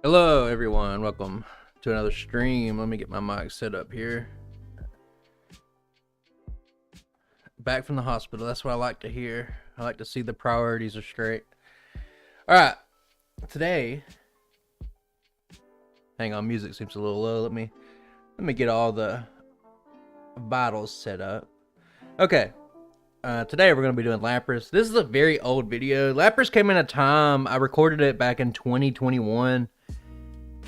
Hello everyone, welcome to another stream. Let me get my mic set up here. Back from the hospital, that's what I like to hear. I like to see the priorities are straight. Alright, today, hang on, music seems a little low. Let me get all the vitals set up. Okay, today we're going to be doing Lapras. This is a very old video. Lapras came in a time, I recorded it back in 2021.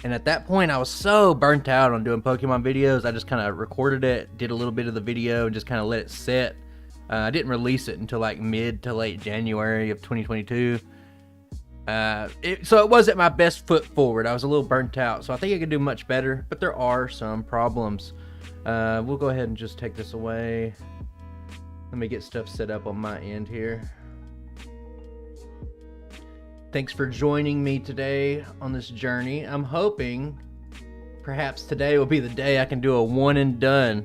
And at that point, I was so burnt out on doing Pokemon videos, I just kind of recorded it, did a little bit of the video, and just kind of let it sit. I didn't release it until like mid to late January of 2022. So it wasn't my best foot forward. I was a little burnt out, so I think I could do much better, but there are some problems. We'll go ahead and just take this away. Let me get stuff set up on my end here. Thanks for joining me today on this journey. I'm hoping perhaps today will be the day I can do a one and done.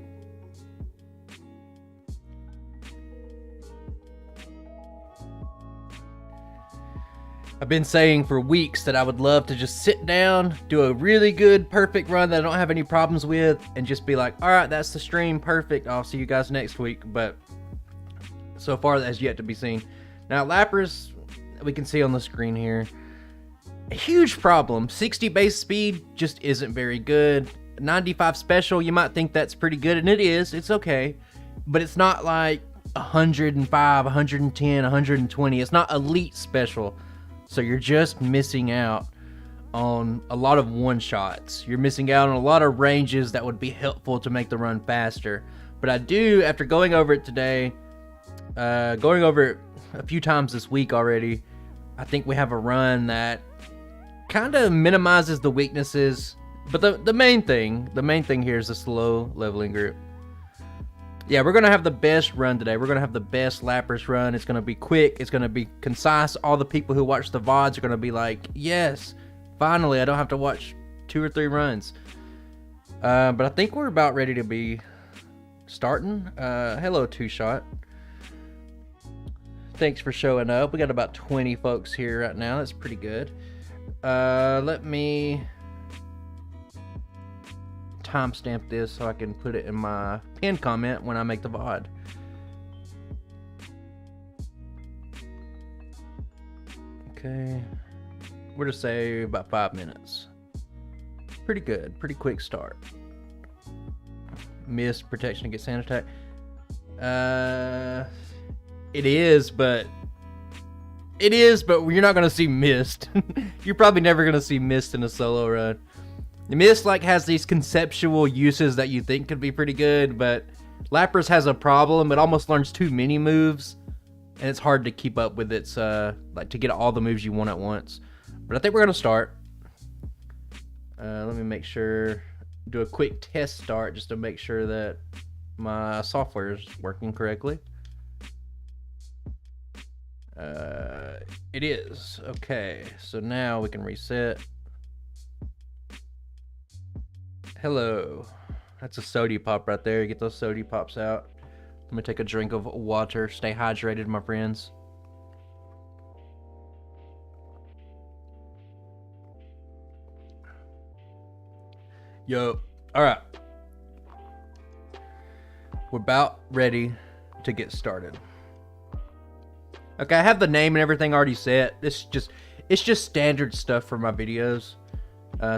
I've been saying for weeks that I would love to just sit down, do a really good, perfect run that I don't have any problems with, and just be like, all right, that's the stream, perfect. I'll see you guys next week. But so far, that has yet to be seen. Now, Lapras, we can see on the screen here, a huge problem. 60 base speed just isn't very good. 95 special, you might think that's pretty good, and it is. It's okay, but it's not like 105, 110, 120. It's not elite special, so you're just missing out on a lot of one-shots. You're missing out on a lot of ranges that would be helpful to make the run faster. But I do, after going over it today, going over it a few times this week already, I think we have a run that kind of minimizes the weaknesses. But the main thing here is the slow leveling group. Yeah, we're going to have the best run today. We're going to have the best Lapras run. It's going to be quick. It's going to be concise. All the people who watch the VODs are going to be like, yes, finally, I don't have to watch 2 or 3 runs. But I think we're about ready to be starting. Hello, Two Shot. Thanks for showing up. We got about 20 folks here right now. That's pretty good. Let me timestamp this so I can put it in my pinned comment when I make the VOD. Okay. We're to say about 5 minutes. Pretty good. Pretty quick start. Mist protection against sand attack. It is, but you're not gonna see Mist. You're probably never gonna see Mist in a solo run. The Mist like has these conceptual uses that you think could be pretty good, but Lapras has a problem. It almost learns too many moves, and it's hard to keep up with its like to get all the moves you want at once. But I think we're gonna start. Let me make sure, do a quick test start just to make sure that my software is working correctly. It is. Okay, so now we can reset. Hello. That's a sody pop right there. Get those sody pops out. Let me take a drink of water. Stay hydrated, my friends. Yo. Alright. We're about ready to get started. Okay, I have the name and everything already set. It's just standard stuff for my videos.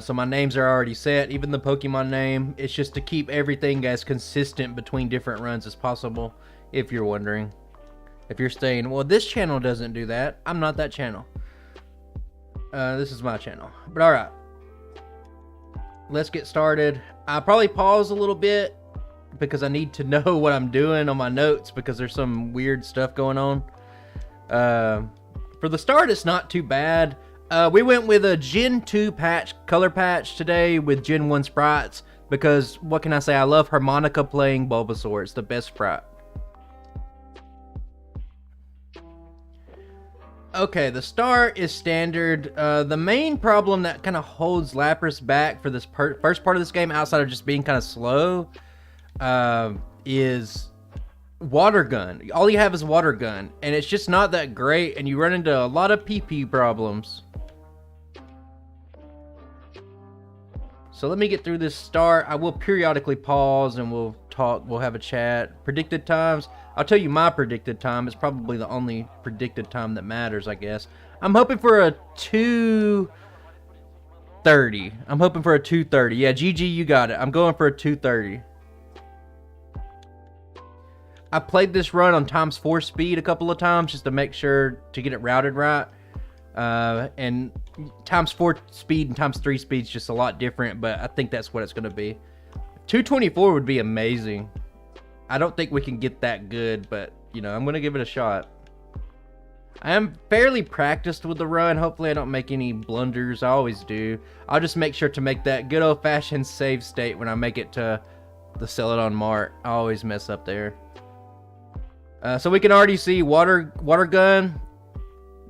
So my names are already set, even the Pokemon name. It's just to keep everything as consistent between different runs as possible, if you're wondering. If you're saying, well, this channel doesn't do that. I'm not that channel. This is my channel. But alright. Let's get started. I'll probably pause a little bit because I need to know what I'm doing on my notes because there's some weird stuff going on. For the start, it's not too bad. We went with a Gen 2 color patch today with Gen 1 sprites because, what can I say, I love harmonica playing Bulbasaur. It's the best sprite. Okay, the start is standard. The main problem that kind of holds Lapras back for this first part of this game, outside of just being kind of slow, is water gun. All you have is water gun, and it's just not that great, and you run into a lot of PP problems. So let me get through this start. I will periodically pause and we'll talk. We'll have a chat. Predicted times. I'll tell you my predicted time. It's probably the only predicted time that matters, I guess. I'm hoping for a 2:30. I'm hoping for a 2:30. Yeah, GG, you got it. I'm going for a 2:30. I played this run on ×4 speed a couple of times just to make sure to get it routed right. And ×4 speed and ×3 speed is just a lot different, but I think that's what it's going to be. 224 would be amazing. I don't think we can get that good, but, you know, I'm going to give it a shot. I am fairly practiced with the run. Hopefully I don't make any blunders. I always do. I'll just make sure to make that good old-fashioned save state when I make it to the Celadon Mart. I always mess up there. So we can already see water gun.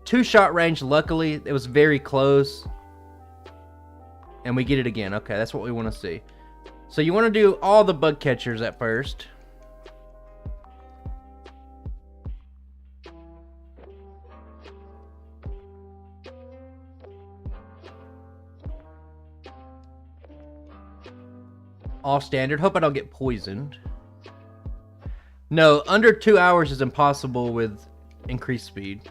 2-shot range, luckily. It was very close. And we get it again. Okay, that's what we want to see. So you want to do all the bug catchers at first. All standard. Hope I don't get poisoned. No, under 2 hours is impossible with increased speed.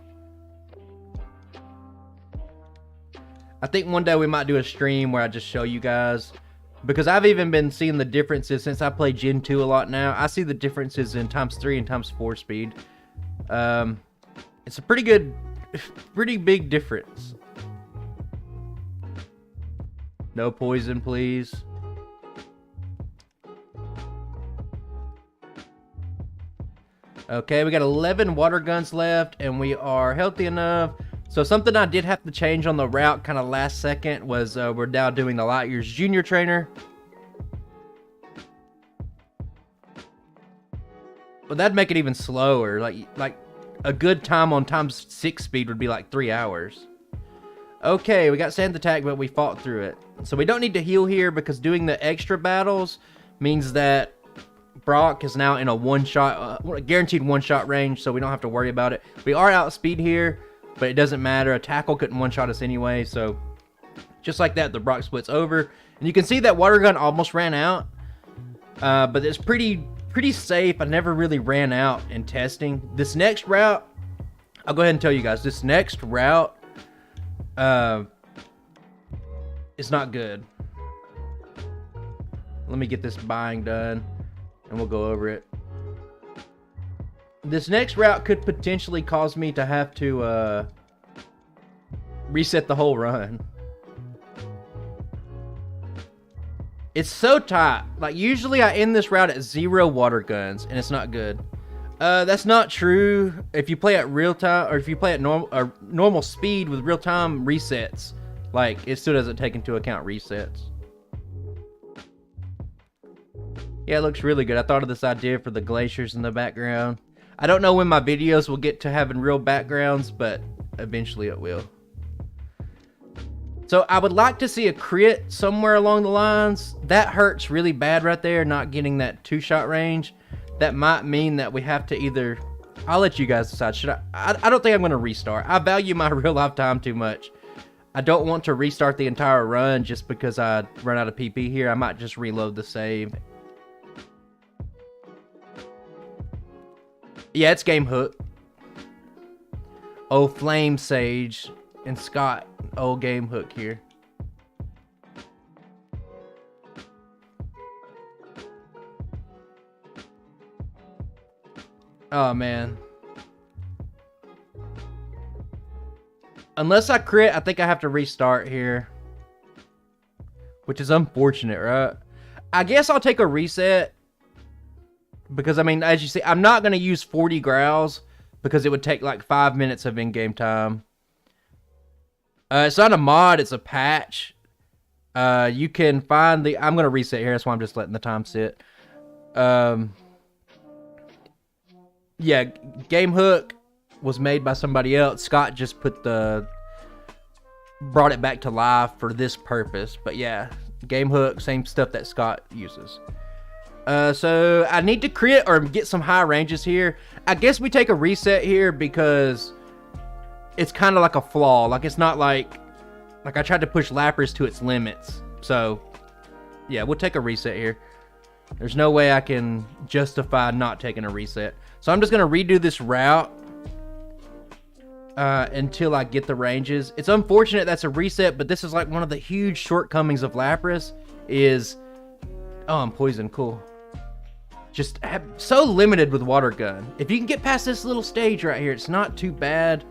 I think one day we might do a stream where I just show you guys, because I've even been seeing the differences since I play Gen 2 a lot now. I see the differences in ×3 and ×4 speed. It's a pretty big difference. No poison, please. Okay, we got 11 water guns left, and we are healthy enough. So something I did have to change on the route kind of last second was we're now doing the Light Years Junior Trainer. But that'd make it even slower. Like a good time on ×6 speed would be like 3 hours. Okay, we got Sand Attack, but we fought through it. So we don't need to heal here because doing the extra battles means that Brock is now in a guaranteed one-shot range, so we don't have to worry about it. We are outspeed here, but it doesn't matter. A tackle couldn't one-shot us anyway, so just like that, the Brock splits over. And you can see that water gun almost ran out, but it's pretty safe. I never really ran out in testing. This next route, I'll go ahead and tell you guys, this next route is not good. Let me get this buying done, and we'll go over it. This next route could potentially cause me to have to reset the whole run. It's so tight. Like, usually I end this route at 0 water guns, and it's not good. That's not true. If you play at real time, or if you play at normal speed with real time resets, like, it still doesn't take into account resets. Yeah, it looks really good. I thought of this idea for the glaciers in the background. I don't know when my videos will get to having real backgrounds, but eventually it will. So I would like to see a crit somewhere along the lines. That hurts really bad right there, not getting that 2-shot range. That might mean that we have to either... I'll let you guys decide. Should I don't think I'm going to restart. I value my real life time too much. I don't want to restart the entire run just because I run out of PP here. I might just reload the save. Yeah, it's game hook. Oh, Flame Sage and Scott. Oh, game hook here. Oh, man. Unless I crit, I think I have to restart here. Which is unfortunate, right? I guess I'll take a reset. Because, I mean, as you see, I'm not going to use 40 growls because it would take like 5 minutes of in-game time. It's not a mod, it's a patch. You can find the... I'm going to reset here, that's why I'm just letting the time sit. Yeah, Game Hook was made by somebody else. Scott just brought it back to life for this purpose. But yeah, Game Hook, same stuff that Scott uses. So I need to crit or get some high ranges here. I guess we take a reset here because it's kind of like a flaw. Like, it's not like I tried to push Lapras to its limits. So Yeah, we'll take a reset here. There's no way I can justify not taking a reset. So I'm just going to redo this route until I get the ranges. It's unfortunate that's a reset, but this is like one of the huge shortcomings of Lapras is... Oh, I'm poisoned. Cool. Just so limited with water gun. If you can get past this little stage right here, it's not too bad.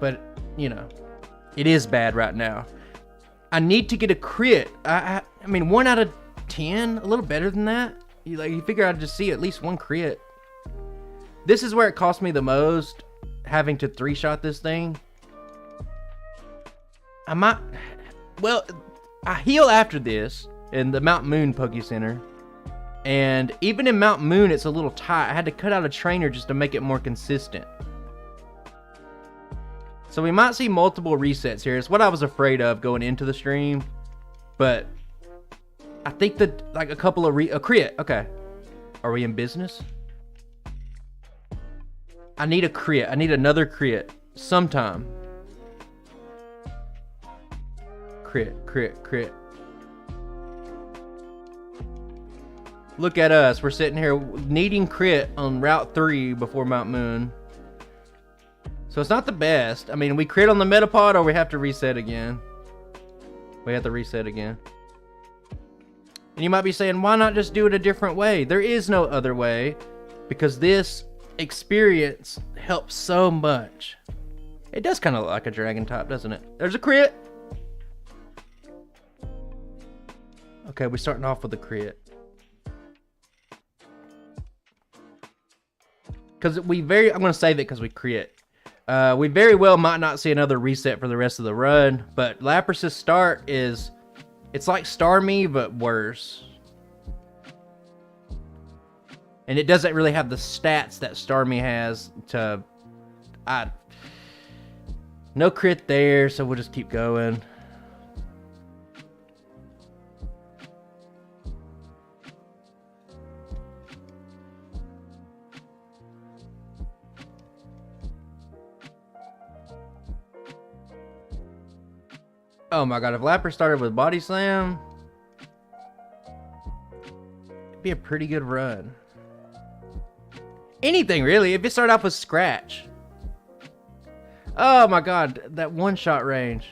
But, you know, it is bad right now. I need to get a crit. I mean, 1 out of 10, a little better than that. You figure I'd just see at least 1 crit. This is where it cost me the most, having to 3-shot this thing. I might... Well, I heal after this in the Mount Moon Poke Center. And even in Mount Moon, it's a little tight. I had to cut out a trainer just to make it more consistent. So we might see multiple resets here. It's what I was afraid of going into the stream. But I think that like a couple of a crit. Okay. Are we in business? I need a crit. I need another crit sometime. Crit, crit, crit. Look at us. We're sitting here needing crit on Route 3 before Mount Moon. So it's not the best. I mean, we crit on the Metapod or we have to reset again. We have to reset again. And you might be saying, why not just do it a different way? There is no other way because this experience helps so much. It does kind of look like a dragon type, doesn't it? There's a crit. Okay, we're starting off with a crit. Because I'm going to save it because we crit. We very well might not see another reset for the rest of the run, but Lapras' start is, it's like Starmie, but worse. And it doesn't really have the stats that Starmie has to... No crit there, so we'll just keep going. Oh my god, if Lapras started with Body Slam, it'd be a pretty good run. Anything, really, if it started off with Scratch. Oh my god, that one-shot range.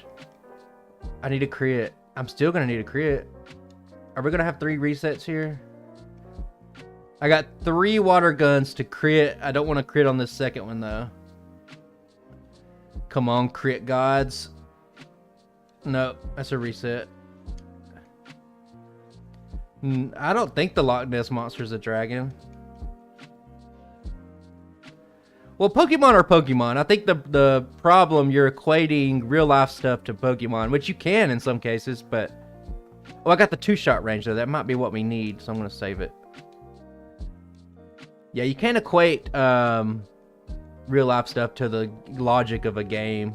I need a crit. I'm still gonna need a crit. Are we gonna have 3 resets here? I got 3 water guns to crit. I don't want to crit on this second one, though. Come on, crit gods. No, that's a reset. I don't think the Loch Ness Monster is a dragon. Well, Pokemon are Pokemon. I think the problem, you're equating real life stuff to Pokemon, which you can in some cases, but... Oh, I got the 2-shot range, though. That might be what we need, so I'm going to save it. Yeah, you can't equate real life stuff to the logic of a game.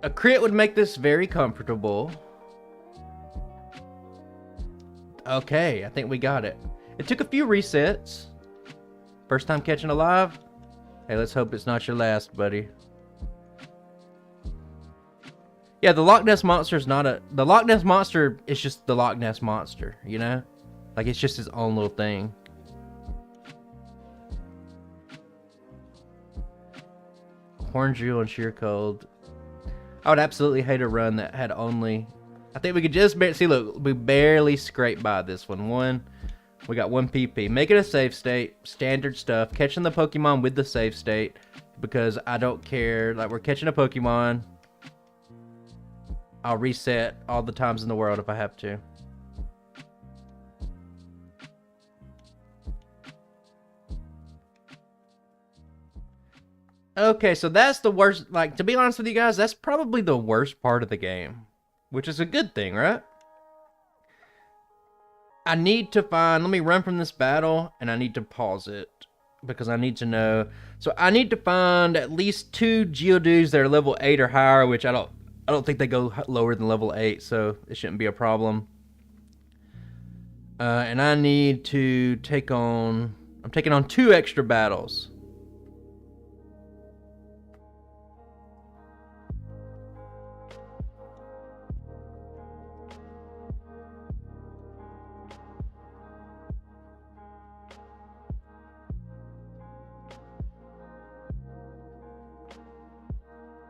A crit would make this very comfortable. Okay, I think we got it. It took a few resets. First time catching alive? Hey, let's hope it's not your last, buddy. Yeah, the Loch Ness Monster is not a... The Loch Ness Monster is just the Loch Ness Monster, you know? Like, it's just his own little thing. Horn Jewel and Sheer Cold. I would absolutely hate a run that had only... I think we could just... See, look, we barely scraped by this one. We got 1 PP. Make it a save state. Standard stuff. Catching the Pokemon with the save state. Because I don't care. Like, we're catching a Pokemon. I'll reset all the times in the world if I have to. Okay, so that's the worst, like, to be honest with you guys, that's probably the worst part of the game. Which is a good thing, right? I need to find, let me run from this battle, and I need to pause it. Because I need to know. So I need to find at least 2 Geodudes that are level 8 or higher, which I don't think they go lower than level 8, so it shouldn't be a problem. And I need to take on, I'm taking on 2 extra battles.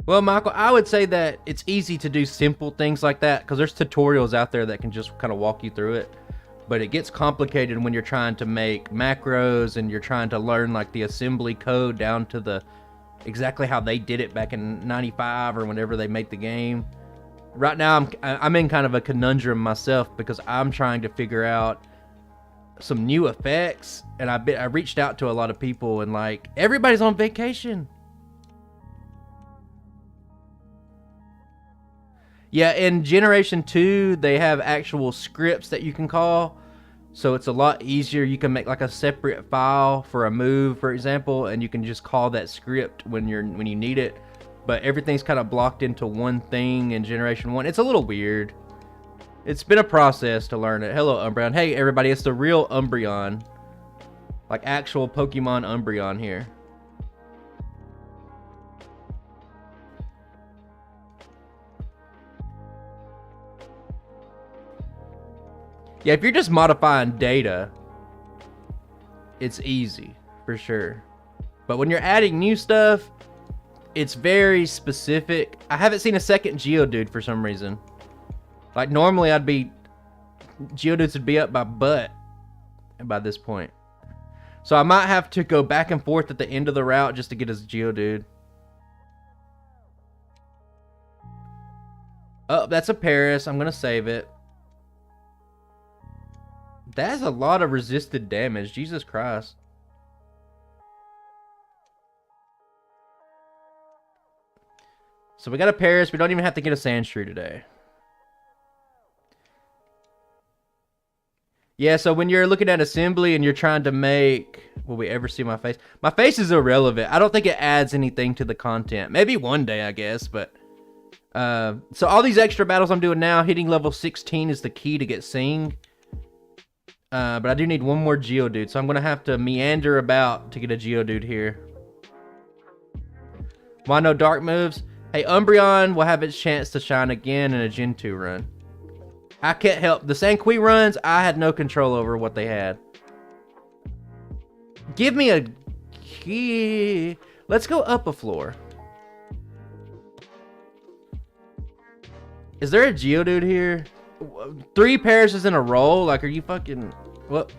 Well, Michael, I would say that it's easy to do simple things like that because there's tutorials out there that can just kind of walk you through it. But it gets complicated when you're trying to make macros and you're trying to learn like the assembly code down to the exactly how they did it back in '95 or whenever they made the game. Right now, I'm in kind of a conundrum myself because I'm trying to figure out some new effects, and I reached out to a lot of people, and like everybody's on vacation. Yeah, in Generation 2, they have actual scripts that you can call, so it's a lot easier. You can make like a separate file for a move, for example, and you can just call that script when you need it. But everything's kind of blocked into one thing in Generation 1. It's a little weird. It's been a process to learn it. Hello, Umbreon. Hey, everybody, it's the real Umbreon. Like actual Pokemon Umbreon here. Yeah, if you're just modifying data, it's easy, for sure. But when you're adding new stuff, it's very specific. I haven't seen a second Geodude for some reason. Like, normally Geodudes would be up my butt by this point. So I might have to go back and forth at the end of the route just to get his Geodude. Oh, that's a Paris. I'm going to save it. That's a lot of resisted damage. Jesus Christ. So we got a Paris. We don't even have to get a Sandshrew today. Yeah, so when you're looking at assembly and you're trying to make... Will we ever see my face? My face is irrelevant. I don't think it adds anything to the content. Maybe one day, I guess, but... so all these extra battles I'm doing now, hitting level 16 is the key to get Sing. But I do need one more Geodude, so I'm going to have to meander about to get a Geodude here. Why no dark moves? Hey, Umbreon will have its chance to shine again in a Gen 2 run. I can't help. The Sanqui runs, I had no control over what they had. Give me a key. Let's go up a floor. Is there a Geodude here? 3 Parishes in a row? Like, are you fucking... What?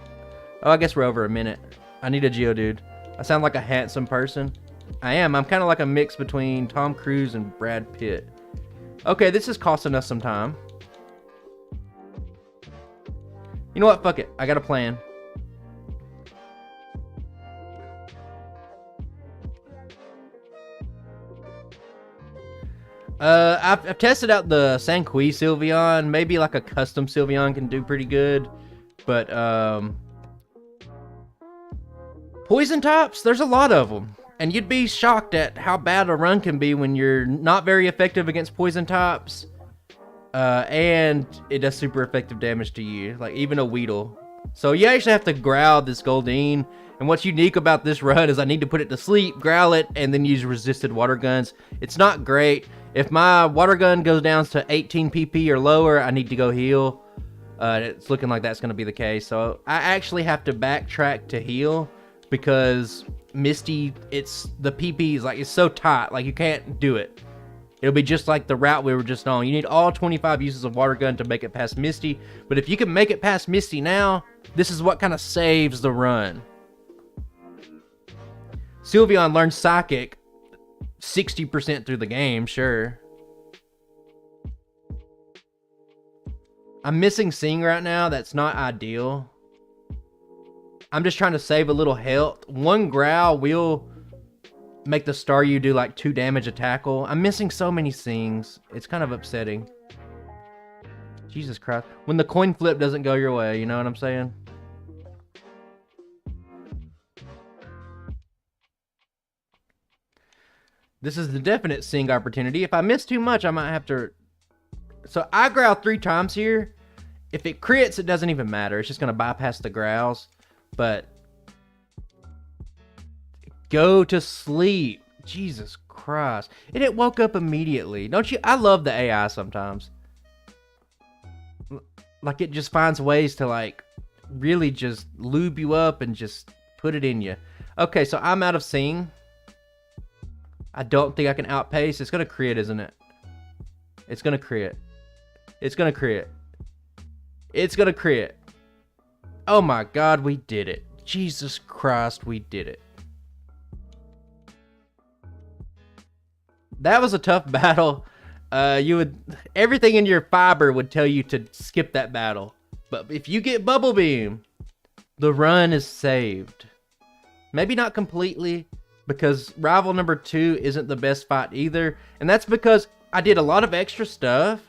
Oh, I guess we're over a minute. I need a Geodude. I sound like a handsome person. I am. I'm kind of like a mix between Tom Cruise and Brad Pitt. Okay, this is costing us some time. You know what? Fuck it. I got a plan. I've tested out the Sanqui Sylveon. Maybe like a custom Sylveon can do pretty good. But, Poison types, there's a lot of them. And you'd be shocked at how bad a run can be when you're not very effective against poison types. And it does super effective damage to you. Like, even a Weedle. So you actually have to growl this Goldeen. And what's unique about this run is I need to put it to sleep, growl it, and then use resisted water guns. It's not great. If my water gun goes down to 18 PP or lower, I need to go heal. It's looking like that's going to be the case. So I actually have to backtrack to heal because Misty, the PP is like, it's so tight. Like, you can't do it. It'll be just like the route we were just on. You need all 25 uses of water gun to make it past Misty. But if you can make it past Misty now, this is what kind of saves the run. Sylveon learns Psychic 60% through the game, sure. I'm missing Sing right now. That's not ideal. I'm just trying to save a little health. One growl will make the Staryu do like 2 damage a tackle. I'm missing so many Sings. It's kind of upsetting. Jesus Christ. When the coin flip doesn't go your way, you know what I'm saying? This is the definite Sing opportunity. If I miss too much, I might have to... So I growl 3 times here. If it crits, it doesn't even matter. It's just going to bypass the growls. But... Go to sleep. Jesus Christ. And it woke up immediately. Don't you? I love the AI sometimes. Like, it just finds ways to, like, really just lube you up and just put it in you. Okay, so I'm out of Sing. I don't think I can outpace. It's going to crit, isn't it? It's going to crit. It's going to crit. It's going to crit. Oh my God, we did it. Jesus Christ, we did it. That was a tough battle. Everything in your fiber would tell you to skip that battle. But if you get Bubble Beam, the run is saved. Maybe not completely, because rival number 2 isn't the best fight either. And that's because I did a lot of extra stuff.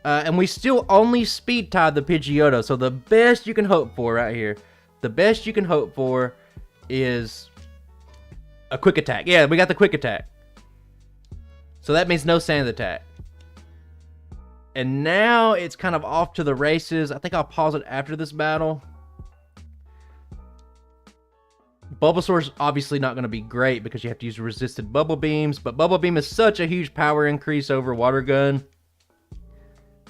And we still only speed tied the Pidgeotto. So the best you can hope for right here, the best you can hope for is a quick attack. Yeah, we got the quick attack. So that means no sand attack. And now it's kind of off to the races. I think I'll pause it after this battle. Bulbasaur's obviously not going to be great because you have to use resisted Bubble Beams. But Bubble Beam is such a huge power increase over Water Gun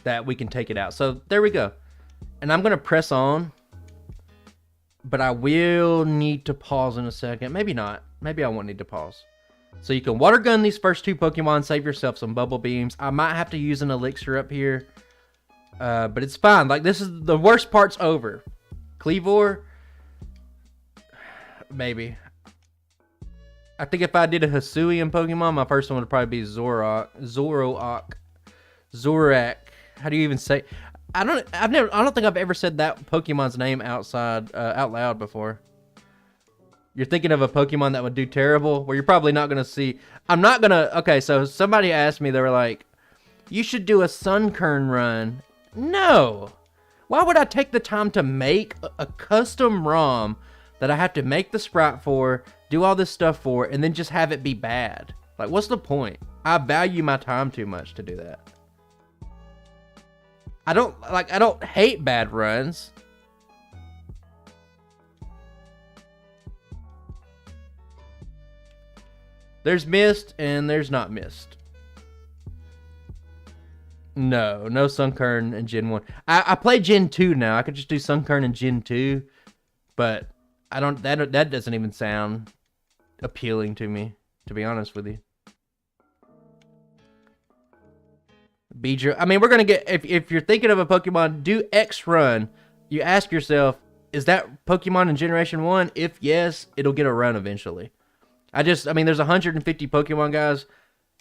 that we can take it out. So there we go. And I'm going to press on. But I will need to pause in a second. Maybe not. Maybe I won't need to pause. So you can Water Gun these first 2 Pokemon, save yourself some Bubble Beams. I might have to use an Elixir up here. But it's fine. Like, this is the worst part's over. Cleavor? Maybe. I think if I did a Hisuian Pokemon, my first one would probably be Zoroark. Zorak. How do you even say? I don't think I've ever said that Pokemon's name out loud before. You're thinking of a Pokemon that would do terrible, where you're probably not going to see. Okay, so somebody asked me, they were like, you should do a Sunkern run. No. Why would I take the time to make a custom ROM that I have to make the sprite for, do all this stuff for, and then just have it be bad? Like, what's the point? I value my time too much to do that. I don't hate bad runs. There's Mist and there's not Mist. No Sunkern and Gen 1. I play Gen 2 now. I could just do Sunkern and Gen 2, but that doesn't even sound appealing to me, to be honest with you. Beedrill. I mean, we're gonna get, if you're thinking of a Pokemon, do X run. You ask yourself, is that Pokemon in Generation 1? If yes, it'll get a run eventually. There's 150 Pokemon, guys.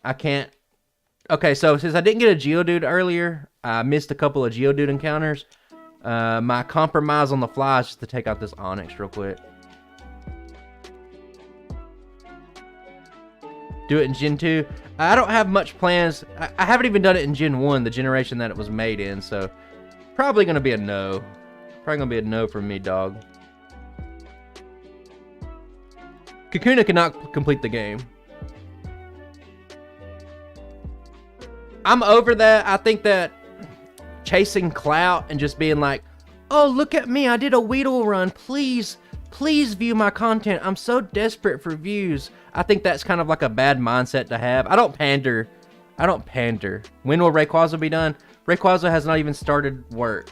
I can't. Okay, so since I didn't get a Geodude earlier, I missed a couple of Geodude encounters. My compromise on the fly is just to take out this Onix real quick. Do it in Gen 2. I don't have much plans. I haven't even done it in Gen 1, the generation that it was made in, so probably going to be a no. Probably going to be a no from me, dog. Kakuna cannot complete the game. I'm over that. I think that chasing clout and just being like, oh, look at me, I did a Weedle run. Please view my content. I'm so desperate for views. I think that's kind of like a bad mindset to have. I don't pander. When will Rayquaza be done? Rayquaza has not even started work.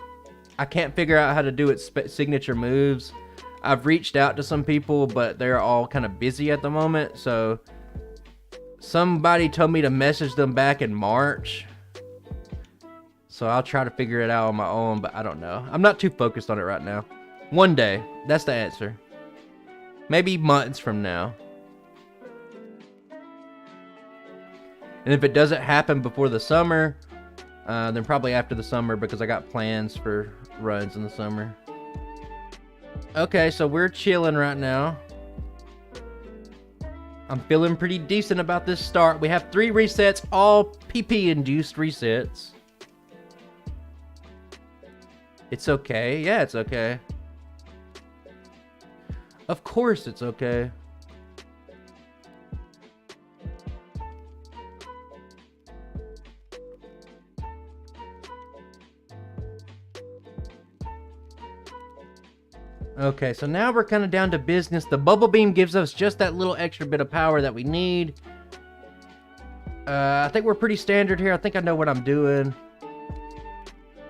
I can't figure out how to do its signature moves. I've reached out to some people, but they're all kind of busy at the moment. So somebody told me to message them back in March. So I'll try to figure it out on my own, but I don't know. I'm not too focused on it right now. One day. That's the answer. Maybe months from now. And if it doesn't happen before the summer, then probably after the summer, because I got plans for runs in the summer. Okay, so we're chilling right now. I'm feeling pretty decent about this start. We have 3 resets, all PP-induced resets. It's okay. Yeah, it's okay. Of course it's okay. Okay, so now we're kind of down to business. The Bubble Beam gives us just that little extra bit of power that we need. I think we're pretty standard here. I think I know what I'm doing.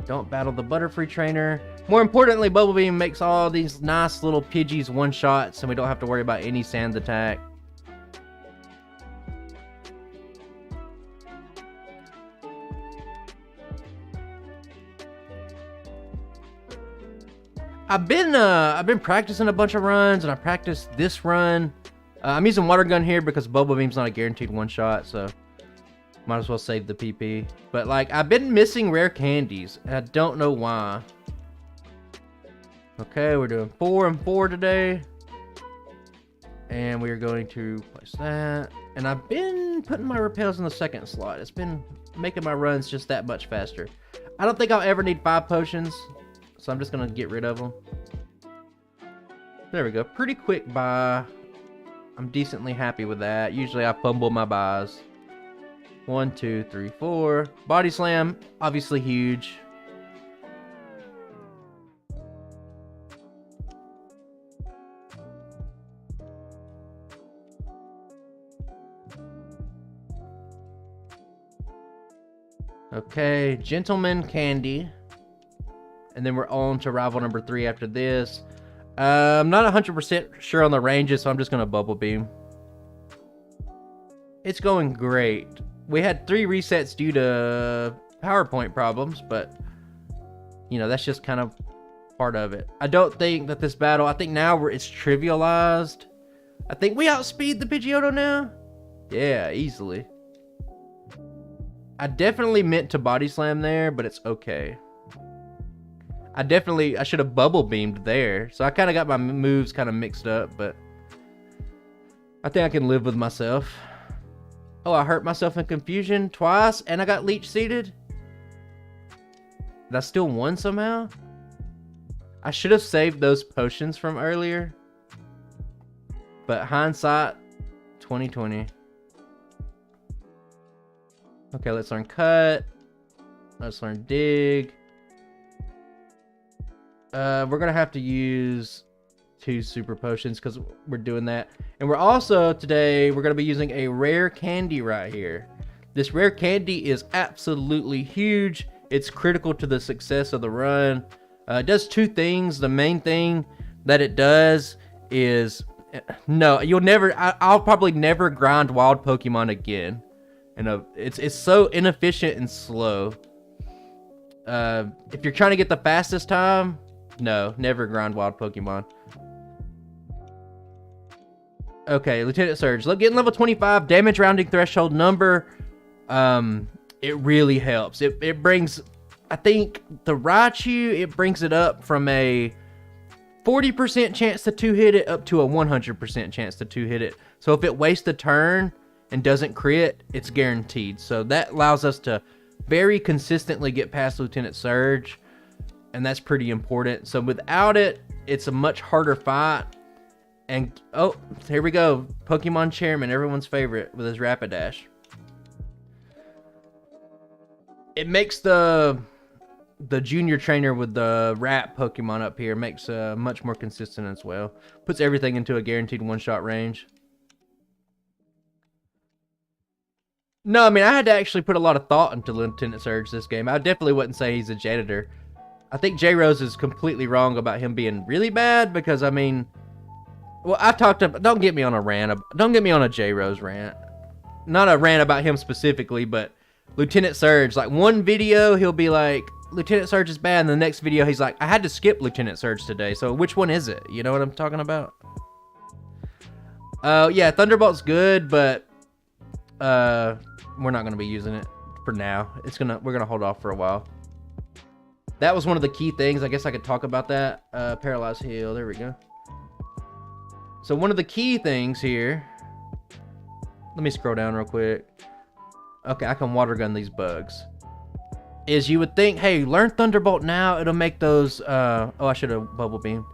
Don't battle the Butterfree trainer. More importantly, Bubble Beam makes all these nice little Pidgeys one-shots, and we don't have to worry about any Sand attack. I've been practicing a bunch of runs, and I practiced this run. I'm using water gun here because Bubble Beam's not a guaranteed one shot, so might as well save the PP. But like, I've been missing rare candies, and I don't know why. Okay, we're doing 4 and 4 today. And we're going to place that. And I've been putting my repels in the second slot. It's been making my runs just that much faster. I don't think I'll ever need 5 potions, so I'm just going to get rid of them. There we go. Pretty quick buy. I'm decently happy with that. Usually I fumble my buys. 1, 2, 3, 4. Body slam, obviously huge. Okay, Gentleman Candy. And then we're on to rival number 3 after this. I'm not 100% sure on the ranges, so I'm just going to Bubble Beam. It's going great. We had 3 resets due to PowerPoint problems, but, you know, that's just kind of part of it. I don't think that this battle, I think now it's trivialized. I think we outspeed the Pidgeotto now. Yeah, easily. I definitely meant to body slam there, but it's okay. I should have bubble beamed there. So I kind of got my moves kind of mixed up, but I think I can live with myself. Oh, I hurt myself in confusion twice, and I got leech seeded. But I still won somehow? I should have saved those potions from earlier. But hindsight, 2020. Okay, let's learn cut. Let's learn dig. We're gonna have to use 2 super potions because we're doing that. And we're also, today, we're gonna be using a rare candy right here. This rare candy is absolutely huge. It's critical to the success of the run. It does 2 things. The main thing that it does is, no, I'll probably never grind wild Pokemon again. And it's so inefficient and slow. If you're trying to get the fastest time, no, never grind wild Pokemon. Okay, Lieutenant Surge. Getting level 25, damage rounding threshold number. It really helps. It brings, I think, the Raichu, it brings it up from a 40% chance to 2-hit it up to a 100% chance to 2-hit it. So if it wastes a turn and doesn't crit, it's guaranteed. So that allows us to very consistently get past Lieutenant Surge, and that's pretty important. So without it, it's a much harder fight. And oh, here we go, Pokemon Chairman, everyone's favorite, with his Rapidash. It makes the junior trainer with the Rap Pokemon up here makes much more consistent as well. Puts everything into a guaranteed one-shot range. No, I mean, I had to actually put a lot of thought into Lieutenant Surge this game. I definitely wouldn't say he's a janitor. I think J-Rose is completely wrong about him being really bad because, I mean, well, don't get me on a rant. Don't get me on a J-Rose rant. Not a rant about him specifically, but Lieutenant Surge. Like, one video, he'll be like, Lieutenant Surge is bad, and the next video, he's like, I had to skip Lieutenant Surge today, so which one is it? You know what I'm talking about? Yeah, Thunderbolt's good, but we're not going to be using it for now. We're going to hold off for a while. That was one of the key things. I guess I could talk about that. Paralyzed Heal. There we go. So one of the key things here. Let me scroll down real quick. Okay, I can water gun these bugs. Is you would think, hey, learn Thunderbolt now. It'll make those. Oh, I should have Bubble Beam.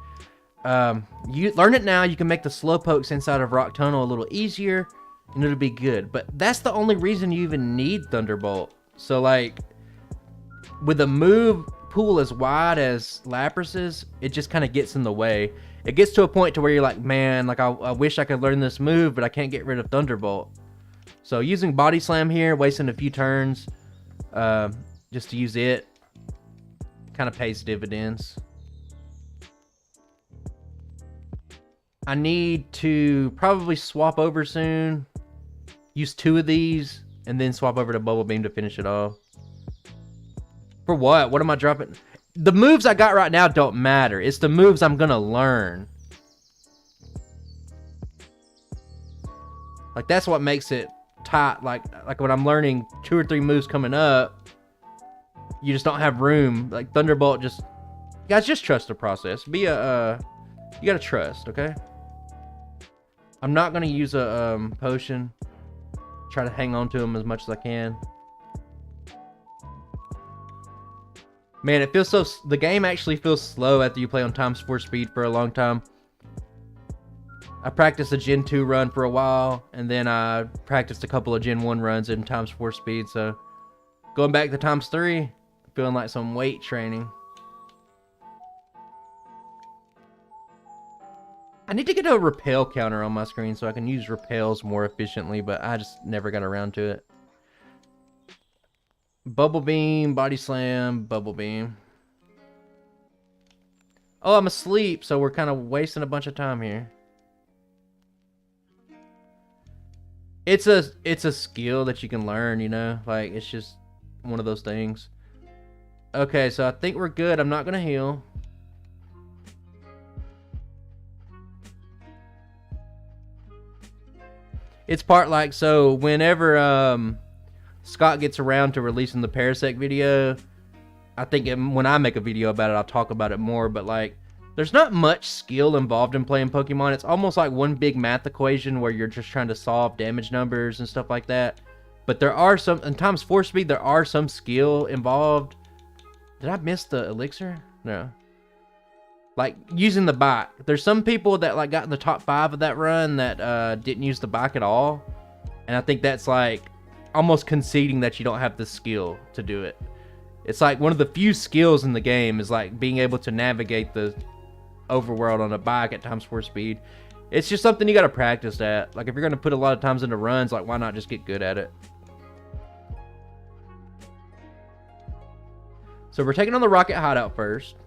You learn it now. You can make the Slowpokes inside of Rock Tunnel a little easier, and it'll be good. But that's the only reason you even need Thunderbolt. So like, with a move pool as wide as Lapras's, it just kind of gets in the way. It gets to a point to where you're like, man, like I wish I could learn this move, but I can't get rid of Thunderbolt. So using Body Slam here, wasting a few turns, just to use it, kind of pays dividends. I need to probably swap over soon. Use 2 of these, and then swap over to Bubble Beam to finish it off. For what? What am I dropping? the moves I got right now don't matter. It's the moves I'm gonna learn. Like, that's what makes it tight. Like when I'm learning 2 or 3 moves coming up, you just don't have room. Like, Thunderbolt just... Guys, just trust the process. You gotta trust, okay? I'm not gonna use a potion. Try to hang on to them as much as I can. Man, it feels so... The game actually feels slow after you play on ×4 speed for a long time. I practiced a Gen 2 run for a while, and then I practiced a couple of Gen 1 runs in ×4 speed, so... Going back to ×3, feeling like some weight training. I need to get a repel counter on my screen so I can use repels more efficiently, but I just never got around to it. Bubble Beam, Body Slam, Bubble Beam. Oh, I'm asleep, so we're kind of wasting a bunch of time here. It's a skill that you can learn, you know? Like, it's just one of those things. Okay, so I think we're good. I'm not going to heal. It's part like, so whenever Scott gets around to releasing the Parasect video, I think when I make a video about it, I'll talk about it more, but like, there's not much skill involved in playing Pokemon. It's almost like one big math equation where you're just trying to solve damage numbers and stuff like that. But there are some, in ×4 speed, there are some skill involved. Did I miss the elixir? No. Like, using the bike. There's some people that like got in the top 5 of that run that didn't use the bike at all. And I think that's like almost conceding that you don't have the skill to do it. It's like one of the few skills in the game is like being able to navigate the overworld on a bike at ×4 speed. It's just something you got to practice at. Like, if you're going to put a lot of times into runs, like, why not just get good at it? So we're taking on the Rocket Hideout first.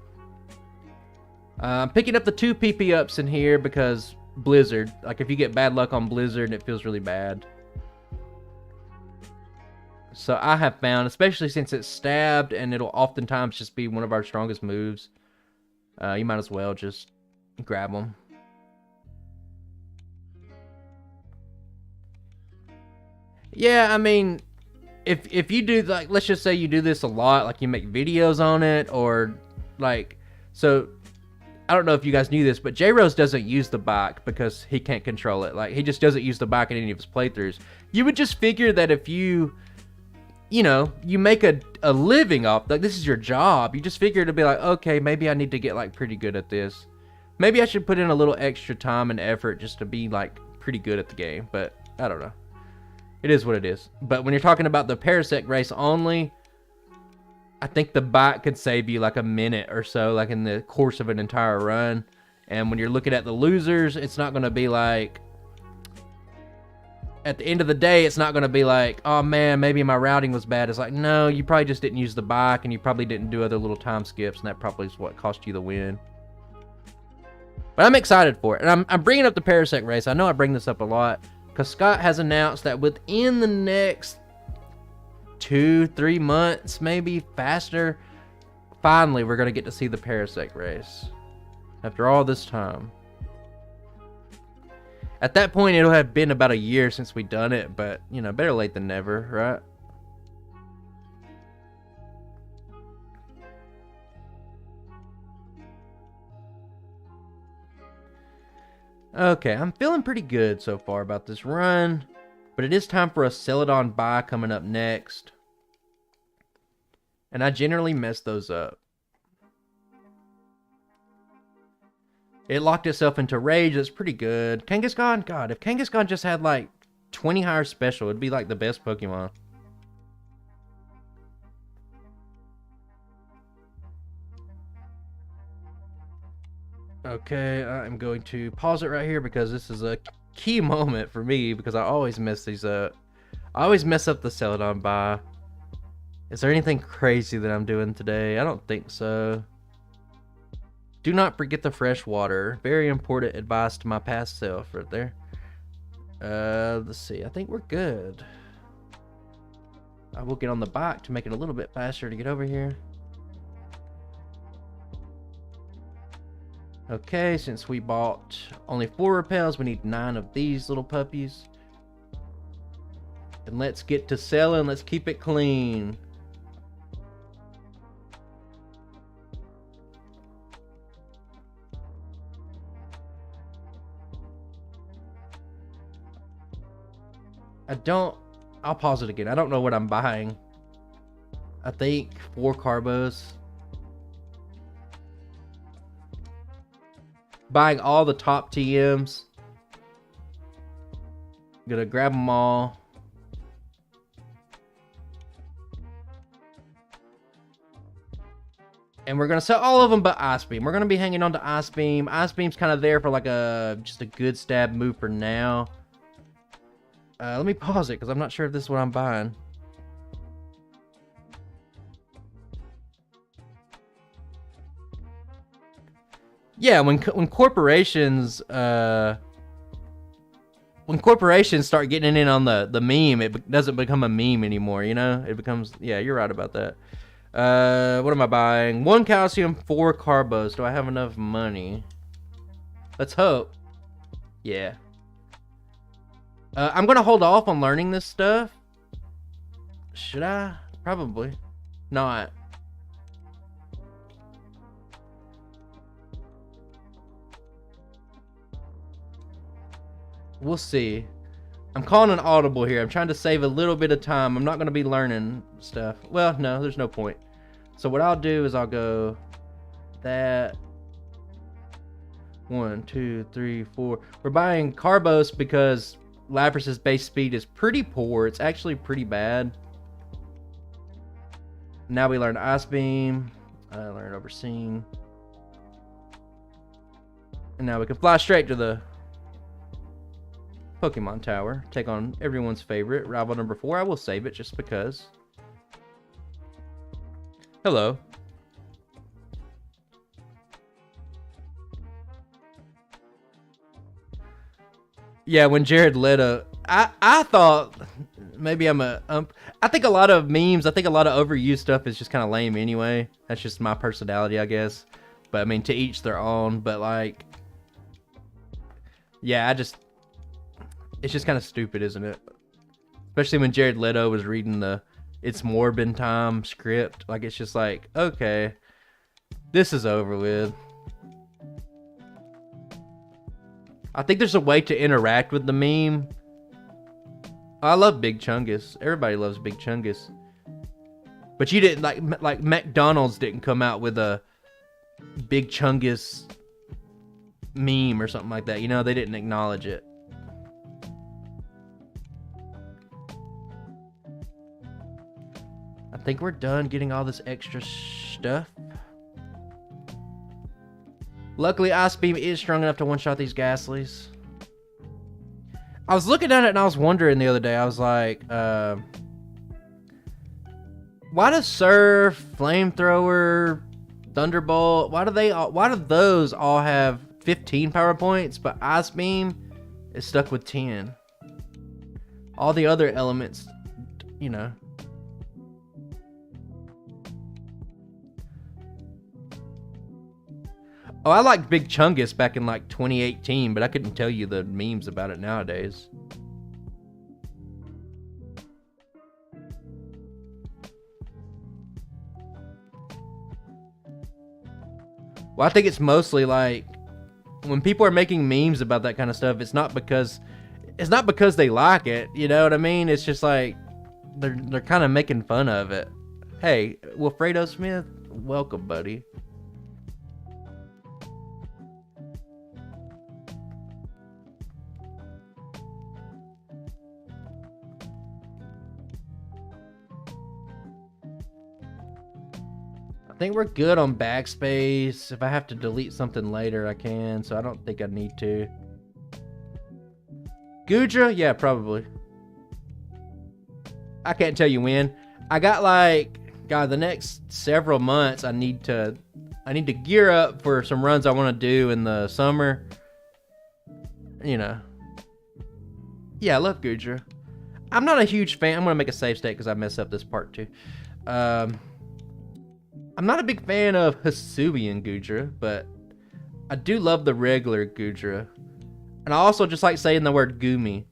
I'm picking up the 2 PP ups in here because Blizzard. Like, if you get bad luck on Blizzard, it feels really bad. So I have found, especially since it's stabbed and it'll oftentimes just be one of our strongest moves, you might as well just grab them. Yeah, I mean, if you do, like, let's just say you do this a lot, like you make videos on it, or like, so I don't know if you guys knew this, but J-Rose doesn't use the bike because he can't control it. Like, he just doesn't use the bike in any of his playthroughs. You would just figure that if you know, you make a living off, like, this is your job, you just figure to be like, okay, maybe I need to get like pretty good at this. Maybe I should put in a little extra time and effort just to be like pretty good at the game, but I don't know. It is what it is. But when you're talking about the Parasect race only, I think the bike could save you like a minute or so, like in the course of an entire run. And when you're looking at the losers, it's not going to be like, at the end of the day, it's not going to be like, oh man, maybe my routing was bad. It's like, no, you probably just didn't use the bike and you probably didn't do other little time skips, and that probably is what cost you the win. But I'm excited for it. And I'm bringing up the Parasect race. I know I bring this up a lot because Scott has announced that within the next 2-3 months, maybe faster, finally we're going to get to see the Parasect race after all this time. At that point, it'll have been about a year since we done it, but, you know, better late than never, right? Okay, I'm feeling pretty good so far about this run, but it is time for a Celadon buy coming up next. And I generally mess those up. It locked itself into Rage. That's pretty good. Kangaskhan? God, if Kangaskhan just had like 20 higher special, it'd be like the best Pokemon. Okay, I'm going to pause it right here because this is a key moment for me because I always mess these up. I always mess up the Celadon buy. Is there anything crazy that I'm doing today? I don't think so. Do not forget the fresh water. Very important advice to my past self right there. Let's see. I think we're good. I will get on the bike to make it a little bit faster to get over here. Okay, since we bought only 4 repels, we need 9 of these little puppies. And let's get to selling. Let's keep it clean. I'll pause it again. I don't know what I'm buying. I think 4 carbos. Buying all the top TMs. Gonna grab them all. And we're gonna sell all of them but Ice Beam. We're gonna be hanging on to Ice Beam. Ice Beam's kind of there for like just a good stab move for now. Let me pause it because I'm not sure if this is what I'm buying. Yeah, when corporations start getting in on the meme, it doesn't become a meme anymore, you know? It becomes, yeah, you're right about that. What am I buying? 1 calcium, 4 carbos. Do I have enough money? Let's hope. Yeah. I'm gonna hold off on learning this stuff. Should I? Probably not. We'll see. I'm calling an audible here. I'm trying to save a little bit of time. I'm not gonna be learning stuff. Well, no, there's no point. So what I'll do is I'll go that 1, 2, 3, 4. We're buying carbos because Lapras' base speed is pretty poor. It's actually pretty bad. Now we learned Ice Beam. I learned Overseen. And now we can fly straight to the Pokemon Tower. Take on everyone's favorite, rival number 4. I will save it just because. Hello. Yeah, when Jared Leto, I thought maybe I'm I think a lot of memes, I think a lot of overused stuff is just kind of lame anyway. That's just my personality, I guess. But I mean, to each their own. But like, yeah, it's just kind of stupid, isn't it? Especially when Jared Leto was reading the "It's Morbin Time" script. Like, it's just like, okay, this is over with. I think there's a way to interact with the meme. I love Big Chungus. Everybody loves Big Chungus. But you didn't, like McDonald's didn't come out with a Big Chungus meme or something like that. You know, they didn't acknowledge it. I think we're done getting all this extra stuff. Luckily, Ice Beam is strong enough to one-shot these Ghastlies. I was looking at it and I was wondering the other day. I was like, why does Surf, Flamethrower, Thunderbolt, why do those all have 15 power points, but Ice Beam is stuck with 10? All the other elements, you know. Oh, I liked Big Chungus back in like 2018, but I couldn't tell you the memes about it nowadays. Well, I think it's mostly like when people are making memes about that kind of stuff, it's not because they like it, you know what I mean? It's just like they're kind of making fun of it. Hey, Wilfredo Smith, welcome, buddy. I think we're good on backspace. If I have to delete something later, I can, so I don't think I need to. Gudra? Yeah, probably. I can't tell you when. I got like, God, the next several months I need to gear up for some runs I want to do in the summer. You know. Yeah, I love Gudra. I'm not a huge fan. I'm going to make a save state because I messed up this part too. I'm not a big fan of Hisuian Gudra, but I do love the regular Goodra. And I also just like saying the word Goomy.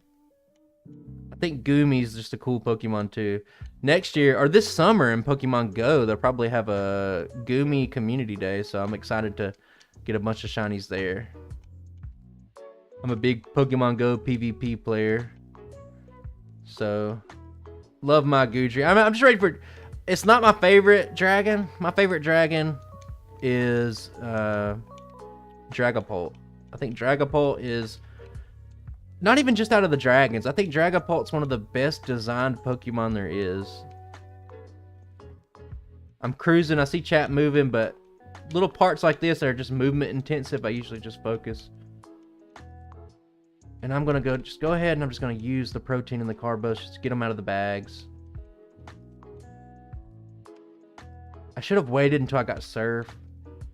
I think Goomy is just a cool Pokemon too. Next year, or this summer in Pokemon Go, they'll probably have a Goomy Community Day, so I'm excited to get a bunch of shinies there. I'm a big Pokemon Go PvP player, so love my Goodra. I'm just ready for... It's not my favorite dragon. My favorite dragon is Dragapult. I think Dragapult is not even just out of the dragons. I think Dragapult's one of the best designed Pokemon there is. I'm cruising. I see chat moving, but little parts like this that are just movement intensive, I usually just focus. And I'm going to go ahead and I'm just going to use the protein in the Carbos just to get them out of the bags. I should have waited until I got Surf.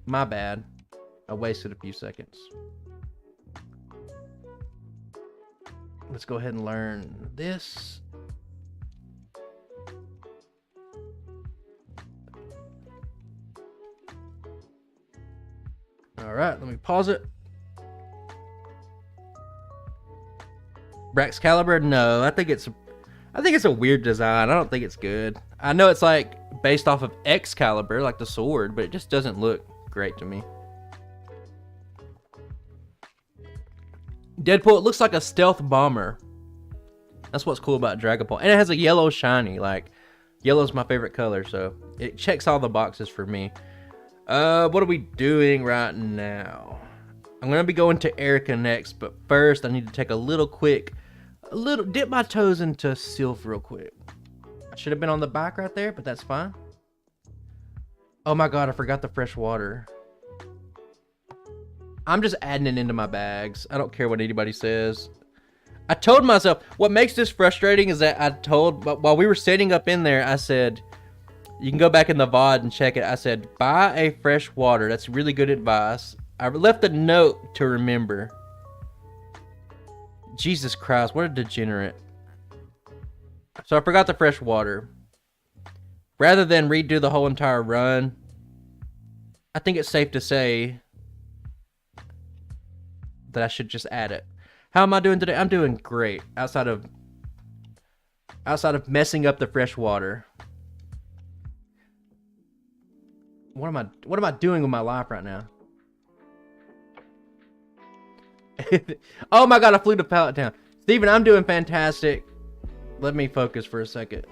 My bad. I wasted a few seconds. Let's go ahead and learn this. All right, let me pause it. Braxcalibur? No, I think it's a weird design. I don't think it's good. I know it's like based off of Excalibur, like the sword, but it just doesn't look great to me. Deadpool, it looks like a stealth bomber. That's what's cool about Dragapult. And it has a yellow shiny. Like, yellow's my favorite color, so it checks all the boxes for me. What are we doing right now? I'm going to be going to Erika next, but first I need to take a little dip my toes into Silph real quick. I should have been on the back right there, but that's fine. Oh my god, I forgot the fresh water. I'm just adding it into my bags. I don't care what anybody says. I told myself, what makes this frustrating is that while we were sitting up in there, I said, you can go back in the VOD and check it. I said, buy a fresh water. That's really good advice. I left a note to remember. Jesus Christ, what a degenerate. So I forgot the fresh water. Rather than redo the whole entire run, I think it's safe to say that I should just add it. How am I doing today? I'm doing great. Outside of messing up the fresh water. What am I doing with my life right now? Oh my god, I flew to Pallet Town. Steven, I'm doing fantastic. Let me focus for a second,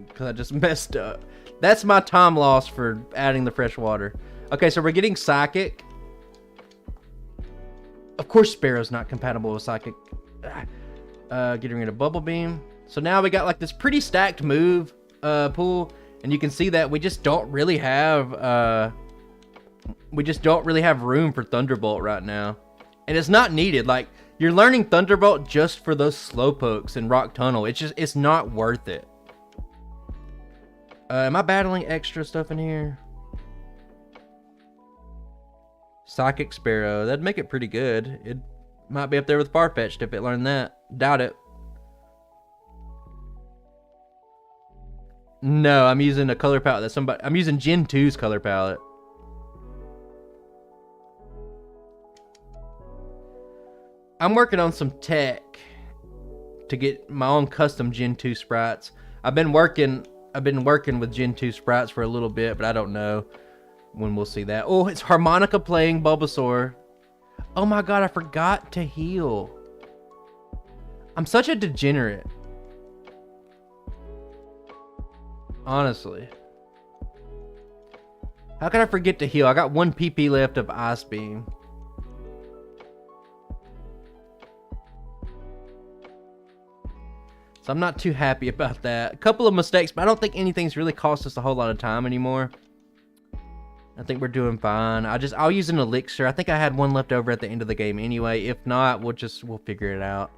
because I just messed up. That's my time loss for adding the fresh water. Okay, so we're getting Psychic. Of course Sparrow's not compatible with Psychic. Getting rid of Bubble Beam. So now we got like this pretty stacked move pool, and you can see that we just don't really have room for Thunderbolt right now. And it's not needed. Like, you're learning Thunderbolt just for those Slowpokes and Rock Tunnel. It's not worth it. Am I battling extra stuff in here? Psychic Sparrow. That'd make it pretty good. It might be up there with Farfetch'd if it learned that. Doubt it. No, I'm using a color palette I'm using Gen 2's color palette. I'm working on some tech to get my own custom Gen 2 sprites. I've been working with Gen 2 sprites for a little bit, but I don't know when we'll see that. Oh, it's harmonica playing Bulbasaur. Oh my god, I forgot to heal. I'm such a degenerate. Honestly. How can I forget to heal? I got 1 PP left of Ice Beam. So I'm not too happy about that. A couple of mistakes, but I don't think anything's really cost us a whole lot of time anymore. I think we're doing fine. I'll use an elixir. I think I had 1 left over at the end of the game anyway. If not, we'll figure it out.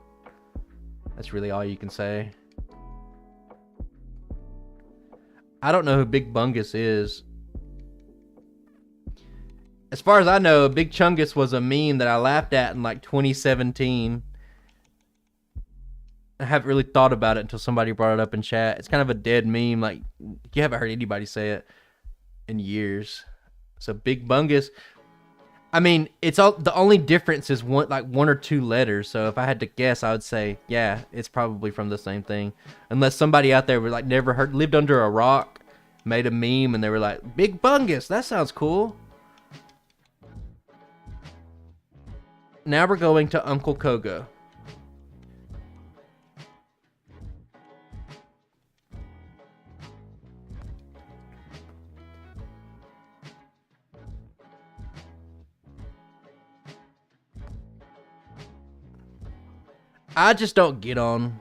That's really all you can say. I don't know who Big Bungus is. As far as I know, Big Chungus was a meme that I laughed at in like 2017. I haven't really thought about it until somebody brought it up in chat. It's kind of a dead meme. Like, you haven't heard anybody say it in years. So Big Bungus. I mean, it's all the only difference is one or two letters. So if I had to guess, I would say, yeah, it's probably from the same thing. Unless somebody out there were like lived under a rock, made a meme, and they were like, Big Bungus, that sounds cool. Now we're going to Uncle Koga. I just don't get on.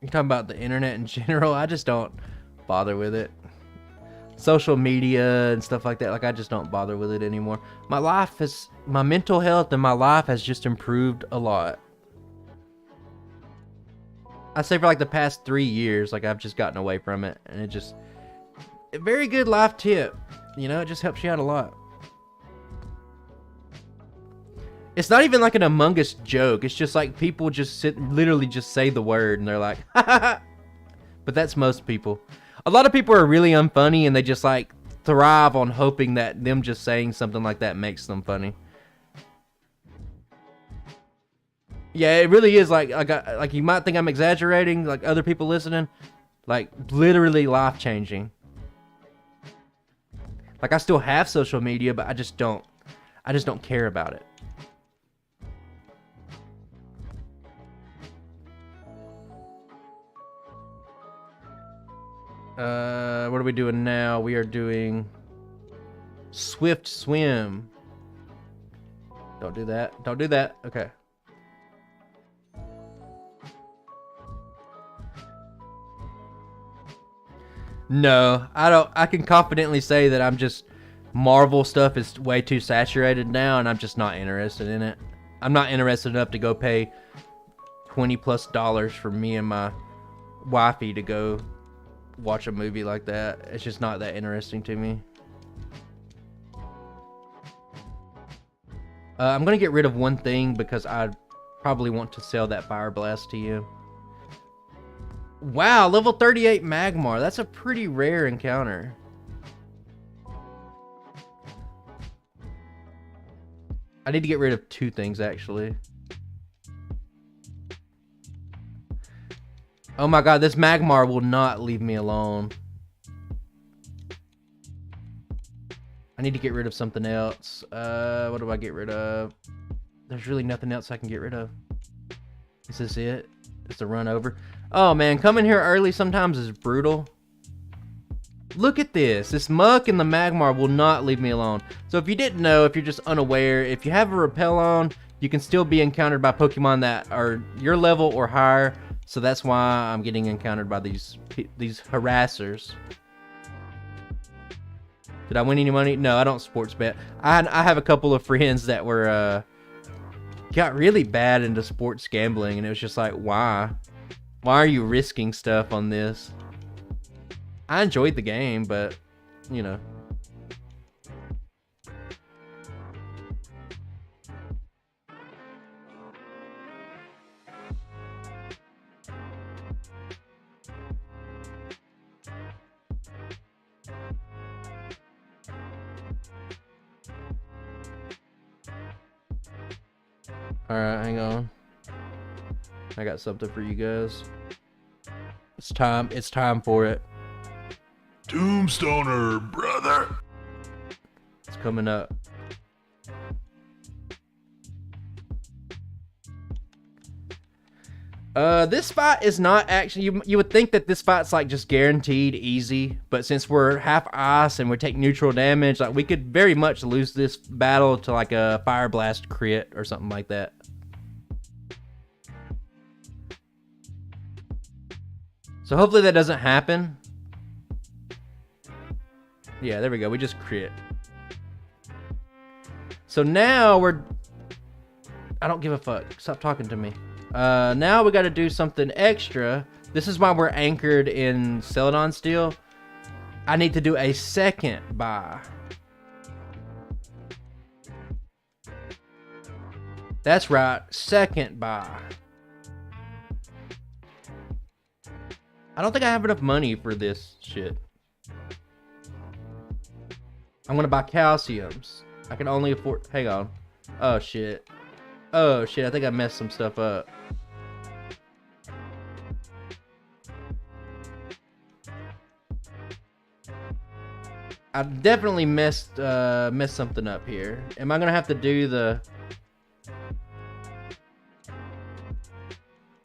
You're talking about the internet in general. I just don't bother with it. Social media and stuff like that. Like, I just don't bother with it anymore. My mental health and my life has just improved a lot. I say for like the past 3 years, like I've just gotten away from it, and a very good life tip. You know, it just helps you out a lot. It's not even like an Among Us joke. It's just like people just literally just say the word and they're like, ha ha ha. But that's most people. A lot of people are really unfunny and they just like thrive on hoping that them just saying something like that makes them funny. Yeah, it really is like you might think I'm exaggerating, like other people listening, like literally life changing. Like I still have social media, but I just don't care about it. What are we doing now? We are doing Swift Swim. Don't do that. Don't do that. Okay. No, I don't. I can confidently say that Marvel stuff is way too saturated now, and I'm just not interested in it. I'm not interested enough to go pay $20+ for me and my wifey to go watch a movie like that. It's just not that interesting to me. I'm gonna get rid of one thing because I probably want to sell that Fire Blast to you. Wow, level 38 Magmar. That's a pretty rare encounter. I need to get rid of 2 things actually. Oh my god, this Magmar will not leave me alone. I need to get rid of something else. What do I get rid of? There's really nothing else I can get rid of. Is this it? Just a run over? Oh man, coming here early sometimes is brutal. Look at this. This muck and the Magmar will not leave me alone. So if you didn't know, if you're just unaware, if you have a repel on, you can still be encountered by Pokemon that are your level or higher. So that's why I'm getting encountered by these harassers. Did I win any money? No, I don't sports bet. I have a couple of friends that were got really bad into sports gambling, and it was just like, why? Why are you risking stuff on this? I enjoyed the game, but you know. Alright, hang on. I got something for you guys. It's time for it. Tombstoner, brother. It's coming up. This fight is not actually, you would think that this fight's like just guaranteed easy, but since we're half ice and we take neutral damage, like we could very much lose this battle to like a Fire Blast crit or something like that. So hopefully that doesn't happen. Yeah, there we go. We just crit. So now I don't give a fuck. Stop talking to me. Now we got to do something extra. This is why we're anchored in Celadon still. I need to do a second buy. That's right, second buy. I don't think I have enough money for this shit. I'm gonna buy calciums. I can only afford... Hang on. Oh, shit. Oh, shit. I think I messed some stuff up. I definitely messed something up here. Am I gonna have to do the...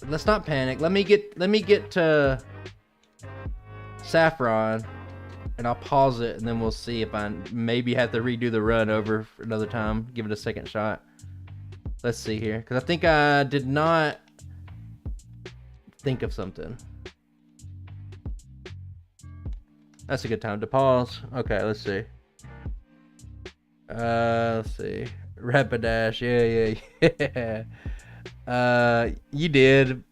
Let's not panic. Let me get to Saffron, and I'll pause it, and then we'll see if I maybe have to redo the run over for another time. Give it a second shot. Let's see here, because I think I did not think of something. That's a good time to pause. Okay, let's see. Let's see. Rapidash, yeah. You did.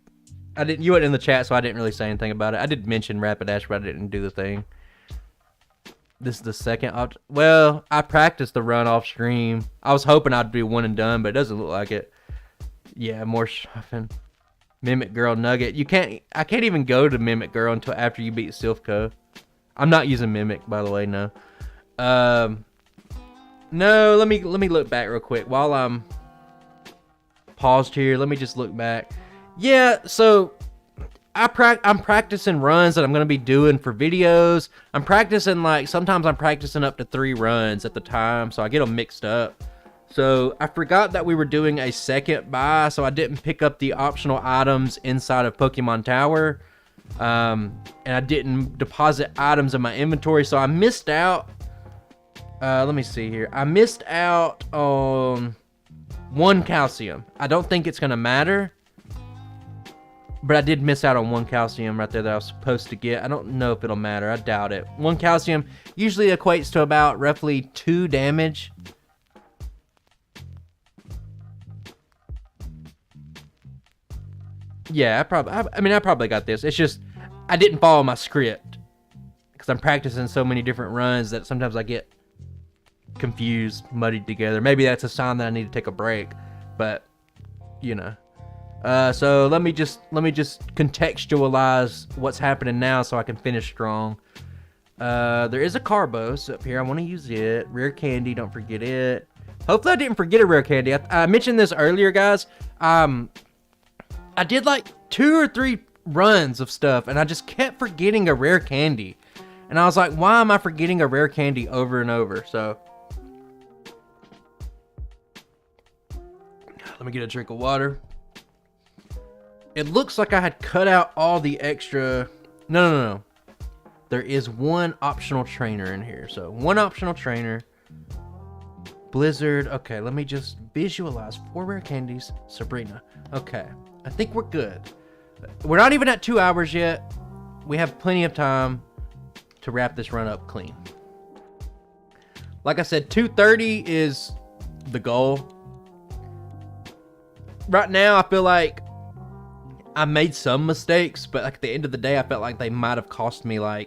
I didn't. You weren't in the chat, so I didn't really say anything about it. I did mention Rapidash, but I didn't do the thing. This is the second. Well, I practiced the run off stream. I was hoping I'd be one and done, but it doesn't look like it. Yeah, more shuffling. Mimic Girl Nugget. You can't. I can't even go to Mimic Girl until after you beat Silph Co. I'm not using Mimic, by the way. No. No. Let me look back real quick while I'm paused here. Let me just look back. Yeah. So I'm practicing runs that I'm gonna be doing for videos. I'm practicing sometimes I'm practicing up to 3 runs at the time, so I get them mixed up. So I forgot that we were doing a second buy, so I didn't pick up the optional items inside of Pokemon Tower. And I didn't deposit items in my inventory, so I missed out. Let me see here. I missed out on 1 calcium. I don't think it's gonna matter, but I did miss out on 1 calcium right there that I was supposed to get. I don't know if it'll matter. I doubt it. 1 calcium usually equates to about roughly 2 damage. Yeah, I probably got this. It's just I didn't follow my script because I'm practicing so many different runs that sometimes I get confused, muddied together. Maybe that's a sign that I need to take a break, but you know. So let me just contextualize what's happening now so I can finish strong. There is a Carbos up here. I want to use it. Rare candy, don't forget it. Hopefully I didn't forget a rare candy. I mentioned this earlier, guys. I did 2 or 3 runs of stuff, and I just kept forgetting a rare candy. And I was like, why am I forgetting a rare candy over and over? So let me get a drink of water. It looks like I had cut out all the extra... No. There is 1 optional trainer in here. So 1 optional trainer. Blizzard. Okay, let me just visualize 4 rare candies. Sabrina. Okay. I think we're good. We're not even at 2 hours yet. We have plenty of time to wrap this run up clean. Like I said, 2:30 is the goal. Right now, I feel like I made some mistakes, but at the end of the day, I felt like they might have cost me I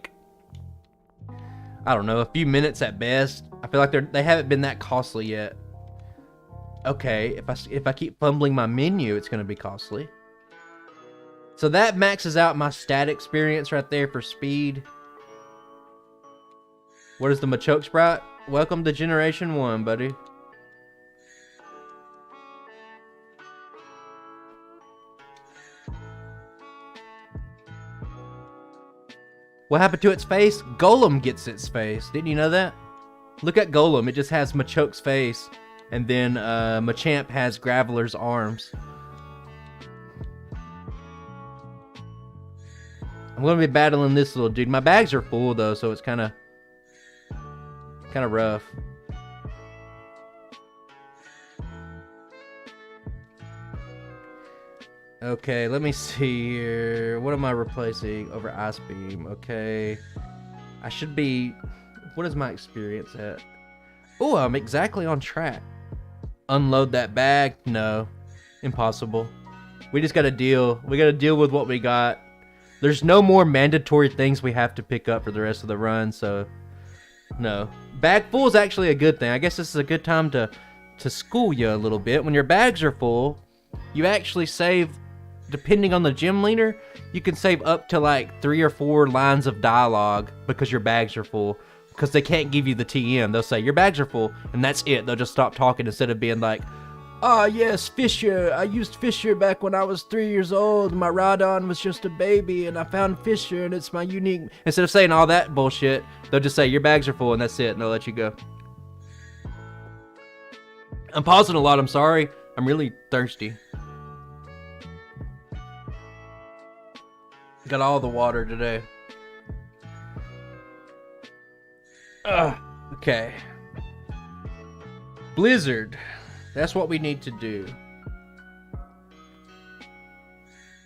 don't know, a few minutes at best. I feel like they haven't been that costly yet. Okay, if I keep fumbling my menu, it's gonna be costly. So that maxes out my stat experience right there for speed. What is the Machoke Sprite? Welcome to Generation 1, buddy. What happened to its face? Golem gets its face. Didn't you know that? Look at Golem. It just has Machoke's face. And then Machamp has Graveler's arms. I'm going to be battling this little dude. My bags are full though, so it's kind of rough. Okay, let me see here. What am I replacing over Ice Beam? Okay. I should be... What is my experience at? Oh, I'm exactly on track. Unload that bag? No. Impossible. We just gotta deal. We gotta deal with what we got. There's no more mandatory things we have to pick up for the rest of the run, so... No. Bag full is actually a good thing. I guess this is a good time to school you a little bit. When your bags are full, you actually save... Depending on the gym leader, you can save up to 3 or 4 lines of dialogue because your bags are full. because they can't give you the TM. They'll say your bags are full, and that's it. They'll just stop talking instead of being like, "Ah, yes, Fisher. I used Fisher back when I was 3 years old. My Rhydon was just a baby, and I found Fisher, and it's my unique." Instead of saying all that bullshit, they'll just say your bags are full, and that's it, and they'll let you go. I'm pausing a lot. I'm sorry. I'm really thirsty. Got all the water today. Okay. Blizzard. That's what we need to do.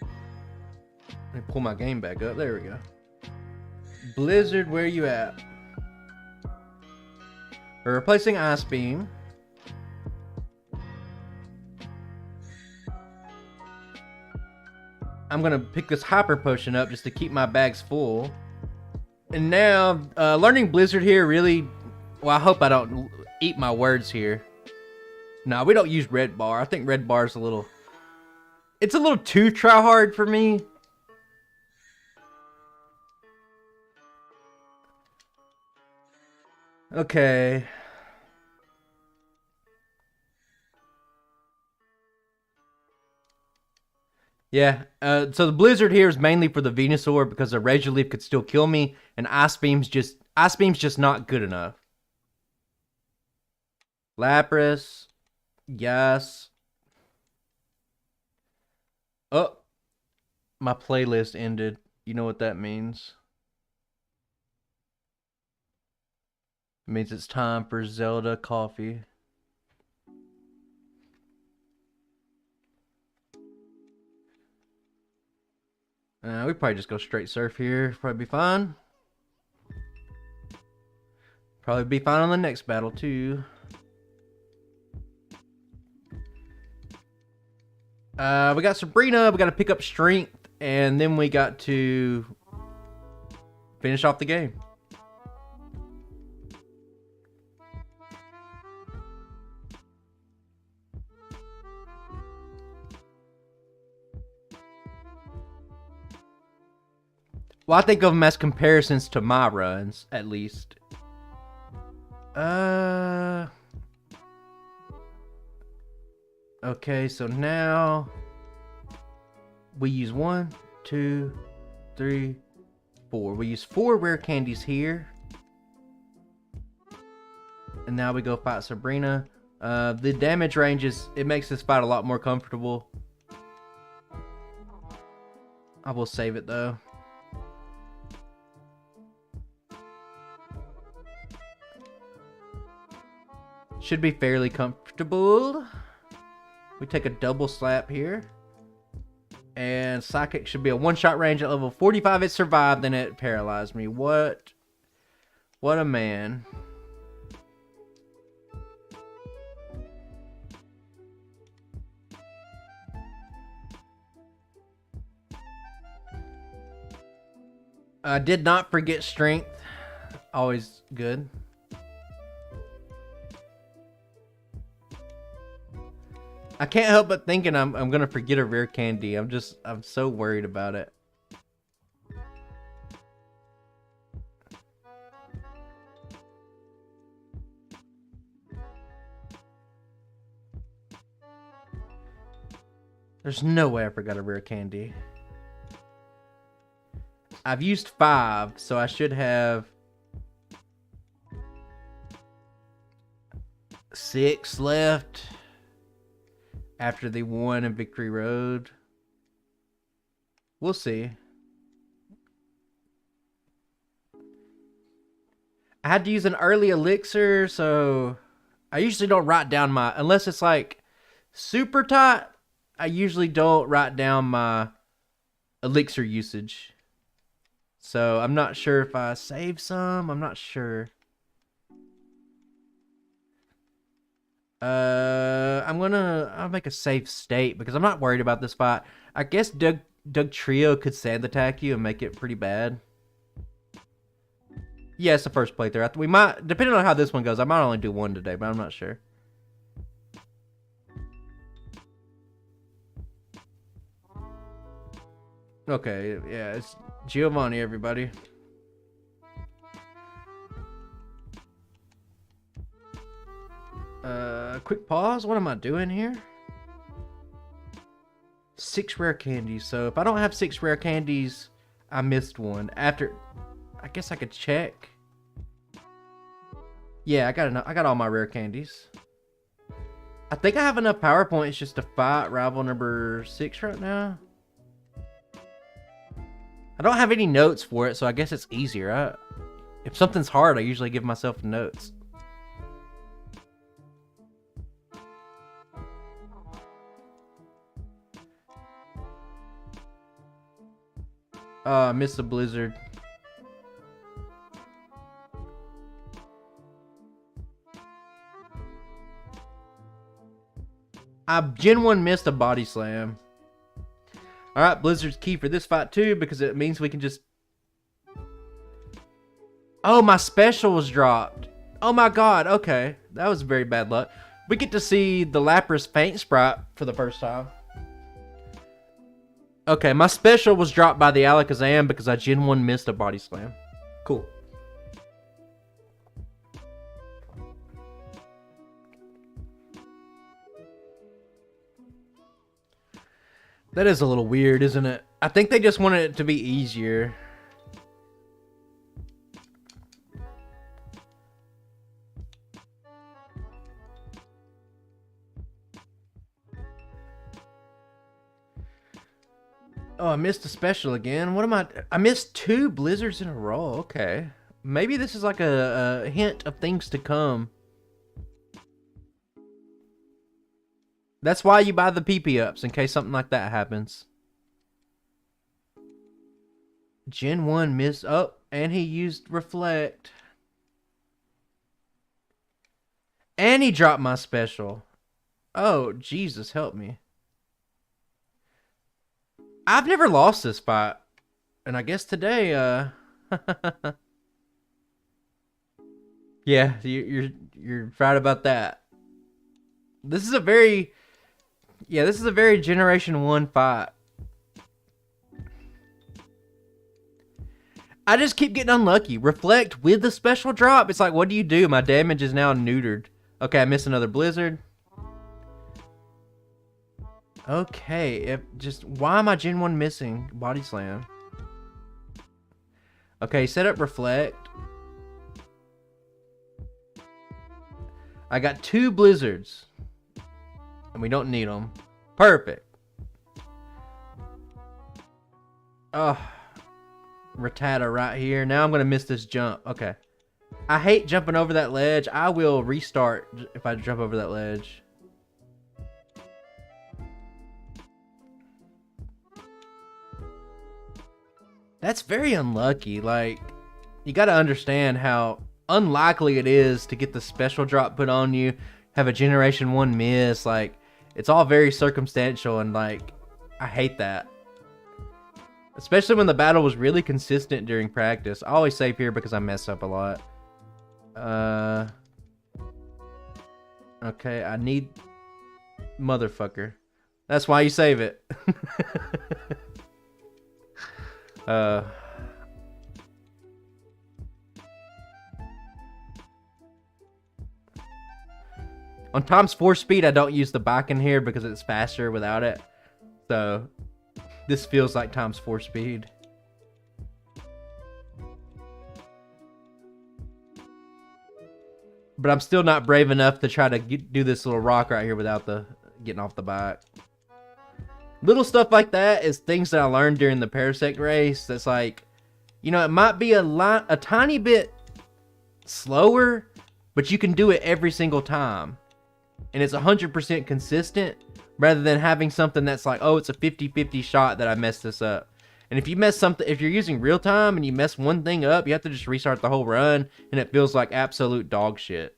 Let me pull my game back up. There we go. Blizzard, where you at? We're replacing Ice Beam. I'm gonna pick this Hyper Potion up just to keep my bags full. And now, learning Blizzard here really... Well, I hope I don't eat my words here. No, we don't use Red Bar. I think Red Bar's a little... It's a little too try-hard for me. Okay. Yeah, so the Blizzard here is mainly for the Venusaur because the Razor Leaf could still kill me, and Ice Beam's just not good enough. Lapras, yes. Oh, my playlist ended. You know what that means? It means it's time for Zelda coffee. We probably just go straight surf here. Probably be fine. Probably be fine on the next battle too. We got Sabrina. We got to pick up strength, and then we got to finish off the game. Well, I think of them as comparisons to my runs, at least. Okay, so now we use 1, 2, 3, 4. We use 4 rare candies here. And now we go fight Sabrina. The damage ranges, it makes this fight a lot more comfortable. I will save it though. Should be fairly comfortable. We take a double slap here. And Psychic should be a one-shot range at level 45. It survived, then it paralyzed me. What a man. I did not forget strength. Always good. I can't help but thinking I'm gonna forget a rare candy. I'm so worried about it. There's no way I forgot a rare candy. I've used 5, so I should have 6 left. After the 1 in Victory Road. We'll see. I had to use an early elixir, so I usually don't write down my... Unless it's like super tight, I usually don't write down my elixir usage. So I'm not sure if I save some. I'm not sure. I'll make a safe state because I'm not worried about this fight. I guess Doug Trio could sand attack you and make it pretty bad. Yeah, it's the first playthrough. We might, depending on how this one goes, I might only do 1 today, but I'm not sure. Okay, yeah, it's Giovanni, everybody. Quick pause. What am I doing here? 6 rare candies. So if I don't have 6 rare candies, I missed one. After, I guess I could check. Yeah, I got all my rare candies. I think I have enough power points just to fight rival number 6 right now. I don't have any notes for it, so I guess it's easier. If something's hard, I usually give myself notes. Oh, I missed the blizzard. I Gen 1 missed a body slam. Alright, blizzard's key for this fight too, because it means we can just... Oh, my special was dropped. Oh my god, okay. That was very bad luck. We get to see the Lapras Faint Sprite for the first time. Okay, my special was dropped by the Alakazam because I Gen 1 missed a body slam. Cool. That is a little weird, isn't it? I think they just wanted it to be easier. Oh, I missed a special again. What am I missed 2 blizzards in a row. Okay. Maybe this is like a hint of things to come. That's why you buy the PP ups, in case something like that happens. Gen 1 missed. Oh, and he used Reflect. And he dropped my special. Oh, Jesus, help me. I've never lost this fight. And I guess today, yeah, you're right about that. This is a very... Yeah, this is a very Generation 1 fight. I just keep getting unlucky. Reflect with the special drop. It's like, what do you do? My damage is now neutered. Okay, I missed another blizzard. Okay, why am I Gen 1 missing body slam? Okay, set up Reflect. I got 2 blizzards. And we don't need them. Perfect. Oh, Rattata right here. Now I'm going to miss this jump. Okay. I hate jumping over that ledge. I will restart if I jump over that ledge. That's very unlucky. Like, you got to understand how unlikely it is to get the special drop put on you, have a Generation 1 miss. Like, it's all very circumstantial, and like, I hate that. Especially when the battle was really consistent during practice. I always save here because I mess up a lot. Okay, I need... Motherfucker. That's why you save it. On times 4 speed, I don't use the bike in here because it's faster without it. So, this feels like times 4 speed. But I'm still not brave enough to try to do this little rock right here without getting off the bike. Little stuff like that is things that I learned during the Parasect race. That's like, you know, it might be a tiny bit slower, but you can do it every single time. And it's 100% consistent, rather than having something that's like, oh, it's a 50-50 shot that I messed this up. And if you mess something, if you're using real time and you mess one thing up, you have to just restart the whole run, and it feels like absolute dog shit.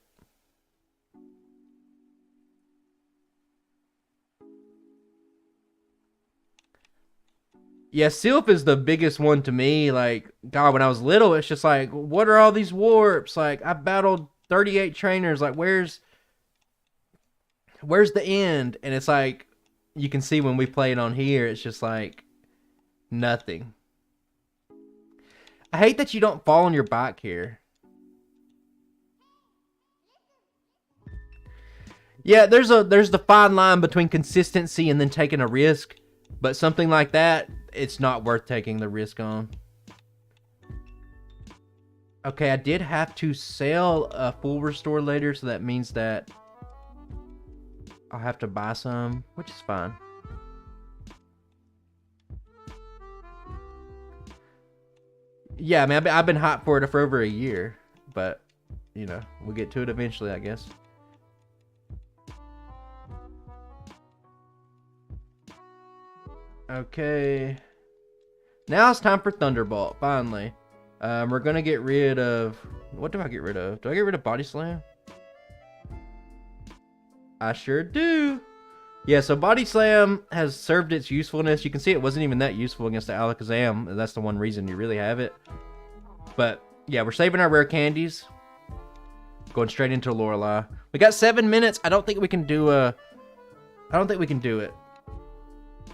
Yeah, Silph is the biggest one to me. Like, God, when I was little, it's just like, what are all these warps? Like, I battled 38 trainers. Like, where's the end? And it's like, you can see when we play it on here, it's just like nothing. I hate that you don't fall on your bike here. Yeah, there's the fine line between consistency and then taking a risk, but something like that, it's not worth taking the risk on. Okay, I did have to sell a full restore later, so that means that I'll have to buy some, which is fine. Yeah, I mean, I've been hot for it for over a year, but, you know, we'll get to it eventually, I guess. Okay. Now it's time for Thunderbolt, finally. We're gonna get rid of... What do I get rid of? Do I get rid of Body Slam? I sure do. Yeah, so Body Slam has served its usefulness. You can see it wasn't even that useful against the Alakazam. That's the one reason you really have it. But, yeah, we're saving our rare candies. Going straight into Lorelei. We got 7 minutes. I don't think we can do a... I don't think we can do it.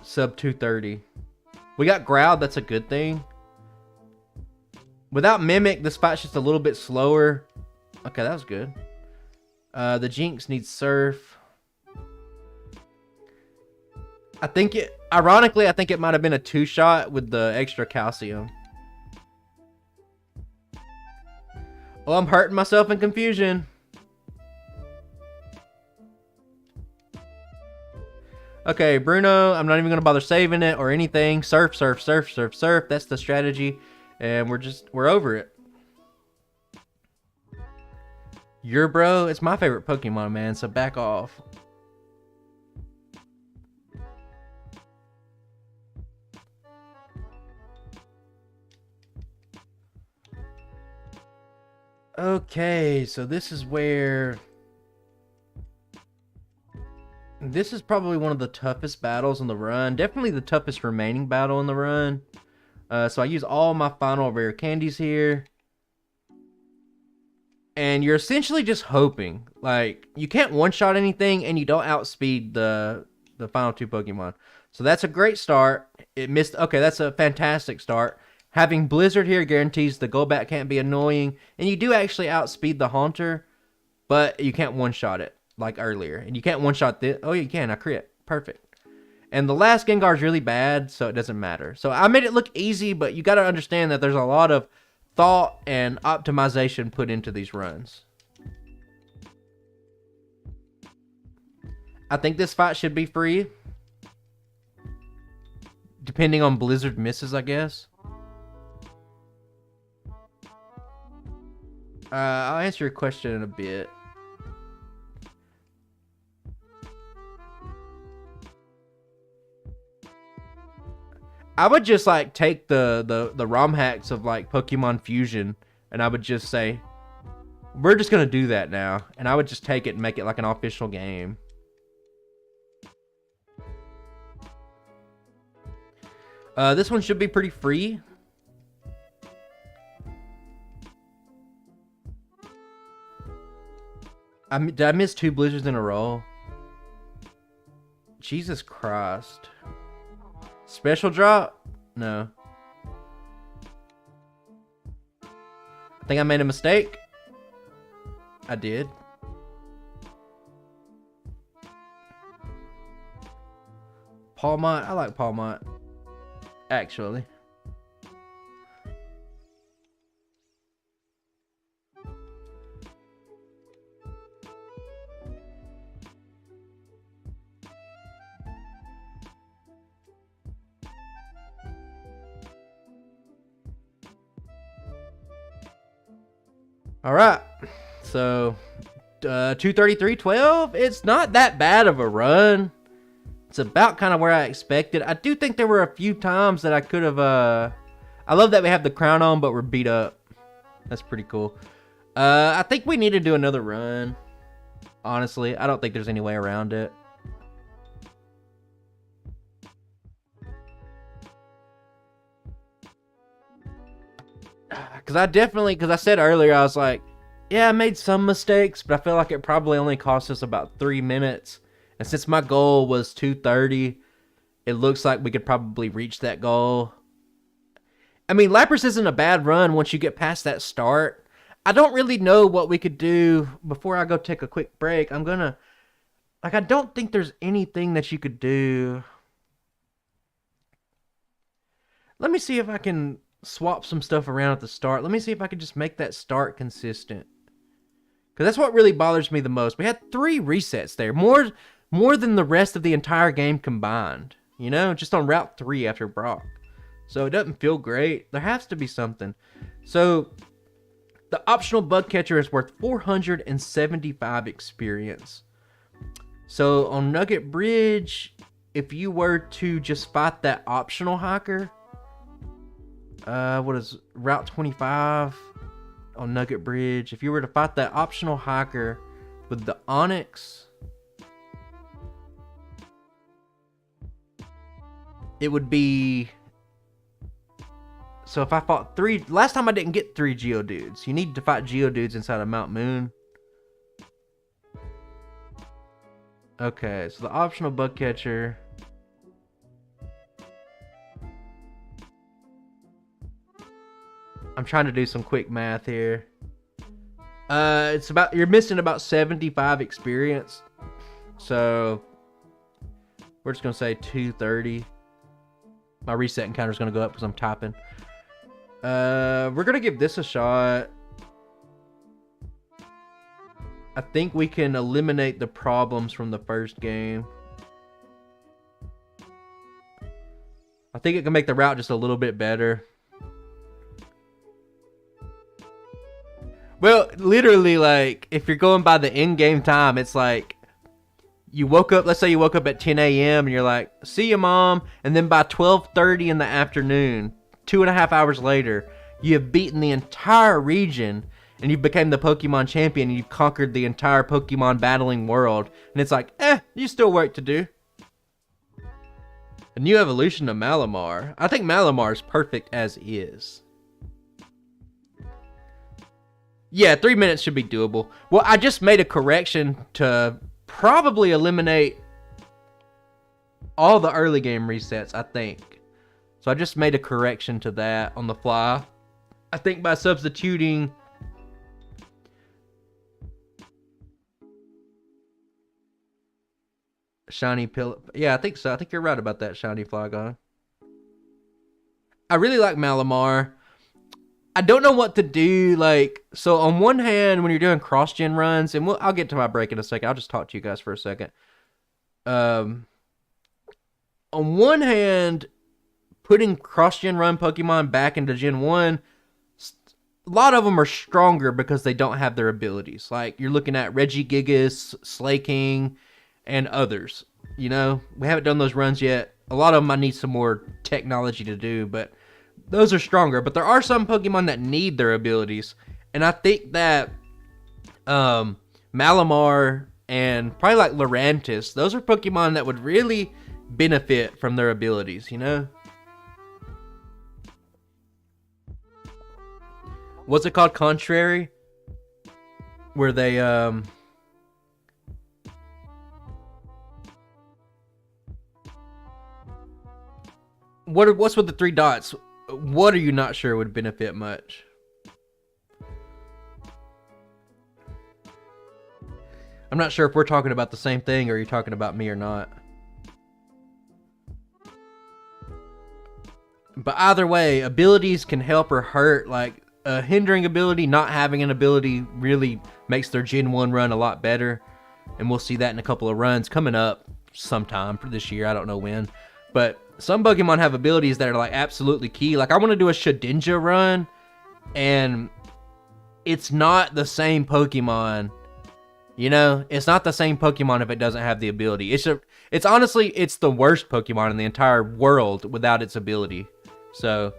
Sub 230. We got Growl. That's a good thing. Without Mimic, this fight's just a little bit slower. Okay, that was good. The Jinx needs Surf. I think it... Ironically, I think it might have been a 2-shot with the extra calcium. Oh, I'm hurting myself in confusion. Okay, Bruno, I'm not even going to bother saving it or anything. Surf, surf, surf, surf, surf. That's the strategy. And we're over it. Your bro, it's my favorite Pokemon, man, so back off. Okay, so this is where... This is probably one of the toughest battles in the run. Definitely the toughest remaining battle in the run. So I use all my final rare candies here. And you're essentially just hoping. Like, you can't one-shot anything and you don't outspeed the final 2 Pokemon. So that's a great start. It missed... Okay, that's a fantastic start. Having Blizzard here guarantees the go back can't be annoying. And you do actually outspeed the Haunter. But you can't one-shot it like earlier. And you can't one-shot this. Oh, you can. I crit. Perfect. And the last Gengar is really bad, so it doesn't matter. So I made it look easy, but you got to understand that there's a lot of thought and optimization put into these runs. I think this fight should be free. Depending on Blizzard misses, I guess. I'll answer your question in a bit. I would just like take the ROM hacks of like Pokemon Fusion and I would just say, we're just going to do that now. And I would just take it and make it like an official game. This one should be pretty free. Did I miss 2 Blizzards in a row? Jesus Christ. Special drop? No. I think I made a mistake. I did. Palmont. I like Palmont. Actually. All right, so 233.12. It's not that bad of a run. It's about kind of where I expected. I do think there were a few times that I could have. I love that we have the crown on, but we're beat up. That's pretty cool. I think we need to do another run. Honestly, I don't think there's any way around it. Because I said earlier, I was like, yeah, I made some mistakes, but I feel like it probably only cost us about 3 minutes. And since my goal was 230, it looks like we could probably reach that goal. I mean, Lapras isn't a bad run once you get past that start. I don't really know what we could do. Before I go take a quick break, I'm gonna Like, I don't think there's anything that you could do. Let me see if I can swap some stuff around at the start. Let me see if I can just make that start consistent. Because that's what really bothers me the most. We had 3 resets there. More than the rest of the entire game combined. You know, just on Route 3 after Brock. So it doesn't feel great. There has to be something. So the optional bug catcher is worth 475 experience. So on Nugget Bridge, if you were to just fight that optional hiker, what is Route 25 on Nugget Bridge? If you were to fight that optional hiker with the Onyx, it would be... So if I fought 3... Last time I didn't get 3 Geodudes. You need to fight Geodudes inside of Mount Moon. Okay, so the optional bug catcher... I'm trying to do some quick math here. It's about... You're missing about 75 experience. So... We're just going to say 230. My reset encounter is going to go up because I'm typing. We're going to give this a shot. I think we can eliminate the problems from the first game. I think it can make the route just a little bit better. Well, literally, like, if you're going by the in-game time, it's like, you woke up, let's say you woke up at 10 a.m. and you're like, see you, Mom. And then by 12:30 in the afternoon, 2.5 hours later, you have beaten the entire region and you became the Pokemon champion and you've conquered the entire Pokemon battling world. And it's like, you still work to do. A new evolution of Malamar. I think Malamar is perfect as is. Yeah, 3 minutes should be doable. Well, I just made a correction to probably eliminate all the early game resets, I think. So I just made a correction to that on the fly. I think by substituting Shiny Pill. Yeah, I think so. I think you're right about that, Shiny Flygon. I really like Malamar. I don't know what to do, like, so on one hand, when you're doing cross-gen runs, and I'll get to my break in a second, I'll just talk to you guys for a second. On one hand, putting cross-gen run Pokemon back into Gen 1, a lot of them are stronger because they don't have their abilities. Like, you're looking at Regigigas, Slaking, and others. You know, we haven't done those runs yet. A lot of them I need some more technology to do, but those are stronger. But there are some Pokemon that need their abilities. And I think that Malamar and probably like Lurantis, those are Pokemon that would really benefit from their abilities, you know? What's it called? Contrary? Where they, what's with the 3 dots? What are you not sure would benefit much? I'm not sure if we're talking about the same thing or you're talking about me or not. But either way, abilities can help or hurt. Like, a hindering ability, not having an ability really makes their Gen 1 run a lot better. And we'll see that in a couple of runs coming up sometime for this year. I don't know when. But some Pokemon have abilities that are like absolutely key. Like, I want to do a Shedinja run, and it's not the same Pokemon. You know, it's not the same Pokemon if it doesn't have the ability. It's honestly, it's the worst Pokemon in the entire world without its ability. So,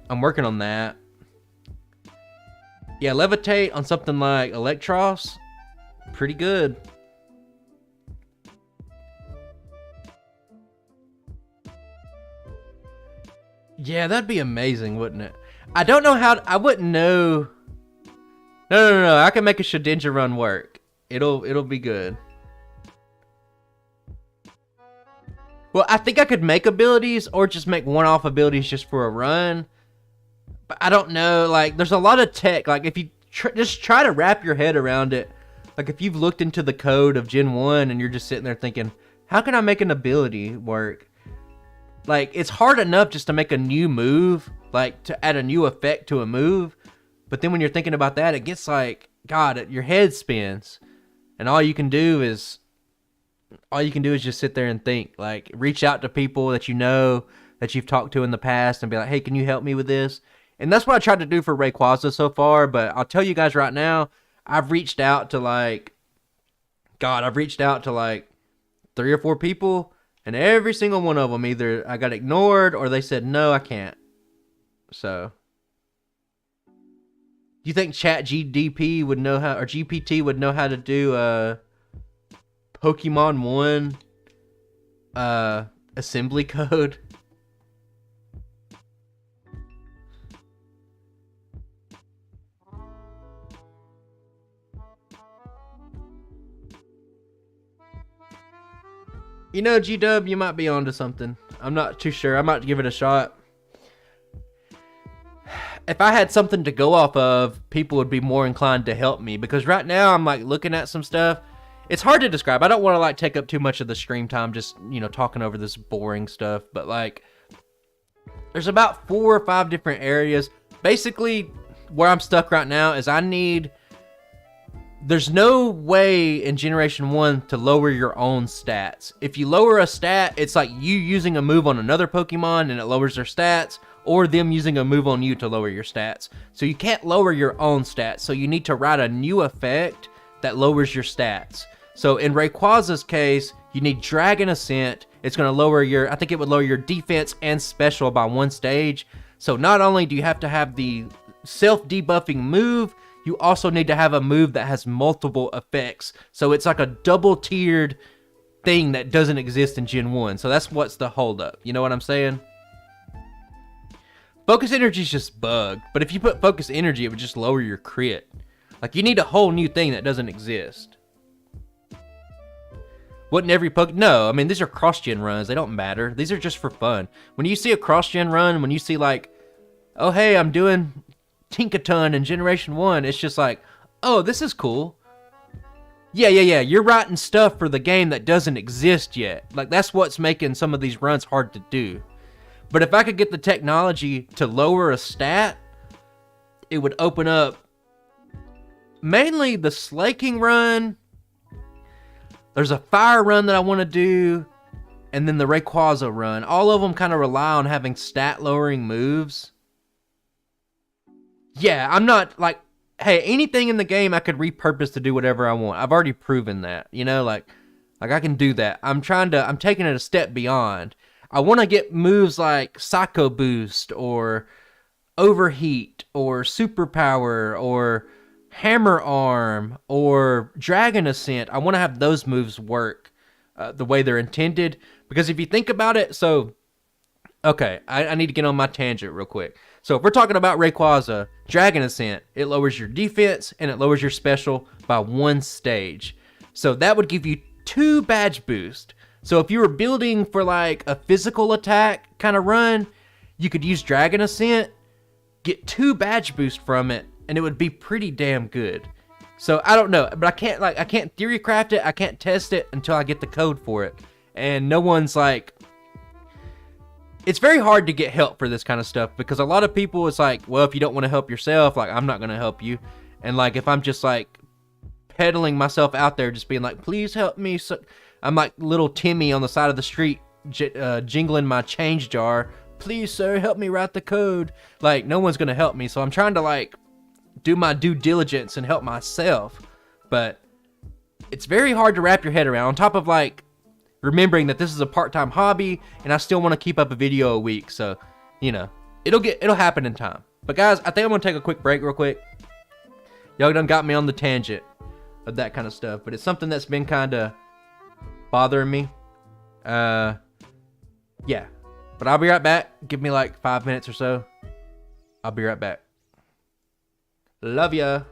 I'm working on that. Yeah, Levitate on something like Electros, pretty good. Yeah, that'd be amazing, wouldn't it? I don't know how... I wouldn't know... No. I can make a Shedinja run work. It'll be good. Well, I think I could make abilities or just make one-off abilities just for a run. But I don't know. Like, there's a lot of tech. Like, if you just try to wrap your head around it. Like if you've looked into the code of Gen 1 and you're just sitting there thinking, how can I make an ability work? Like, it's hard enough just to make a new move, like to add a new effect to a move. But then when you're thinking about that, it gets like, God, your head spins. And all you can do is just sit there and think. Like, reach out to people that you know, that you've talked to in the past and be like, hey, can you help me with this? And that's what I tried to do for Rayquaza so far. But I'll tell you guys right now, I've reached out to like 3 or 4 people. And every single one of them, either I got ignored or they said, no, I can't. So, do you think ChatGPT would know how, or GPT would know how to do Pokemon 1 assembly code? You know, G-Dub, you might be onto something. I'm not too sure. I might give it a shot. If I had something to go off of, people would be more inclined to help me. Because right now, I'm like looking at some stuff. It's hard to describe. I don't want to like take up too much of the stream time just, you know, talking over this boring stuff. But like, there's about 4 or 5 different areas. Basically, where I'm stuck right now is there's no way in Generation 1 to lower your own stats. If you lower a stat, it's like you using a move on another Pokemon and it lowers their stats, or them using a move on you to lower your stats. So you can't lower your own stats, so you need to write a new effect that lowers your stats. So in Rayquaza's case, you need Dragon Ascent. It's going to lower I think it would lower your defense and special by 1 stage. So not only do you have to have the self-debuffing move, you also need to have a move that has multiple effects. So it's like a double-tiered thing that doesn't exist in Gen 1. So that's what's the holdup. You know what I'm saying? Focus Energy is just bugged. But if you put Focus Energy, it would just lower your crit. Like, you need a whole new thing that doesn't exist. Wouldn't every No, I mean, these are cross-gen runs. They don't matter. These are just for fun. When you see a cross-gen run, when you see like, oh, hey, I'm doing Tinkaton in Generation 1, it's just like, oh, this is cool. Yeah, you're writing stuff for the game that doesn't exist yet. Like, that's what's making some of these runs hard to do. But if I could get the technology to lower a stat, it would open up mainly the Slaking run. There's a Fire run that I want to do, and then the Rayquaza run. All of them kind of rely on having stat-lowering moves. Yeah, I'm not, like, hey, anything in the game I could repurpose to do whatever I want. I've already proven that, you know, like I can do that. I'm taking it a step beyond. I want to get moves like Psycho Boost, or Overheat, or Superpower, or Hammer Arm, or Dragon Ascent. I want to have those moves work the way they're intended. Because if you think about it, so, okay, I need to get on my tangent real quick. So if we're talking about Rayquaza, Dragon Ascent, it lowers your defense and it lowers your special by 1 stage. So that would give you 2 badge boost. So if you were building for like a physical attack kind of run, you could use Dragon Ascent, get 2 badge boost from it, and it would be pretty damn good. So I don't know, but I can't theory craft it, I can't test it until I get the code for it. And no one's like, it's very hard to get help for this kind of stuff, because a lot of people, it's like, well, if you don't want to help yourself, like, I'm not going to help you. And like, if I'm just like peddling myself out there, just being like, please help me. So I'm like little Timmy on the side of the street, jingling my change jar. Please, sir, help me write the code. Like, no one's going to help me. So I'm trying to like do my due diligence and help myself. But it's very hard to wrap your head around, on top of like remembering that this is a part-time hobby and I still want to keep up a video a week. So, you know, it'll happen in time. But guys, I think I'm going to take a quick break real quick. Y'all done got me on the tangent of that kind of stuff, but it's something that's been kind of bothering me. Yeah. But I'll be right back. Give me like 5 minutes or so. I'll be right back. Love ya.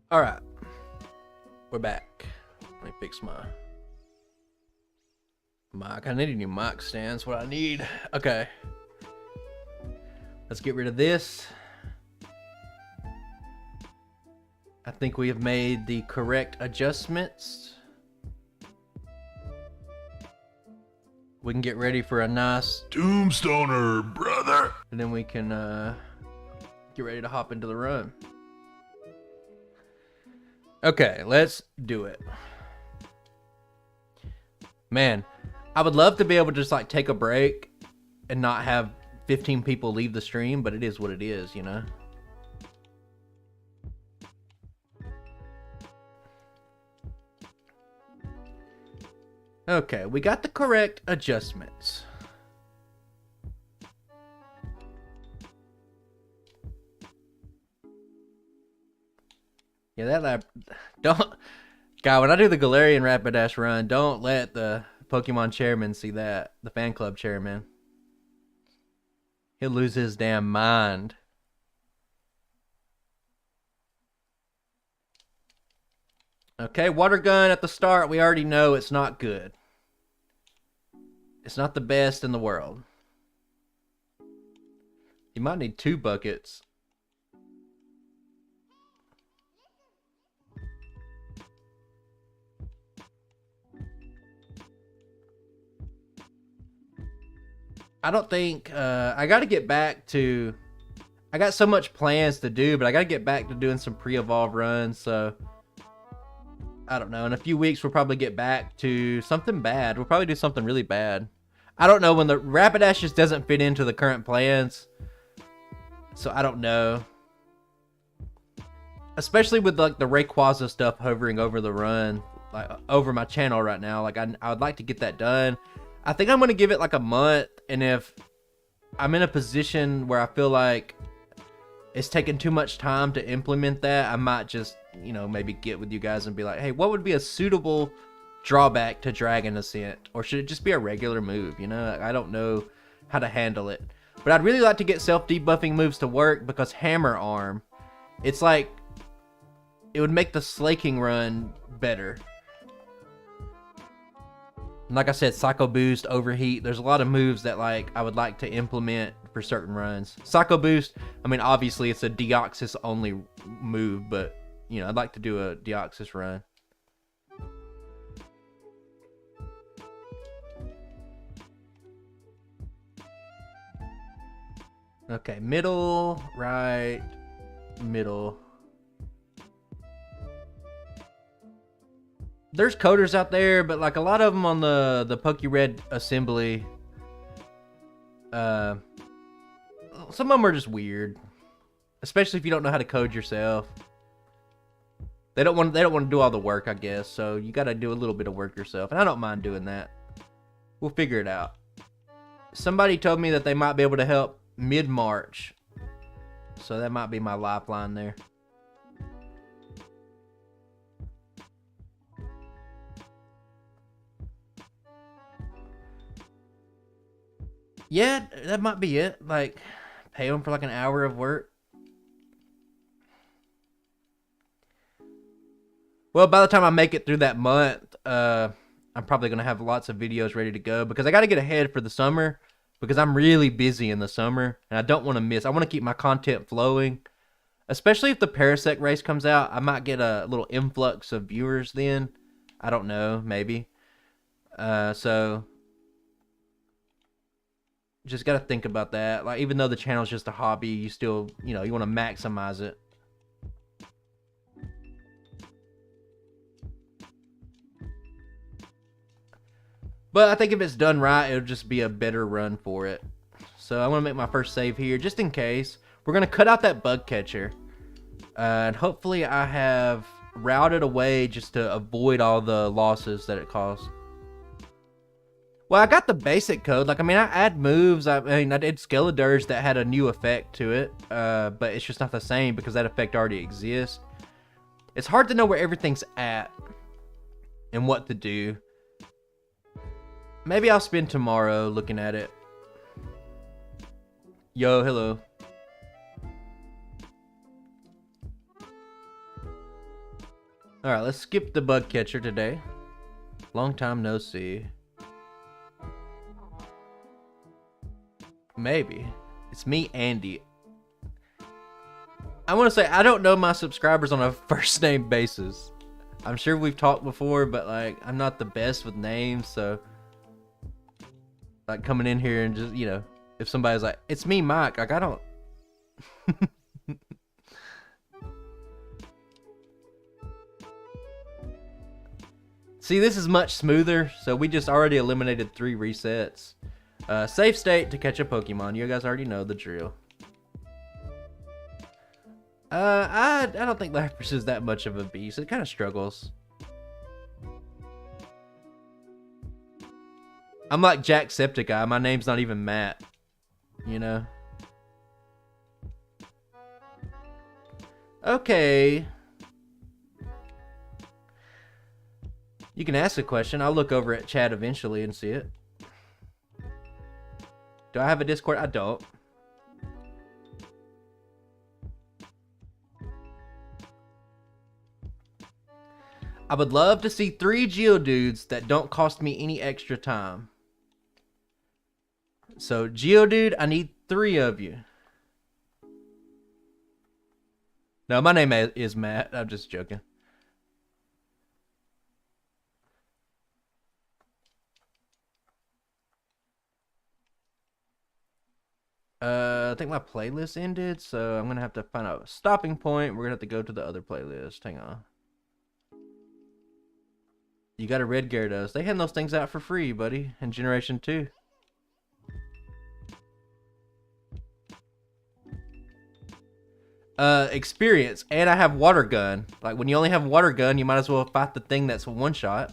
All right, we're back. Let me fix my mic. I need a new mic stand. That's what I need. Okay, let's get rid of this. I think we have made the correct adjustments. We can get ready for a nice Tombstoner, brother. and then we can get ready to hop into the run. Okay, let's do it. Man, I would love to be able to just like take a break and not have 15 people leave the stream, but it is what it is, you know? Okay, we got the correct adjustments. Yeah, that lab. Don't. God, when I do the Galarian Rapidash run, don't let the Pokemon chairman see that. The fan club chairman. He'll lose his damn mind. Okay, water gun at the start. We already know it's not good. It's not the best in the world. You might need 2 buckets. I don't think, I got to get back to, I got so much plans to do, but I got to get back to doing some pre-evolve runs, so, I don't know. In a few weeks, we'll probably get back to something bad. We'll probably do something really bad. I don't know, when the Rapidash just doesn't fit into the current plans, so I don't know. Especially with like the Rayquaza stuff hovering over the run, like over my channel right now. Like I would like to get that done. I think I'm going to give it like a month, and if I'm in a position where I feel like it's taking too much time to implement that, I might just, you know, maybe get with you guys and be like, hey, what would be a suitable drawback to Dragon Ascent? Or should it just be a regular move? You know, I don't know how to handle it. But I'd really like to get self-debuffing moves to work, because Hammer Arm, it's like, it would make the Slaking run better. Like I said, Psycho Boost, Overheat, there's a lot of moves that like I would like to implement for certain runs. Psycho Boost, I mean, obviously it's a Deoxys only move, but, you know, I'd like to do a Deoxys run. Okay, middle, right, middle. There's coders out there, but like a lot of them on the PokeRed assembly, some of them are just weird, especially if you don't know how to code yourself. They don't want to do all the work, I guess. So you got to do a little bit of work yourself, and I don't mind doing that. We'll figure it out. Somebody told me that they might be able to help mid-March, so that might be my lifeline there. Yeah, that might be it. Like, pay them for like an hour of work. Well, by the time I make it through that month, I'm probably going to have lots of videos ready to go, because I got to get ahead for the summer, because I'm really busy in the summer, and I don't want to miss. I want to keep my content flowing, especially if the Parasect race comes out. I might get a little influx of viewers then. I don't know, maybe. So just got to think about that. Like, even though the channel's just a hobby, you still, you know, you want to maximize it. But I think if it's done right, it'll just be a better run for it. So I want to make my first save here, just in case. We're going to cut out that bug catcher. And hopefully I have routed away just to avoid all the losses that it caused. Well, I got the basic code. Like, I mean, I add moves. I mean, I did Skeledurs that had a new effect to it. But it's just not the same because that effect already exists. It's hard to know where everything's at and what to do. Maybe I'll spend tomorrow looking at it. Yo, hello. Alright, let's skip the bug catcher today. Long time no see. Maybe. It's me, Andy. I want to say, I don't know my subscribers on a first name basis. I'm sure we've talked before, but like, I'm not the best with names, so like coming in here and just, you know, if somebody's like, it's me, Mike, like I don't. See, this is much smoother, so we just already eliminated 3 resets. Safe state to catch a Pokemon. You guys already know the drill. I don't think Lapras is that much of a beast. It kind of struggles. I'm like Jacksepticeye. My name's not even Matt. You know? Okay. You can ask a question. I'll look over at chat eventually and see it. Do I have a Discord? I don't. I would love to see 3 Geodudes that don't cost me any extra time. So, Geodude, I need 3 of you. No, my name is Matt. I'm just joking. I think my playlist ended, so I'm going to have to find a stopping point. We're going to have to go to the other playlist. Hang on. You got a red Gyarados. They hand those things out for free, buddy, in Generation 2. Experience, and I have Water Gun. Like, when you only have Water Gun, you might as well fight the thing that's one shot.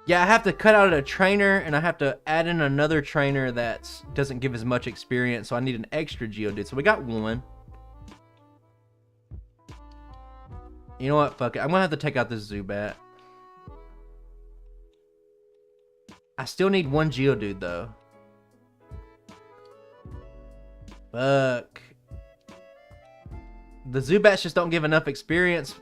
Yeah, I have to cut out a trainer, and I have to add in another trainer that doesn't give as much experience, so I need an extra Geodude. So we got 1. You know what? Fuck it. I'm going to have to take out this Zubat. I still need 1 Geodude, though. Fuck. The Zubats just don't give enough experience.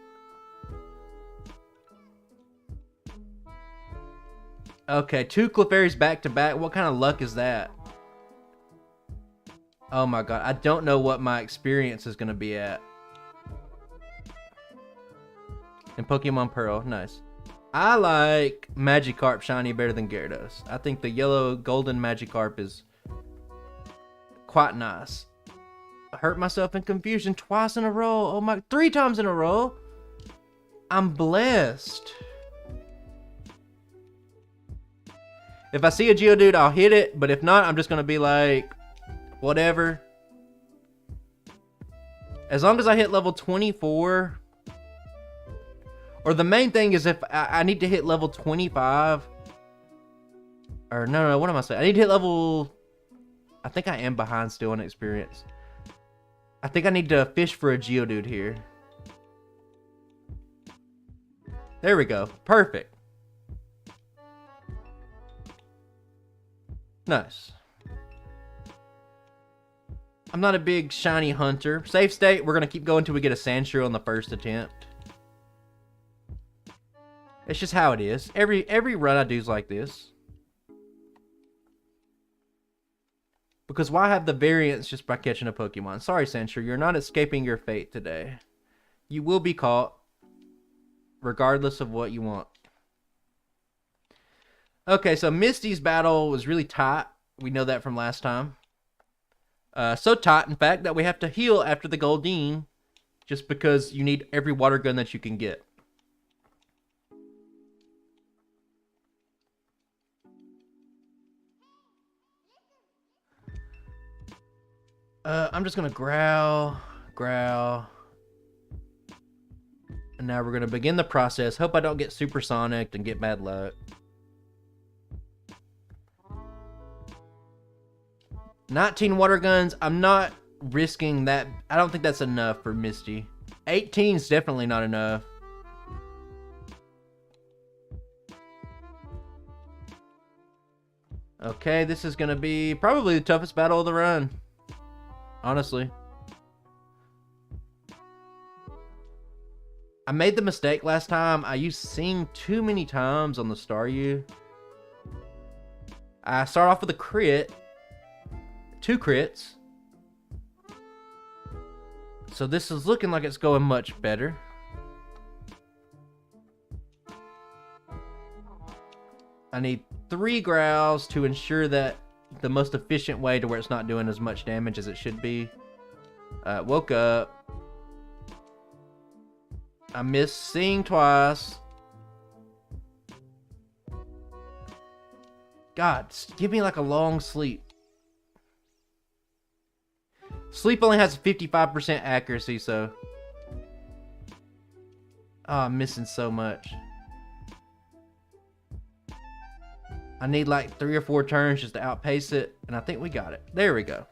Okay, 2 Clefairies back to back. What kind of luck is that? Oh my god, I don't know what my experience is going to be at. In Pokemon Pearl, nice. I like Magikarp Shiny better than Gyarados. I think the yellow golden Magikarp is quite nice. I hurt myself in confusion twice in a row. Oh my, 3 times in a row. I'm blessed. If I see a Geodude, I'll hit it, but if not, I'm just going to be like, whatever. As long as I hit level 24, or the main thing is if I need to hit level 25, or no, what am I saying? I need to hit level, I think I am behind still in experience. I think I need to fish for a Geodude here. There we go, perfect. Nice. I'm not a big shiny hunter. Safe state, we're going to keep going until we get a Sandshrew on the first attempt. It's just how it is. Every run I do is like this. Because why have the variance just by catching a Pokemon? Sorry, Sandshrew, you're not escaping your fate today. You will be caught, regardless of what you want. Okay, so Misty's battle was really tight. We know that from last time. So tight, in fact, that we have to heal after the Goldeen, just because you need every water gun that you can get. I'm just going to growl. And now we're going to begin the process. Hope I don't get supersonic and get bad luck. 19 water guns. I'm not risking that. I don't think that's enough for Misty. 18 is definitely not enough. Okay, this is gonna be probably the toughest battle of the run. Honestly. I made the mistake last time. I used Sing too many times on the Staryu. I start off with a crit. 2 crits. So this is looking like it's going much better. I need 3 growls to ensure that the most efficient way to where it's not doing as much damage as it should be. Woke up. I missed Sing twice. God, give me like a long sleep. Sleep only has 55% accuracy, so... Oh, I'm missing so much. I need like 3 or 4 turns just to outpace it, and I think we got it. There we go.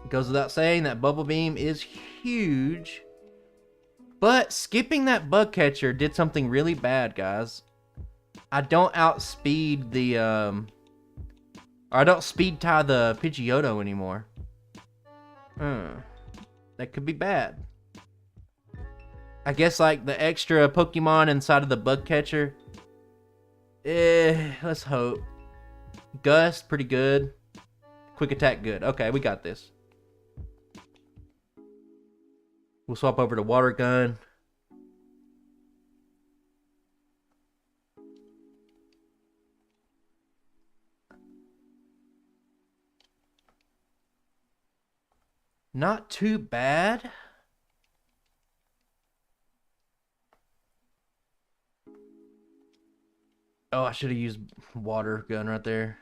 Goes without saying that Bubble Beam is huge. But skipping that bug catcher did something really bad, guys. I don't outspeed the or I don't speed tie the Pidgeotto anymore. That could be bad. I guess like the extra Pokemon inside of the bug catcher. Let's hope. Gust, pretty good. Quick attack, good. Okay, we got this. We'll swap over to Water Gun. Not too bad. Oh, I should have used Water Gun right there.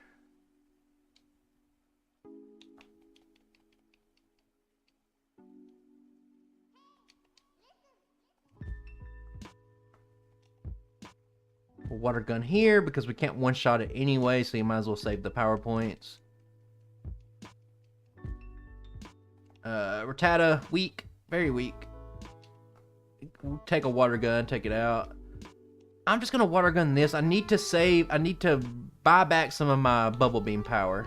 Water Gun here because we can't one-shot it anyway, so you might as well save the power points. Rattata, weak, very weak. We'll take a Water Gun, take it out. I'm just gonna Water Gun this. I need to save, I need to buy back some of my Bubble Beam power.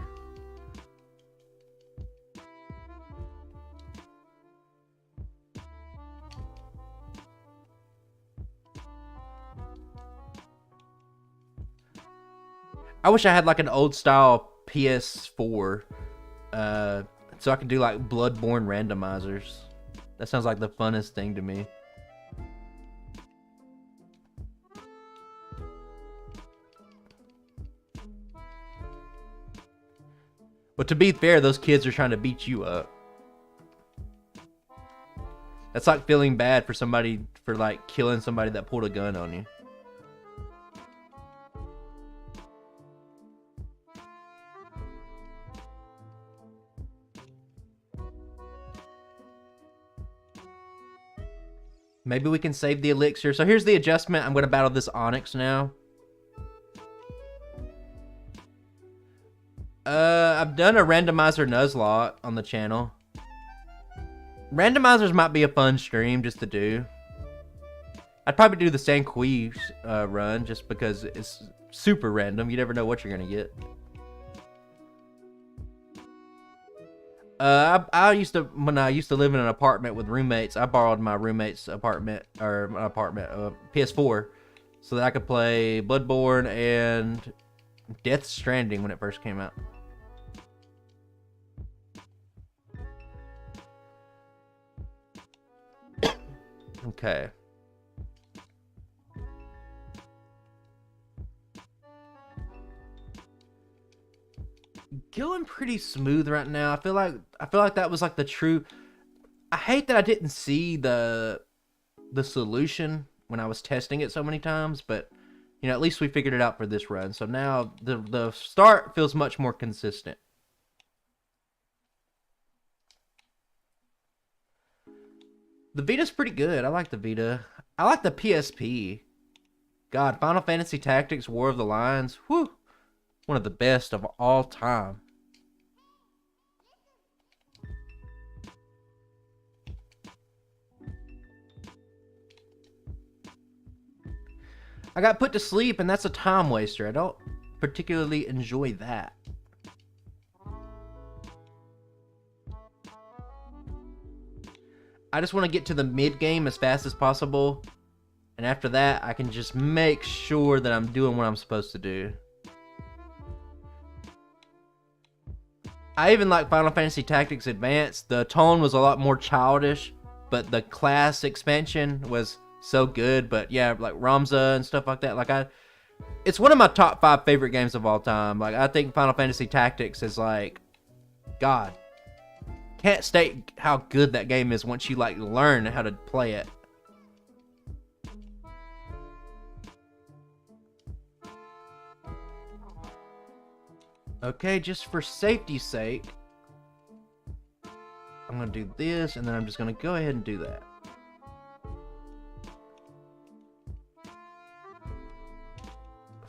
I wish I had like an old style PS4 so I could do like Bloodborne randomizers. That sounds like the funnest thing to me. But to be fair, those kids are trying to beat you up. That's like feeling bad for somebody for like killing somebody that pulled a gun on you. Maybe we can save the elixir. So here's the adjustment. I'm going to battle this Onyx now. I've done a randomizer Nuzlocke on the channel. Randomizers might be a fun stream just to do. I'd probably do the Sanquii run just because it's super random. You never know what you're going to get. I used to, when I used to live in an apartment with roommates, I borrowed my roommate's apartment, or my apartment, PS4, so that I could play Bloodborne and Death Stranding when it first came out. Okay. Going pretty smooth right now. I feel like that was like the true. I hate that I didn't see the solution when I was testing it so many times, but you know, at least we figured it out for this run. So now the start feels much more consistent. The Vita's pretty good. I like the Vita. I like the PSP. God, Final Fantasy Tactics War of the Lions. Whew. One of the best of all time. I got put to sleep, and that's a time waster. I don't particularly enjoy that. I just want to get to the mid game as fast as possible, and after that, I can just make sure that I'm doing what I'm supposed to do. I even like Final Fantasy Tactics Advance. The tone was a lot more childish, but the class expansion was so good. But yeah, like Ramza and stuff like that. It's one of my top 5 favorite games of all time. Like, I think Final Fantasy Tactics is like, God, can't state how good that game is once you like learn how to play it. Okay, just for safety's sake, I'm gonna do this, and then I'm just gonna go ahead and do that.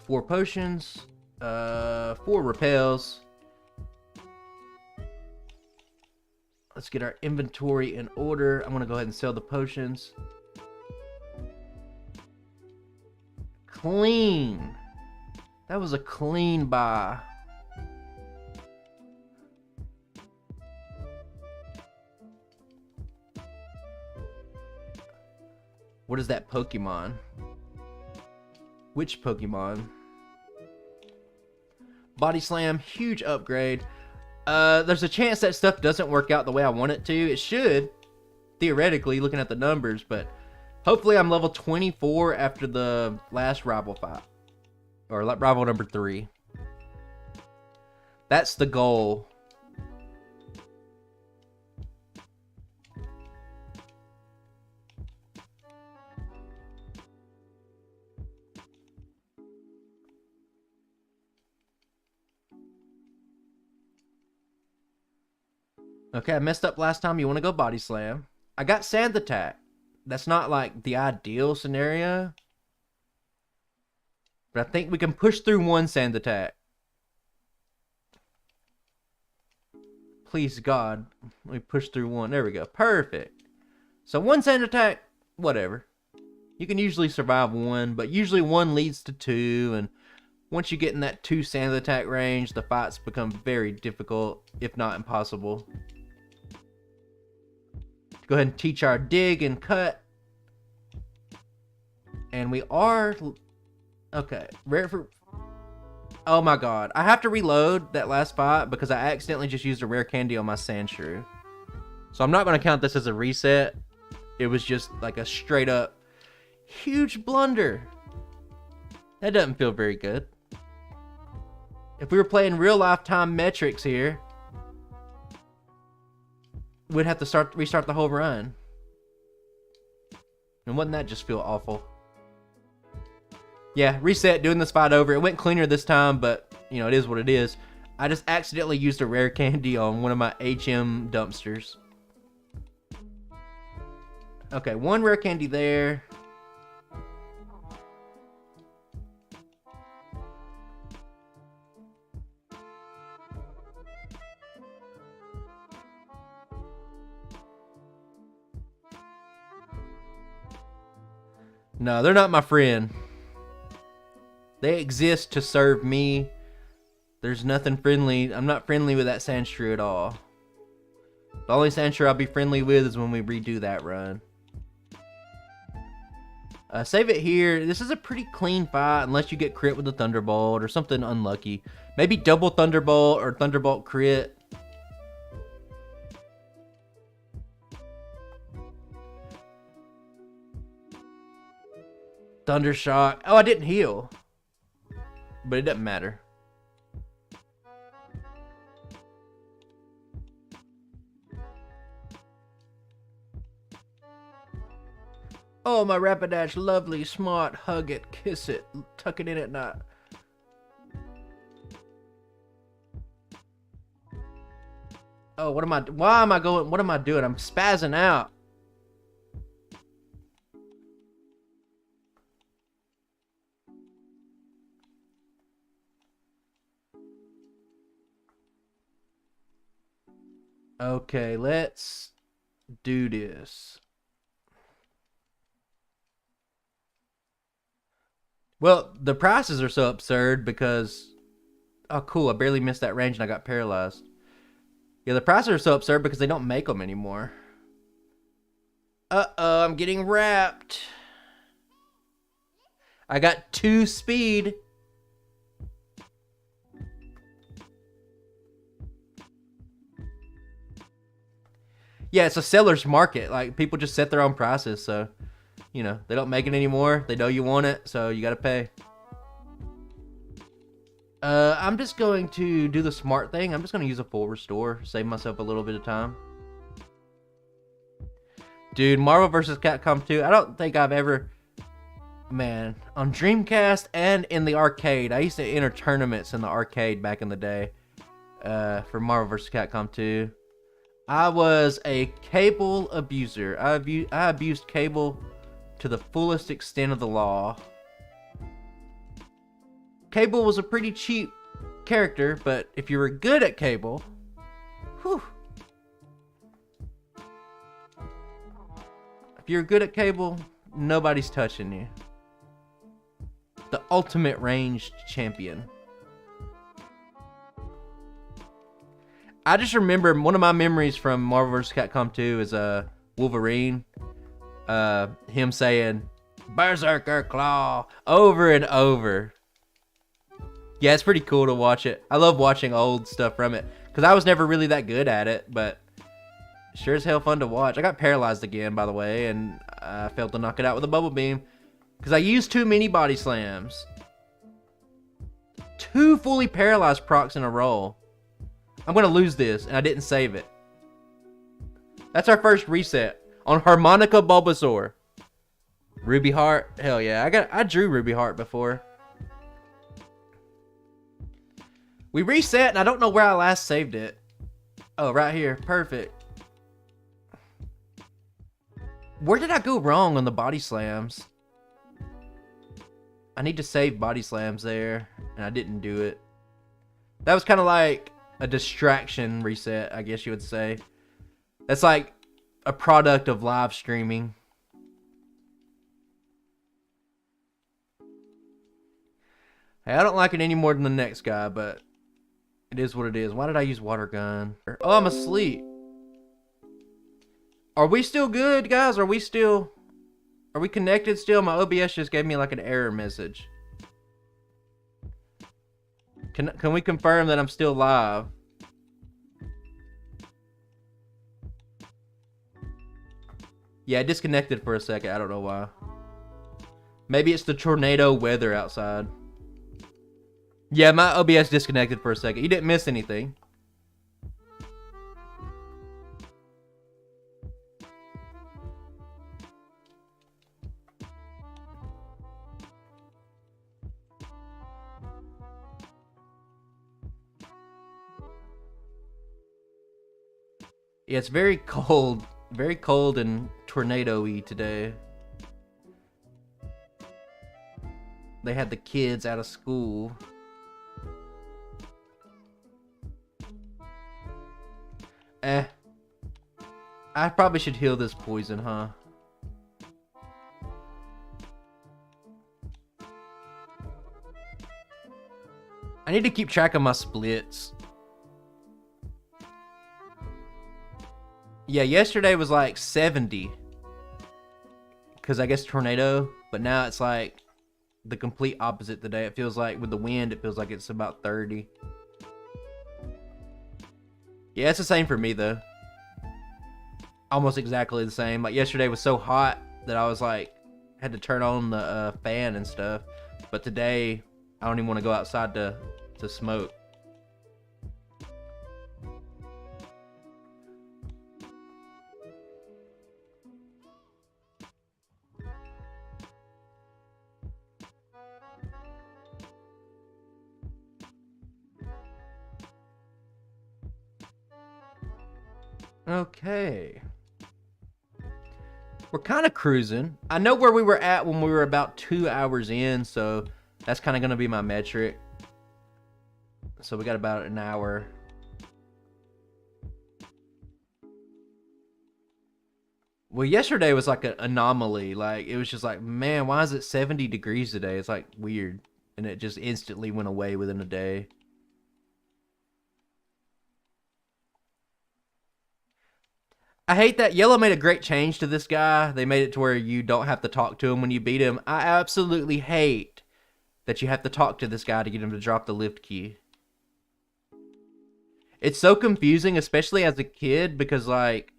Four potions, 4 repels. Let's get our inventory in order. I'm gonna go ahead and sell the potions. Clean. That was a clean buy. What is that Pokemon? Which Pokemon? Body Slam, huge upgrade. There's a chance that stuff doesn't work out the way I want it to. It should, theoretically, looking at the numbers, but hopefully I'm level 24 after the last rival fight. Or rival number 3. That's the goal. Okay, I messed up last time. You want to go Body Slam. I got Sand Attack. That's not like the ideal scenario, but I think we can push through 1 Sand Attack. Please God, let me push through 1. There we go. Perfect. So 1 Sand Attack, whatever. You can usually survive 1, but usually 1 leads to 2, and once you get in that 2 Sand Attack range, the fights become very difficult, if not impossible. Go ahead and teach our dig and cut. And we are... Okay. Rare for... Oh my God. I have to reload that last fight because I accidentally just used a rare candy on my Sandshrew. So I'm not going to count this as a reset. It was just like a straight up huge blunder. That doesn't feel very good. If we were playing real lifetime metrics here, we'd have to restart the whole run. And wouldn't that just feel awful? Yeah, reset, doing this fight over. It went cleaner this time, but, you know, it is what it is. I just accidentally used a rare candy on one of my HM dumpsters. Okay, 1 rare candy there. No, they're not my friend. They exist to serve me. There's nothing friendly. I'm not friendly with that Sandshrew at all. The only Sandshrew I'll be friendly with is when we redo that run. Save it here. This is a pretty clean fight unless you get crit with a Thunderbolt or something unlucky. Maybe double Thunderbolt or Thunderbolt crit. Thundershock. Oh, I didn't heal. But it doesn't matter. Oh, my Rapidash, lovely, smart, hug it, kiss it, tuck it in at night. Oh, why am I going, what am I doing? I'm spazzing out. Okay, let's do this. Well, the prices are so absurd because... Oh, cool. I barely missed that range and I got paralyzed. Yeah, the prices are so absurd because they don't make them anymore. Uh-oh, I'm getting wrapped. I got 2 speed. Yeah, it's a seller's market. Like, people just set their own prices, so... You know, they don't make it anymore. They know you want it, so you gotta pay. I'm just going to do the smart thing. I'm just going to use a full restore. Save myself a little bit of time. Dude, Marvel vs. Capcom 2. I don't think I've ever... Man, on Dreamcast and in the arcade. I used to enter tournaments in the arcade back in the day. For Marvel vs. Capcom 2. I was a cable abuser. I abused cable to the fullest extent of the law. Cable was a pretty cheap character, but if you were good at Cable, whew. If you're good at Cable, nobody's touching you. The ultimate ranged champion. I just remember one of my memories from Marvel vs. Capcom 2 is Wolverine. Him saying, Berserker Claw, over and over. Yeah, it's pretty cool to watch it. I love watching old stuff from it. Because I was never really that good at it, but sure as hell fun to watch. I got paralyzed again, by the way, and I failed to knock it out with a bubble beam. Because I used too many body slams. 2 fully paralyzed procs in a row. I'm going to lose this, and I didn't save it. That's our first reset. On Harmonica Bulbasaur. Ruby Heart. Hell yeah. I drew Ruby Heart before. We reset, and I don't know where I last saved it. Oh, right here. Perfect. Where did I go wrong on the body slams? I need to save body slams there, and I didn't do it. That was kind of like a distraction reset, I guess you would say. That's like a product of live streaming. Hey, I don't like it any more than the next guy, but it is what it is. Why did I use water gun? Oh, I'm asleep. Are we still good, guys? Are we connected still? My OBS just gave me like an error message. Can we confirm that I'm still live? Yeah, I disconnected for a second. I don't know why. Maybe it's the tornado weather outside. Yeah, my OBS disconnected for a second. You didn't miss anything. Yeah, it's very cold and tornado-y today. They had the kids out of school. I probably should heal this poison, huh? I need to keep track of my splits. Yeah, yesterday was like 70. Because I guess tornado. But now it's like the complete opposite today. It feels like with the wind, it feels like it's about 30. Yeah, it's the same for me though. Almost exactly the same. Like yesterday was so hot that I was like, had to turn on the fan and stuff. But today, I don't even want to go outside to smoke. Okay. We're kind of cruising. I know where we were at when we were about 2 hours in, so that's kind of going to be my metric. So we got about an hour. Well, yesterday was like an anomaly. Like, it was just like, man, why is it 70 degrees today? It's like weird. And it just instantly went away within a day. I hate that. Yellow made a great change to this guy. They made it to where you don't have to talk to him when you beat him. I absolutely hate that you have to talk to this guy to get him to drop the lift key. It's so confusing, especially as a kid, because, like,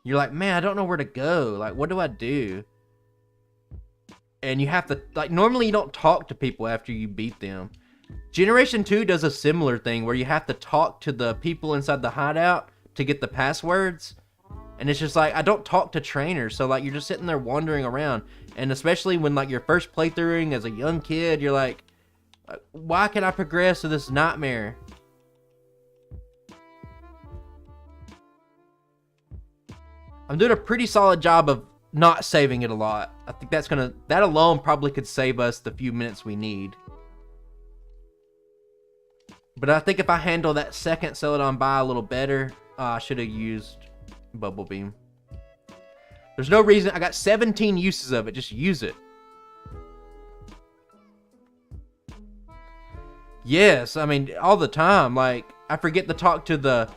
you're like, man, I don't know where to go. Like, what do I do? And you have to, like, normally you don't talk to people after you beat them. Generation 2 does a similar thing where you have to talk to the people inside the hideout to get the passwords. And it's just like, I don't talk to trainers. So, like, you're just sitting there wandering around. And especially when, like, your first playthroughing as a young kid, you're like, why can I progress to this nightmare? I'm doing a pretty solid job of not saving it a lot. I think that alone probably could save us the few minutes we need. But I think if I handle that second Celadon buy a little better, I should have used Bubble Beam. There's no reason. I got 17 uses of it. Just use it. Yes, I mean, all the time. Like, I forget to talk to the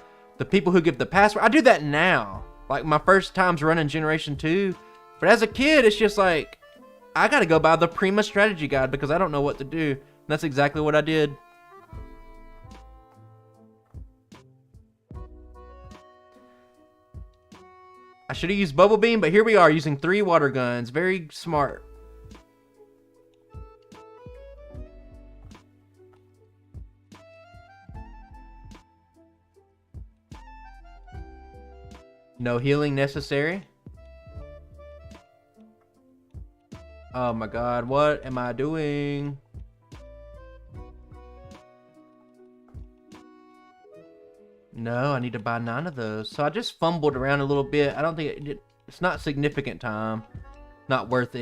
people who give the password. I do that now. Like, my first times running Generation 2. But as a kid, it's just like, I gotta go buy the Prima strategy guide because I don't know what to do. And that's exactly what I did. I should have used Bubble Beam, but here we are using 3 water guns. Very smart. No healing necessary. Oh my god, what am I doing? No, I need to buy 9 of those. So I just fumbled around a little bit. I don't think it's not significant time. Not worth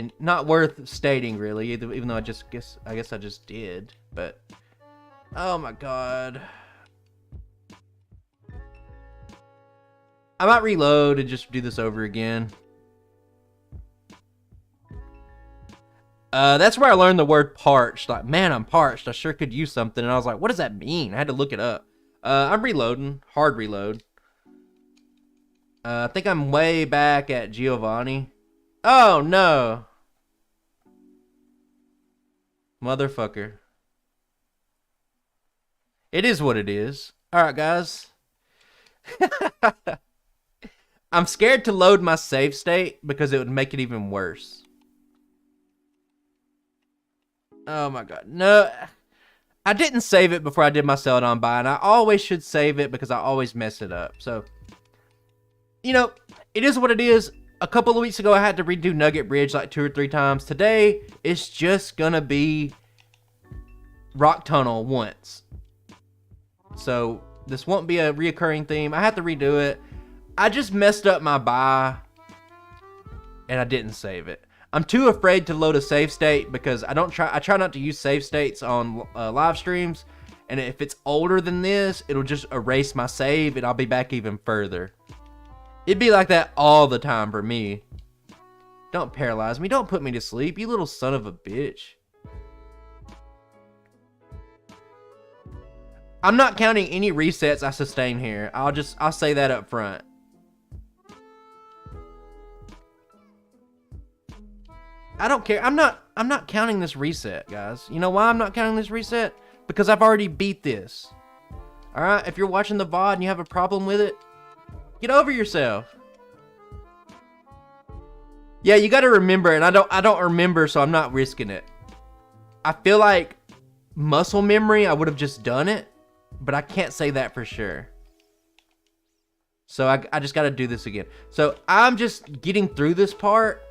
stating really, even though I guess I just did. But oh my god. I might reload and just do this over again. That's where I learned the word parched. Like, man, I'm parched. I sure could use something. And I was like, what does that mean? I had to look it up. I'm reloading. Hard reload. I think I'm way back at Giovanni. Oh, no. Motherfucker. It is what it is. Alright, guys. I'm scared to load my save state because it would make it even worse. Oh my god. No. I didn't save it before I did my Celadon buy, and I always should save it because I always mess it up. So, you know, it is what it is. A couple of weeks ago, I had to redo Nugget Bridge like 2 or 3 times. Today, it's just gonna be Rock Tunnel once. So, this won't be a reoccurring theme. I have to redo it. I just messed up my buy, and I didn't save it. I'm too afraid to load a save state because I try not to use save states on live streams, and if it's older than this, it'll just erase my save and I'll be back even further. It'd be like that all the time for me. Don't paralyze me. Don't put me to sleep, you little son of a bitch. I'm not counting any resets I sustain here. I'll say that up front. I don't care. I'm not counting this reset, guys. You know why I'm not counting this reset? Because I've already beat this. Alright, if you're watching the VOD and you have a problem with it, get over yourself. Yeah, you gotta remember, and I don't remember, so I'm not risking it. I feel like muscle memory, I would have just done it, but I can't say that for sure. So I just gotta do this again. So I'm just getting through this part.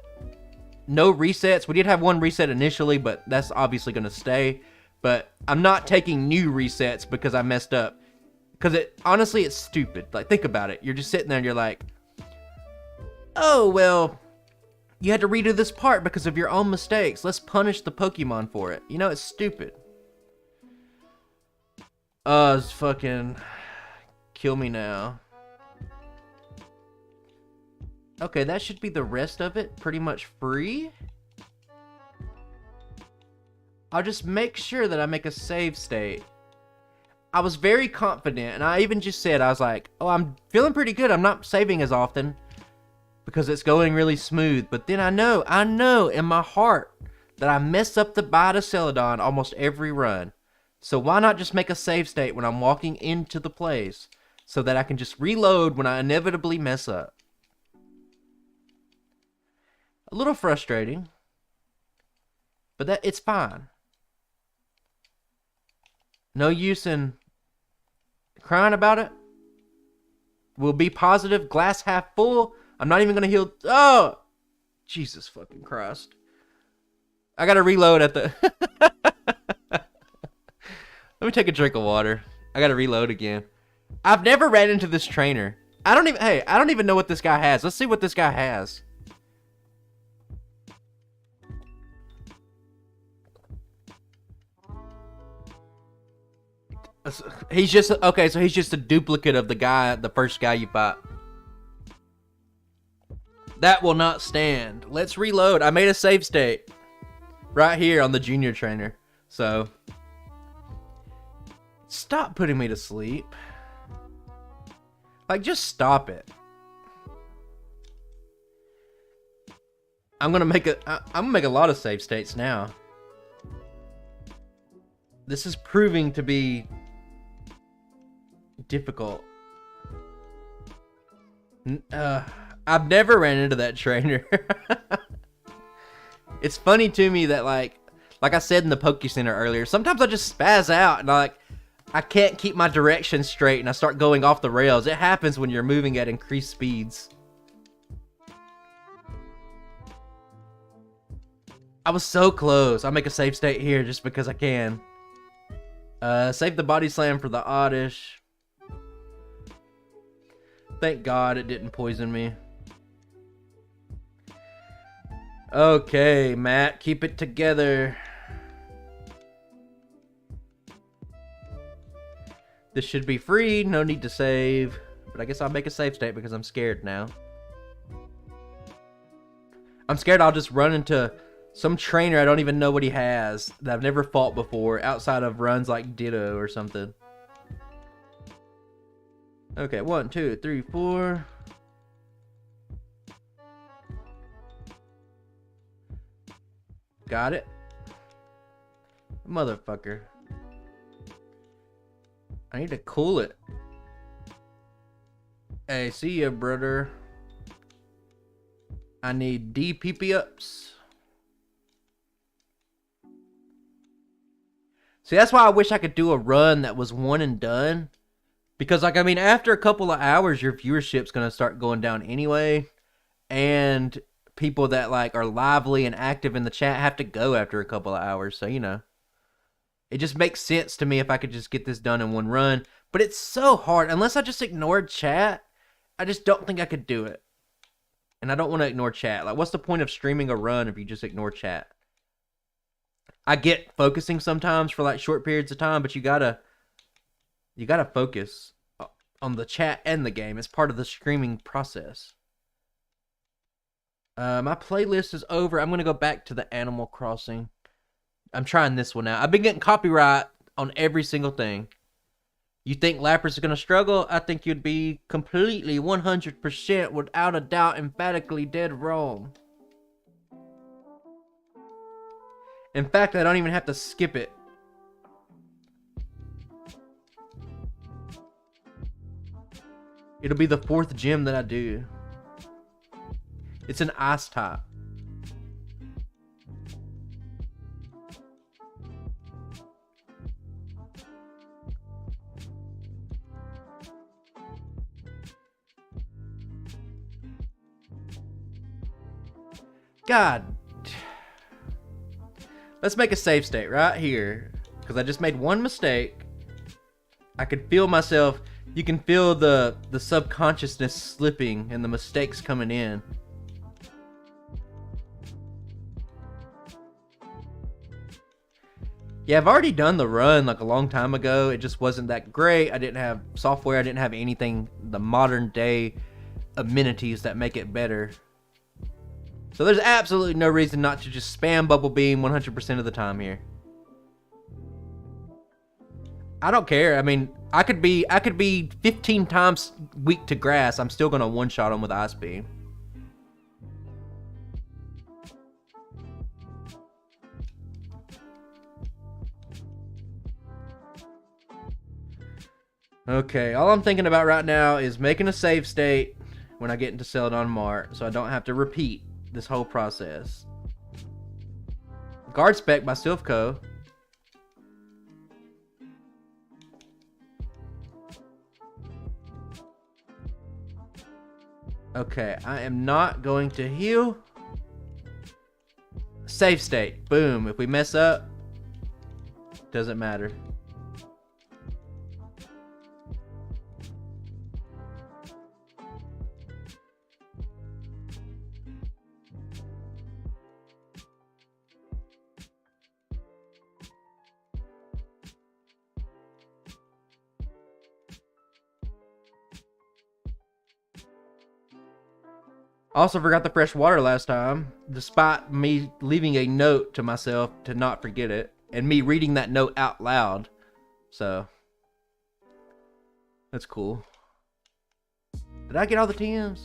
No resets. We did have 1 reset initially, but that's obviously going to stay. But I'm not taking new resets because I messed up. Because honestly, it's stupid. Like, think about it. You're just sitting there and you're like, oh, well, you had to redo this part because of your own mistakes. Let's punish the Pokemon for it. You know, it's stupid. It's fucking... Kill me now. Okay, that should be the rest of it. Pretty much free. I'll just make sure that I make a save state. I was very confident, and I even just said, I was like, oh, I'm feeling pretty good. I'm not saving as often because it's going really smooth. But then I know in my heart that I mess up the bye to Celadon almost every run. So why not just make a save state when I'm walking into the place so that I can just reload when I inevitably mess up? A little frustrating, but it's fine. No use in crying about it. We'll be positive, glass half full. I'm not even going to heal. Oh, Jesus fucking Christ. I got to reload at the... Let me take a drink of water. I got to reload again. I've never ran into this trainer. I don't even know what this guy has. Let's see what this guy has. He's just, okay, so he's just a duplicate of the first guy you fought. That will not stand. Let's reload. I made a save state right here on the junior trainer. So, stop putting me to sleep. Like, just stop it. I'm gonna make a lot of save states now. This is proving to be difficult. I've never ran into that trainer. It's funny to me that like I said in the Poke Center earlier, sometimes I just spaz out and I can't keep my direction straight and I start going off the rails. It happens when you're moving at increased speeds. I was so close. I'll make a save state here just because I can. Save the body slam for the oddish. Thank God it didn't poison me. Okay, Matt, keep it together. This should be free, no need to save. But I guess I'll make a save state because I'm scared now. I'm scared I'll just run into some trainer I don't even know what he has that I've never fought before outside of runs like Ditto or something. Okay, 1, 2, 3, 4. Got it. Motherfucker. I need to cool it. Hey, see ya, brother. I need DPP ups. See, that's why I wish I could do a run that was one and done. Because, like, I mean, after a couple of hours, your viewership's going to start going down anyway. And people that, like, are lively and active in the chat have to go after a couple of hours. So, you know. It just makes sense to me if I could just get this done in one run. But it's so hard. Unless I just ignored chat, I just don't think I could do it. And I don't want to ignore chat. Like, what's the point of streaming a run if you just ignore chat? I get focusing sometimes for, like, short periods of time, but you gotta focus on the chat and the game. It's part of the streaming process. My playlist is over. I'm going to go back to the Animal Crossing. I'm trying this one out. I've been getting copyright on every single thing. You think Lapras is going to struggle? I think you'd be completely 100% without a doubt emphatically dead wrong. In fact, I don't even have to skip it. It'll be the 4th gym that I do. It's an ice type. God. Let's make a save state right here. Because I just made one mistake. I could feel myself. You can feel the subconsciousness slipping and the mistakes coming in. Yeah, I've already done the run like a long time ago. It just wasn't that great. I didn't have software. I didn't have anything the modern day amenities that make it better. So there's absolutely no reason not to just spam Bubble Beam 100% of the time here. I don't care. I mean, I could be 15 times weak to grass. I'm still gonna one-shot him with Ice Beam. Okay, all I'm thinking about right now is making a save state when I get into Celadon Mart, so I don't have to repeat this whole process. Guard Spec by Silph Co. Okay, I am not going to heal. Save state. Boom. If we mess up, doesn't matter. Also forgot the fresh water last time, despite me leaving a note to myself to not forget it, and me reading that note out loud. So, that's cool. Did I get all the TMs?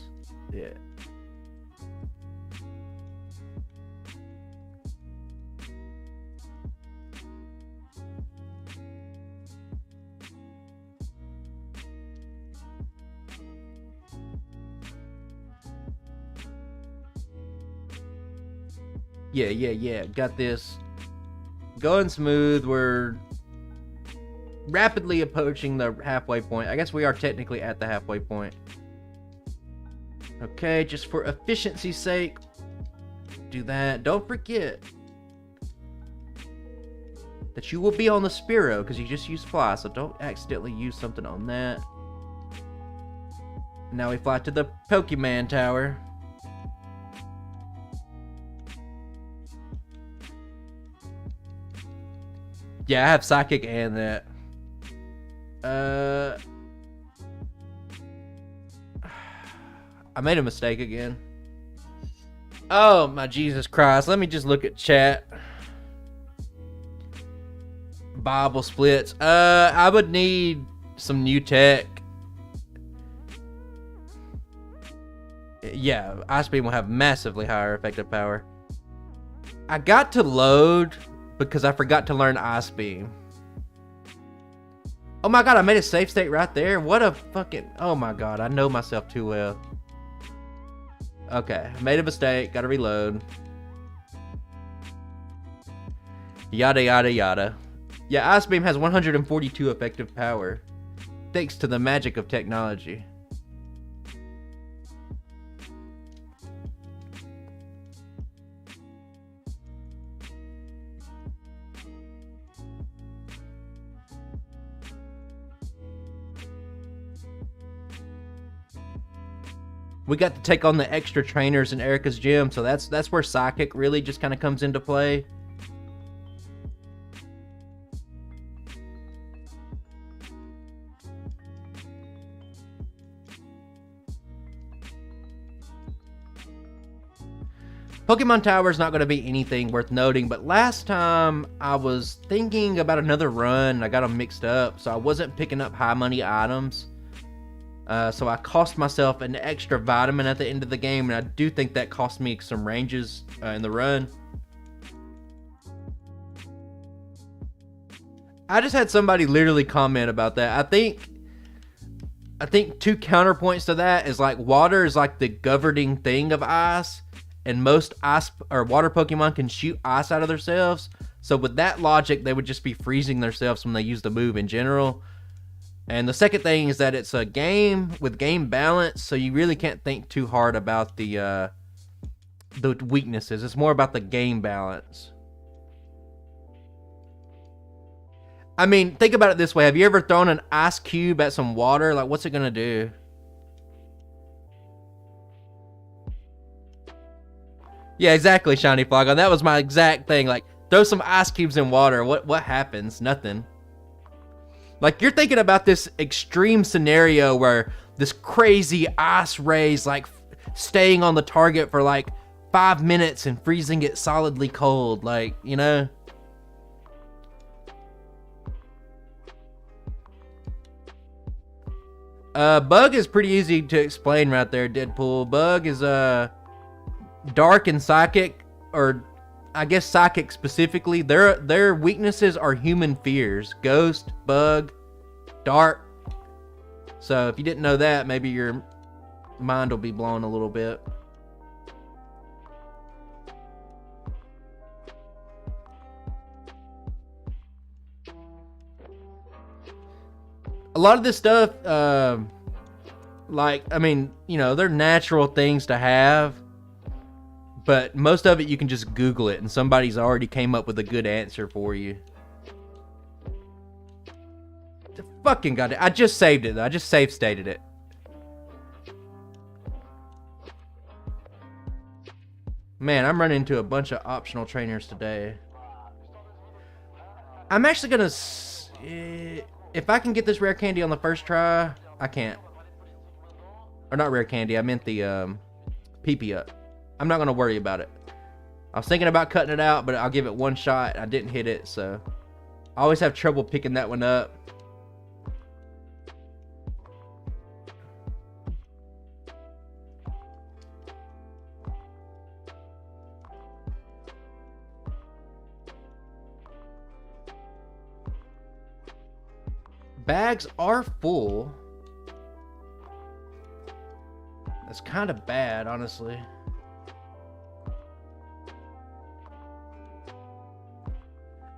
Yeah. Yeah. Got this. Going smooth. We're rapidly approaching the halfway point. I guess we are technically at the halfway point. Okay, just for efficiency's sake, do that. Don't forget that you will be on the Spearow because you just used Fly, so don't accidentally use something on that. Now we fly to the Pokemon Tower. Yeah, I have Psychic and that. I made a mistake again. Oh, my Jesus Christ. Let me just look at chat. Bible splits. I would need some new tech. Yeah, Ice Beam will have massively higher effective power. I got to load because I forgot to learn Ice Beam. Oh my god, I made a safe state right there. What a fucking... Oh my god, I know myself too well. Okay, made a mistake. Gotta reload. Yada yada yada. Yeah, Ice Beam has 142 effective power. Thanks to the magic of technology. We got to take on the extra trainers in Erika's gym, so that's where Psychic really just kind of comes into play. Pokemon Tower is not going to be anything worth noting, but last time I was thinking about another run, I got them mixed up, so I wasn't picking up high money items. So I cost myself an extra vitamin at the end of the game, and I do think that cost me some ranges in the run. I just had somebody literally comment about that. I think two counterpoints to that is like water is like the governing thing of ice, and most ice or water Pokemon can shoot ice out of themselves. So with that logic, they would just be freezing themselves when they use the move in general. And the second thing is that it's a game with game balance, so you really can't think too hard about the weaknesses. It's more about the game balance. I mean, think about it this way. Have you ever thrown an ice cube at some water? Like, what's it gonna do? Yeah, exactly, Shiny Flagon. That was my exact thing. Like, throw some ice cubes in water. What happens? Nothing. Like, you're thinking about this extreme scenario where this crazy ice rays, like staying on the target for like 5 minutes and freezing it solidly cold, like, you know? Bug is pretty easy to explain right there, Deadpool. Bug is dark and psychic, or I guess psychic specifically. Their weaknesses are human fears. Ghost, bug, dark. So if you didn't know that, maybe your mind will be blown a little bit. A lot of this stuff, like, I mean, you know, they're natural things to have, but most of it you can just Google it and somebody's already came up with a good answer for you. The fucking goddamn, I just saved it though. I just save stated it. Man, I'm running into a bunch of optional trainers today. I'm actually gonna, if I can get this rare candy on the first try, I can't. Or not rare candy, I meant the PP up. I'm not gonna worry about it. I was thinking about cutting it out, but I'll give it one shot. I didn't hit it, so I always have trouble picking that one up. Bags are full. That's kind of bad, honestly.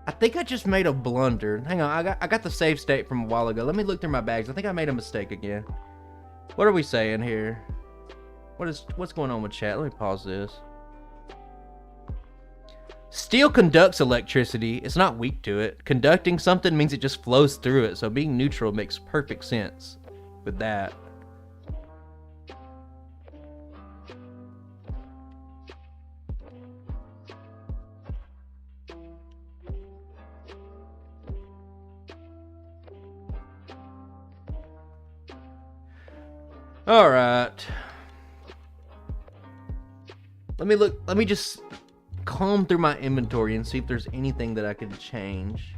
I think I just made a blunder. Hang on, I got the save state from a while ago. Let me look through my bags. I think I made a mistake again. What are we saying here? What's going on with chat? Let me pause this. Steel conducts electricity. It's not weak to it. Conducting something means it just flows through it, so being neutral makes perfect sense with that. All right. Let me just comb through my inventory and see if there's anything that I can change.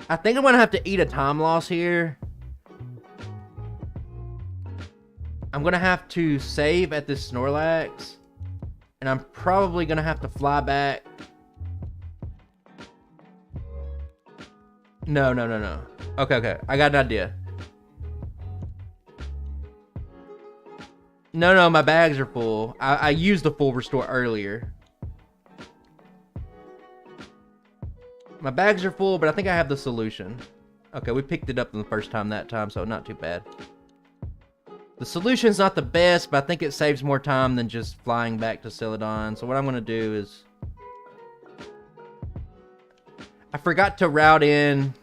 I think I'm gonna have to eat a time loss here. I'm gonna have to save at this Snorlax, and I'm probably gonna have to fly back. No. Okay. I got an idea. No, my bags are full. I used the full restore earlier. My bags are full, but I think I have the solution. Okay, we picked it up the first time that time, so not too bad. The solution's not the best, but I think it saves more time than just flying back to Celadon. So what I'm going to do is... I forgot to route in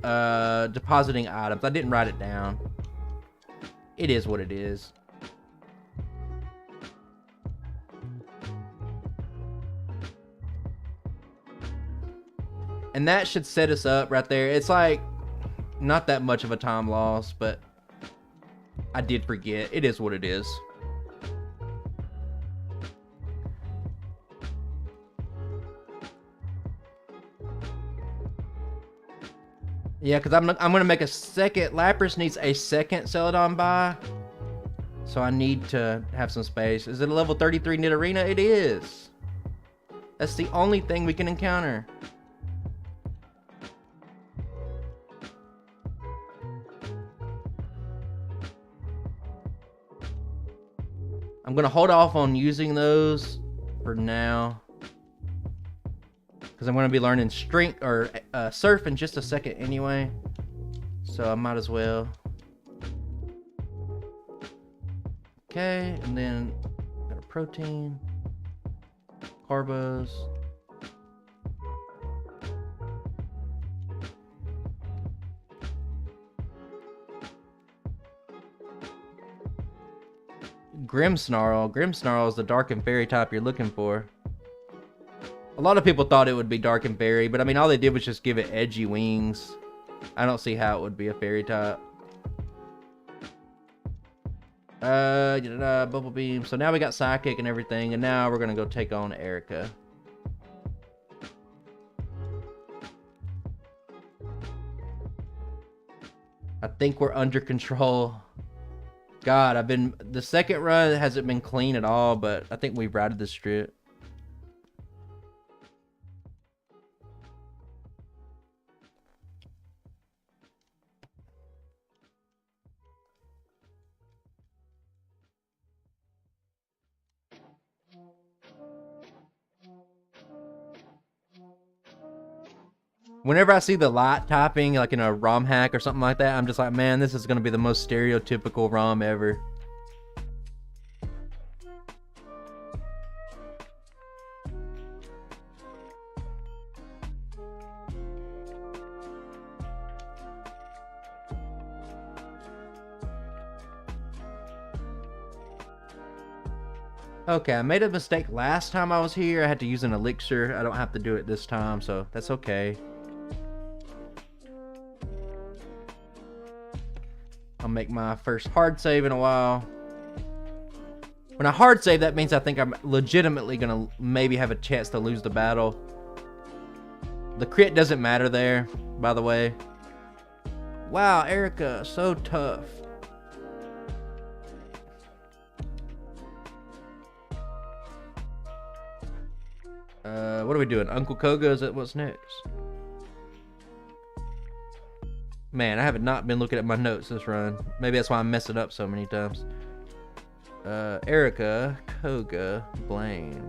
depositing items. I didn't write it down. It is what it is. And that should set us up right there. It's like not that much of a time loss, but I did forget. It is what it is. Yeah, because I'm going to make a second. Lapras needs a second Celadon buy. So I need to have some space. Is it a level 33 Nidorina? It is. That's the only thing we can encounter. I'm going to hold off on using those for now, because I'm going to be learning strength or surf in just a second anyway, so I might as well. Okay, and then got a protein, carbos. Grimmsnarl. Grimmsnarl is the dark and fairy type you're looking for. A lot of people thought it would be dark and fairy, but I mean, all they did was just give it edgy wings. I don't see how it would be a fairy type. Bubble Beam. So now we got Psychic and everything, and now we're gonna go take on Erika. I think we're under control. God, the second run hasn't been clean at all, but I think we've routed the strip. Whenever I see the light typing, like in a ROM hack or something like that, I'm just like, man, this is going to be the most stereotypical ROM ever. Okay, I made a mistake last time I was here. I had to use an elixir. I don't have to do it this time, so that's okay. I'll make my first hard save in a while. When I hard save, that means I think I'm legitimately gonna maybe have a chance to lose the battle. The crit doesn't matter there, by the way. Wow, Erika, so tough. What are we doing? Uncle Koga, is that what's next? Man, I have not been looking at my notes this run. Maybe that's why I mess it up so many times. Erika, Koga, Blaine.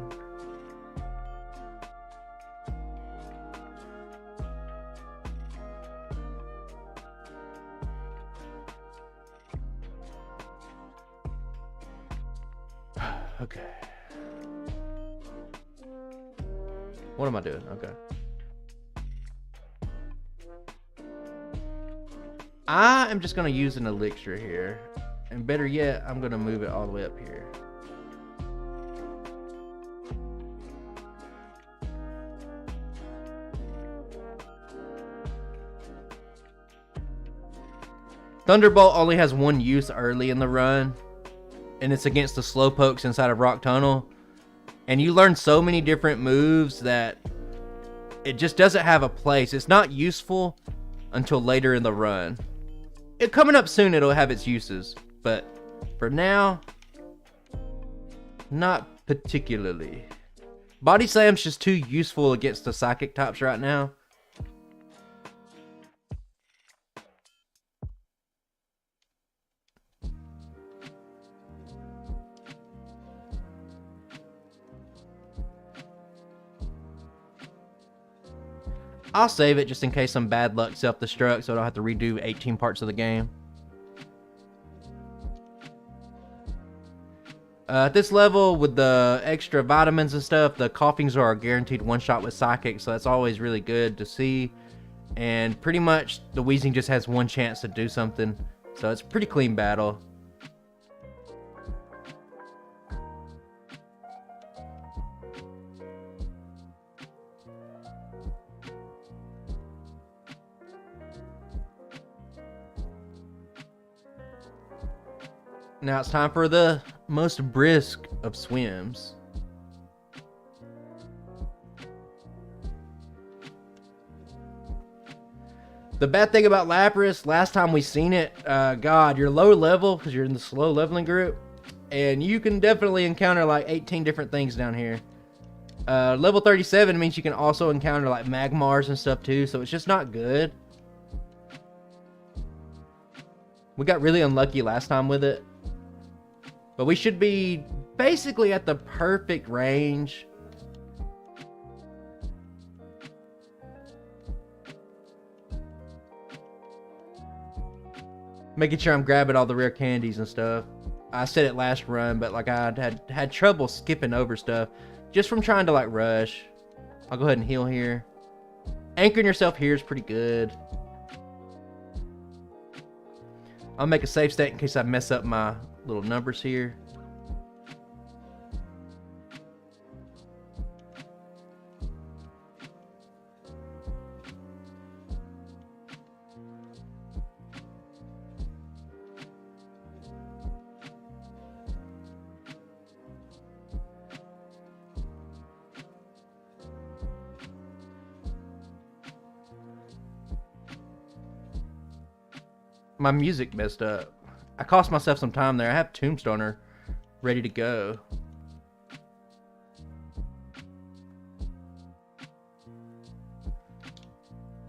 Okay. What am I doing? Okay. I am just going to use an elixir here. And better yet, I'm going to move it all the way up here. Thunderbolt only has one use early in the run. And it's against the slowpokes inside of Rock Tunnel. And you learn so many different moves that it just doesn't have a place. It's not useful until later in the run. Coming up soon, it'll have its uses. But for now, not particularly. Body Slam's just too useful against the psychic types right now. I'll save it just in case some bad luck self-destruct so I don't have to redo 18 parts of the game. At this level, with the extra vitamins and stuff, the coughings are a guaranteed one-shot with Psychic, so that's always really good to see. And pretty much, the Wheezing just has one chance to do something, so it's a pretty clean battle. Now it's time for the most brisk of swims. The bad thing about Lapras, last time we seen it, God, you're low level because you're in the slow leveling group, and you can definitely encounter like 18 different things down here. Level 37 means you can also encounter like Magmars and stuff too, so it's just not good. We got really unlucky last time with it. But we should be basically at the perfect range. Making sure I'm grabbing all the rare candies and stuff. I said it last run, but like I had trouble skipping over stuff just from trying to like rush. I'll go ahead and heal here. Anchoring yourself here is pretty good. I'll make a save state in case I mess up my little numbers here. My music messed up. I cost myself some time there. I have Tombstoner ready to go.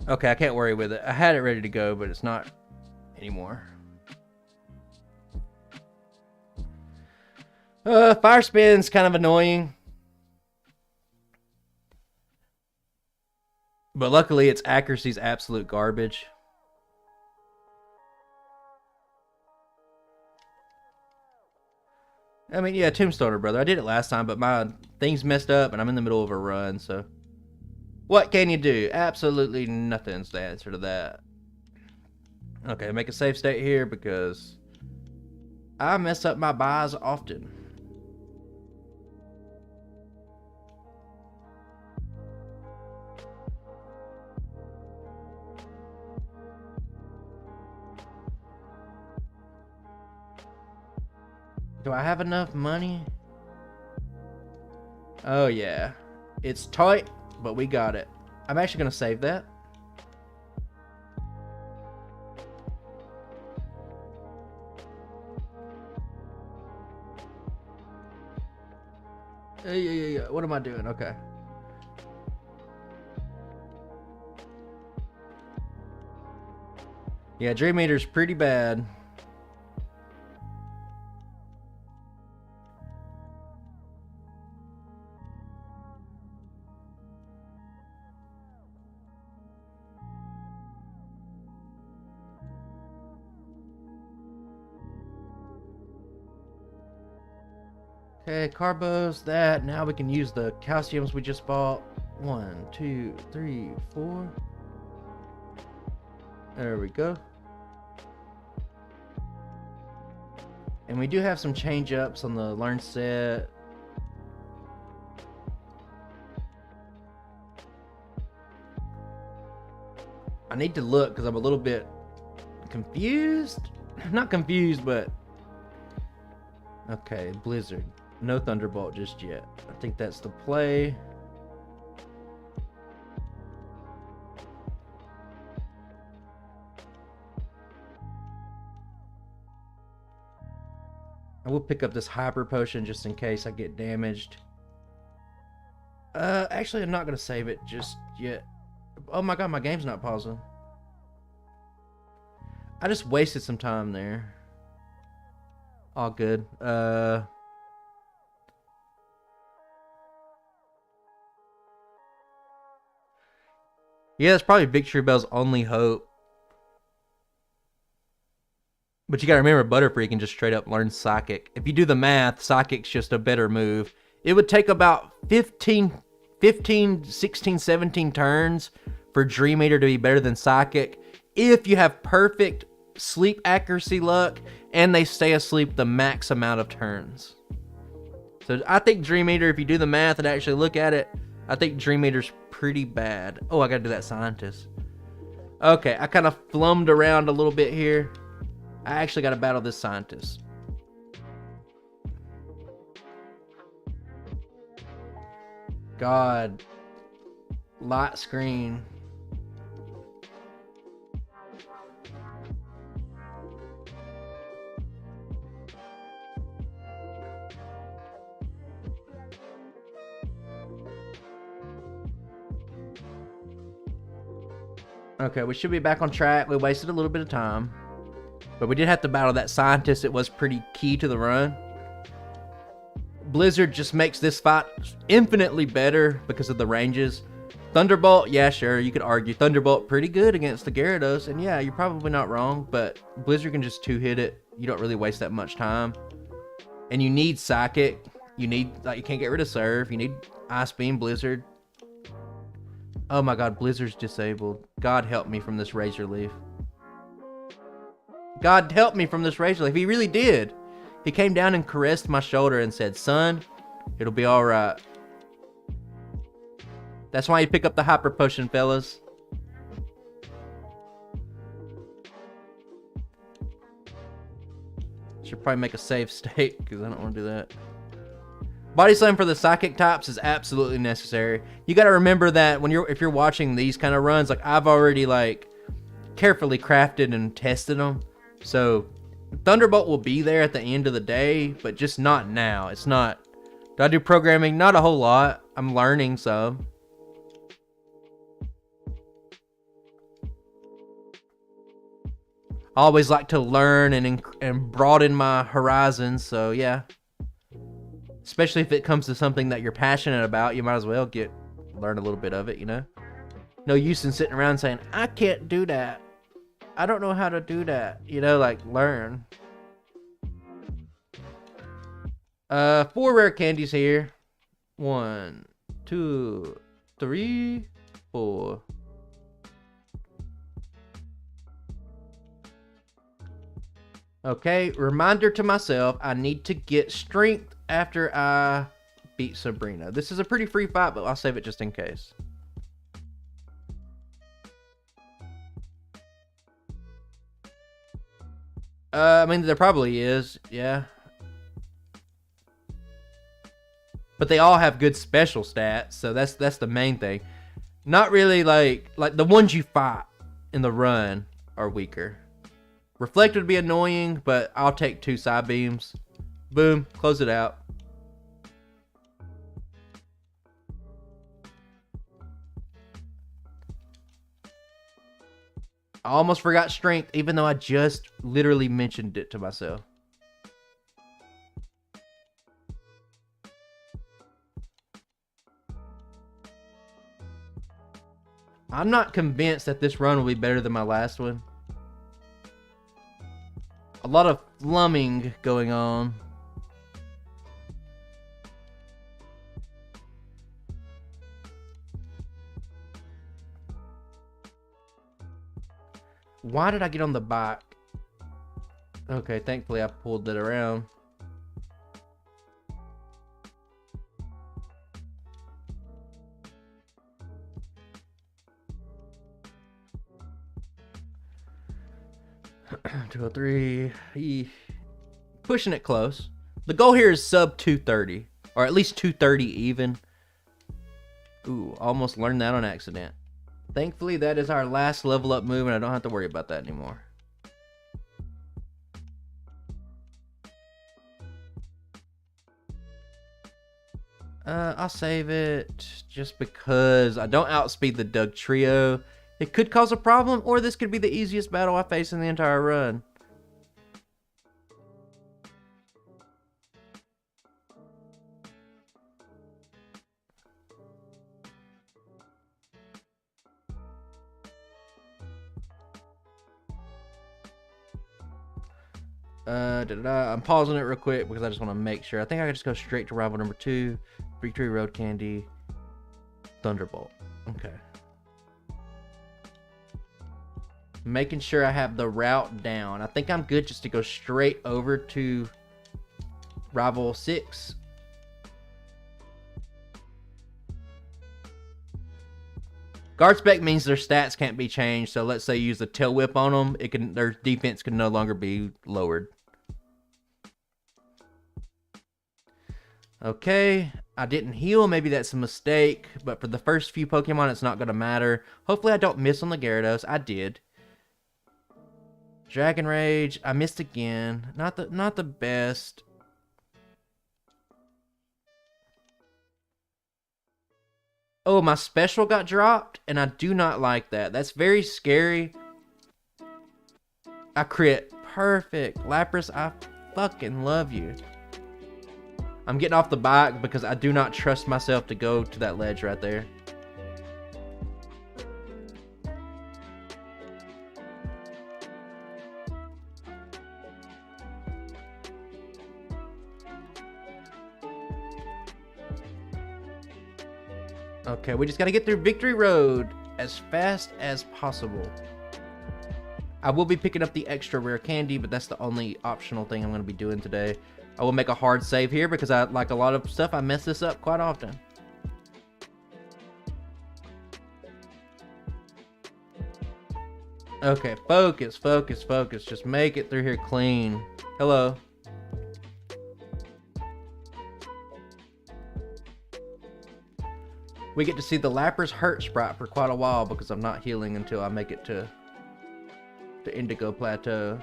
Okay, I can't worry with it. I had it ready to go, but it's not anymore. Fire spin's kind of annoying. But luckily, its accuracy's absolute garbage. I mean, yeah, Tombstoner, brother. I did it last time, but my thing's messed up, and I'm in the middle of a run, so... What can you do? Absolutely nothing's the answer to that. Okay, make a save state here, because... I mess up my buys often. Do I have enough money? Oh, yeah. It's tight, but we got it. I'm actually going to save that. Yeah. What am I doing? Okay. Yeah, Dream Eater's pretty bad. Okay, carbos, that. Now we can use the calciums we just bought. 1, 2, 3, 4. There we go. And we do have some change ups on the learn set. I need to look because I'm a little bit confused. Not confused, but... Okay, Blizzard. No Thunderbolt just yet. I think that's the play. I will pick up this Hyper Potion just in case I get damaged. Actually, I'm not going to save it just yet. Oh my god, my game's not pausing. I just wasted some time there. All good. Yeah, it's probably Victory Bell's only hope. But you gotta remember, Butterfree can just straight up learn Psychic. If you do the math, Psychic's just a better move. It would take about 15, 16, 17 turns for Dream Eater to be better than Psychic. If you have perfect sleep accuracy luck, and they stay asleep the max amount of turns. So I think Dream Eater, if you do the math and actually look at it, I think Dream Eater's pretty bad. Oh, I gotta do that Scientist. Okay, I kind of flummed around a little bit here. I actually gotta battle this Scientist. God. Light screen. Okay, we should be back on track. We wasted a little bit of time. But we did have to battle that Scientist. It was pretty key to the run. Blizzard just makes this fight infinitely better because of the ranges. Thunderbolt, yeah, sure, you could argue. Thunderbolt, pretty good against the Gyarados. And yeah, you're probably not wrong. But Blizzard can just two-hit it. You don't really waste that much time. And you need Psychic. You need, like, you can't get rid of Surf. You need Ice Beam, Blizzard. Oh my god, Blizzard's disabled. God help me from this Razor Leaf. God help me from this Razor Leaf. He really did. He came down and caressed my shoulder and said, son, it'll be alright. That's why you pick up the Hyper Potion, fellas. Should probably make a save state, because I don't want to do that. Body Slam for the Psychic types is absolutely necessary. You got to remember that when if you're watching these kind of runs, like I've already like carefully crafted and tested them. So Thunderbolt will be there at the end of the day, but just not now. It's not. Do I do programming? Not a whole lot. I'm learning some. I always like to learn and broaden my horizons, so yeah. Especially if it comes to something that you're passionate about, you might as well learn a little bit of it, you know? No use in sitting around saying, I can't do that. I don't know how to do that. You know, like, learn. 4 rare candies here. 1, 2, 3, 4. Okay, reminder to myself, I need to get strength after I beat Sabrina. This is a pretty free fight, but I'll save it just in case. I mean, there probably is, yeah. But they all have good special stats, so that's the main thing. Not really like the ones you fight in the run are weaker. Reflect would be annoying, but I'll take 2 side beams. Boom, close it out. I almost forgot strength, even though I just literally mentioned it to myself. I'm not convinced that this run will be better than my last one. A lot of flumming going on. Why did I get on the bike? Okay, thankfully I pulled it around. $203. Pushing it close. The goal here is sub 230, or at least 230 even. Ooh, almost learned that on accident. Thankfully, that is our last level up move, and I don't have to worry about that anymore. I'll save it just because I don't outspeed the Doug Trio. It could cause a problem, or this could be the easiest battle I face in the entire run. I'm pausing it real quick because I just want to make sure. I think I can just go straight to rival number 2. Victory Road Candy. Thunderbolt. Okay. Making sure I have the route down. I think I'm good just to go straight over to rival 6. Guard spec means their stats can't be changed. So let's say you use the tail whip on them, their defense can no longer be lowered. Okay, I didn't heal. Maybe that's a mistake, but for the first few Pokemon, it's not going to matter. Hopefully I don't miss on the Gyarados. I did. Dragon Rage. I missed again. Not the best. Oh, my special got dropped, and I do not like that. That's very scary. I crit. Perfect. Lapras, I fucking love you. I'm getting off the bike because I do not trust myself to go to that ledge right there. Okay, we just gotta get through Victory Road as fast as possible. I will be picking up the extra rare candy, but that's the only optional thing I'm gonna be doing today. I will make a hard save here because I, like a lot of stuff, I mess this up quite often. Okay, focus, focus, focus. Just make it through here clean. Hello. We get to see the Lapras hurt sprite for quite a while because I'm not healing until I make it to Indigo Plateau.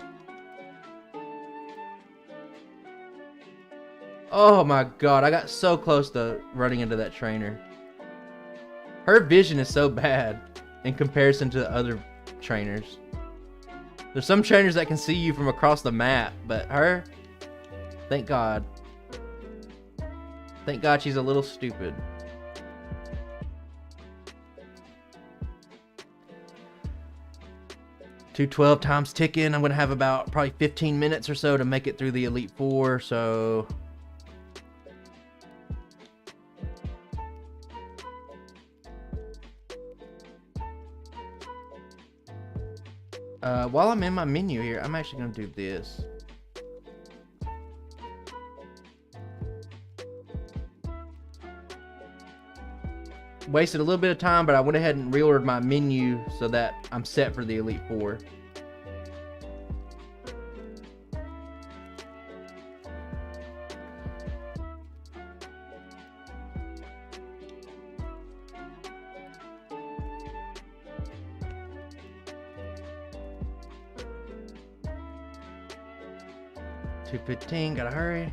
Oh my god, I got so close to running into that trainer. Her vision is so bad in comparison to the other trainers. There's some trainers that can see you from across the map, but her, thank God. Thank God she's a little stupid. $212 times ticking. I'm going to have about probably 15 minutes or so to make it through the Elite Four, so... while I'm in my menu here, I'm actually going to do this. Wasted a little bit of time, but I went ahead and reordered my menu so that I'm set for the Elite Four. $215, gotta hurry.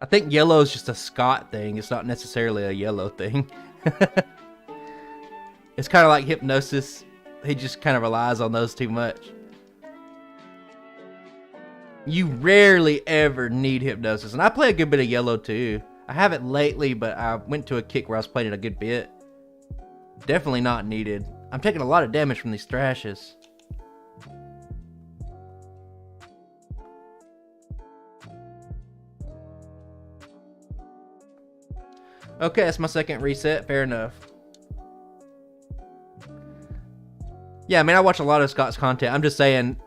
I think yellow is just a Scott thing. It's not necessarily a yellow thing. It's kind of like hypnosis. He just kind of relies on those too much. You rarely ever need hypnosis. And I play a good bit of yellow too. I haven't lately, but I went to a kick where I was playing it a good bit. Definitely not needed. I'm taking a lot of damage from these thrashes. Okay, that's my second reset. Fair enough. Yeah, I mean, I watch a lot of Scott's content. I'm just saying,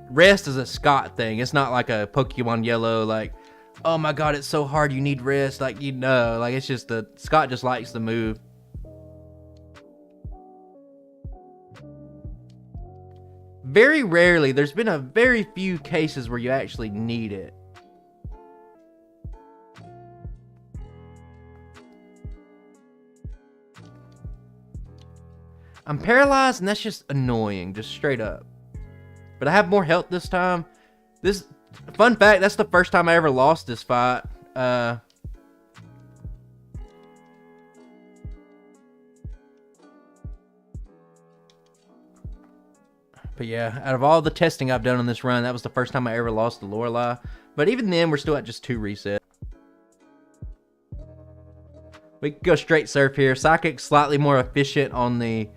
rest is a Scott thing. It's not like a Pokemon Yellow, like, oh my god, it's so hard, you need rest. Like, you know, like, it's just the Scott just likes the move. Very rarely, there's been a very few cases where you actually need it. I'm paralyzed, and that's just annoying, just straight up. But I have more health this time. This, fun fact, that's the first time I ever lost this fight. But yeah, out of all the testing I've done on this run, that was the first time I ever lost to Lorelei. But even then, we're still at just 2 resets. We can go straight surf here. Psychic's slightly more efficient on the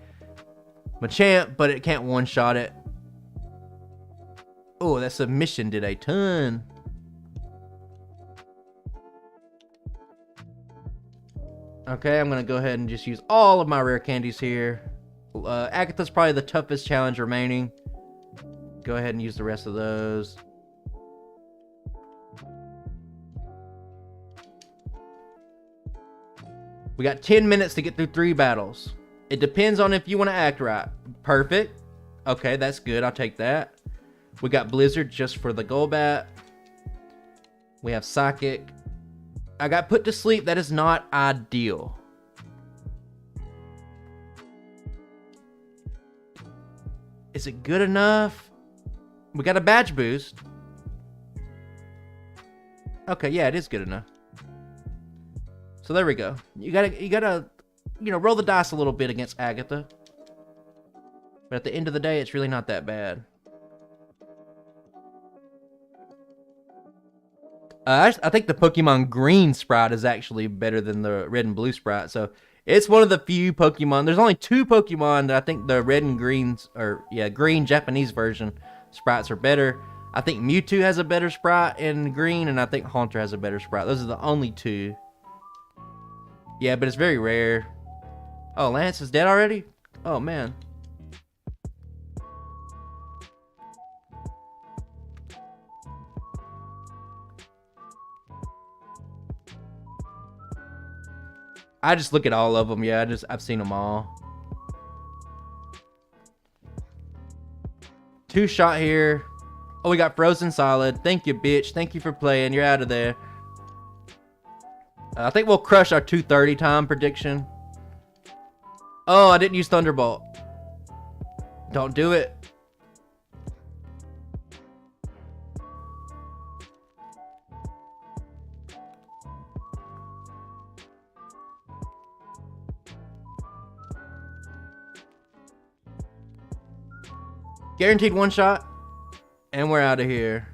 Machamp, but it can't one-shot it. Oh, that submission did a ton. Okay, I'm going to go ahead and just use all of my rare candies here. Agatha's probably the toughest challenge remaining. Go ahead and use the rest of those. We got 10 minutes to get through 3 battles. It depends on if you want to act right. Perfect. Okay, that's good. I'll take that. We got Blizzard just for the Golbat. We have Psychic. I got put to sleep. That is not ideal. Is it good enough? We got a badge boost. Okay, yeah, it is good enough. So there we go. You gotta, you know, roll the dice a little bit against Agatha. But at the end of the day, it's really not that bad. I think the Pokemon Green Sprite is actually better than the Red and Blue Sprite. So it's one of the few Pokemon. There's only 2 Pokemon that I think the Red and Greens, or yeah, Green Japanese version sprites are better. I think Mewtwo has a better sprite in Green, and I think Haunter has a better sprite. Those are the only 2. Yeah, but it's very rare. Oh, Lance is dead already? Oh, man. I just look at all of them. Yeah, I've seen them all. 2 shot here. Oh, we got frozen solid. Thank you, bitch. Thank you for playing. You're out of there. I think we'll crush our 2:30 time prediction. Oh, I didn't use Thunderbolt. Don't do it. Guaranteed 1 shot. And we're out of here.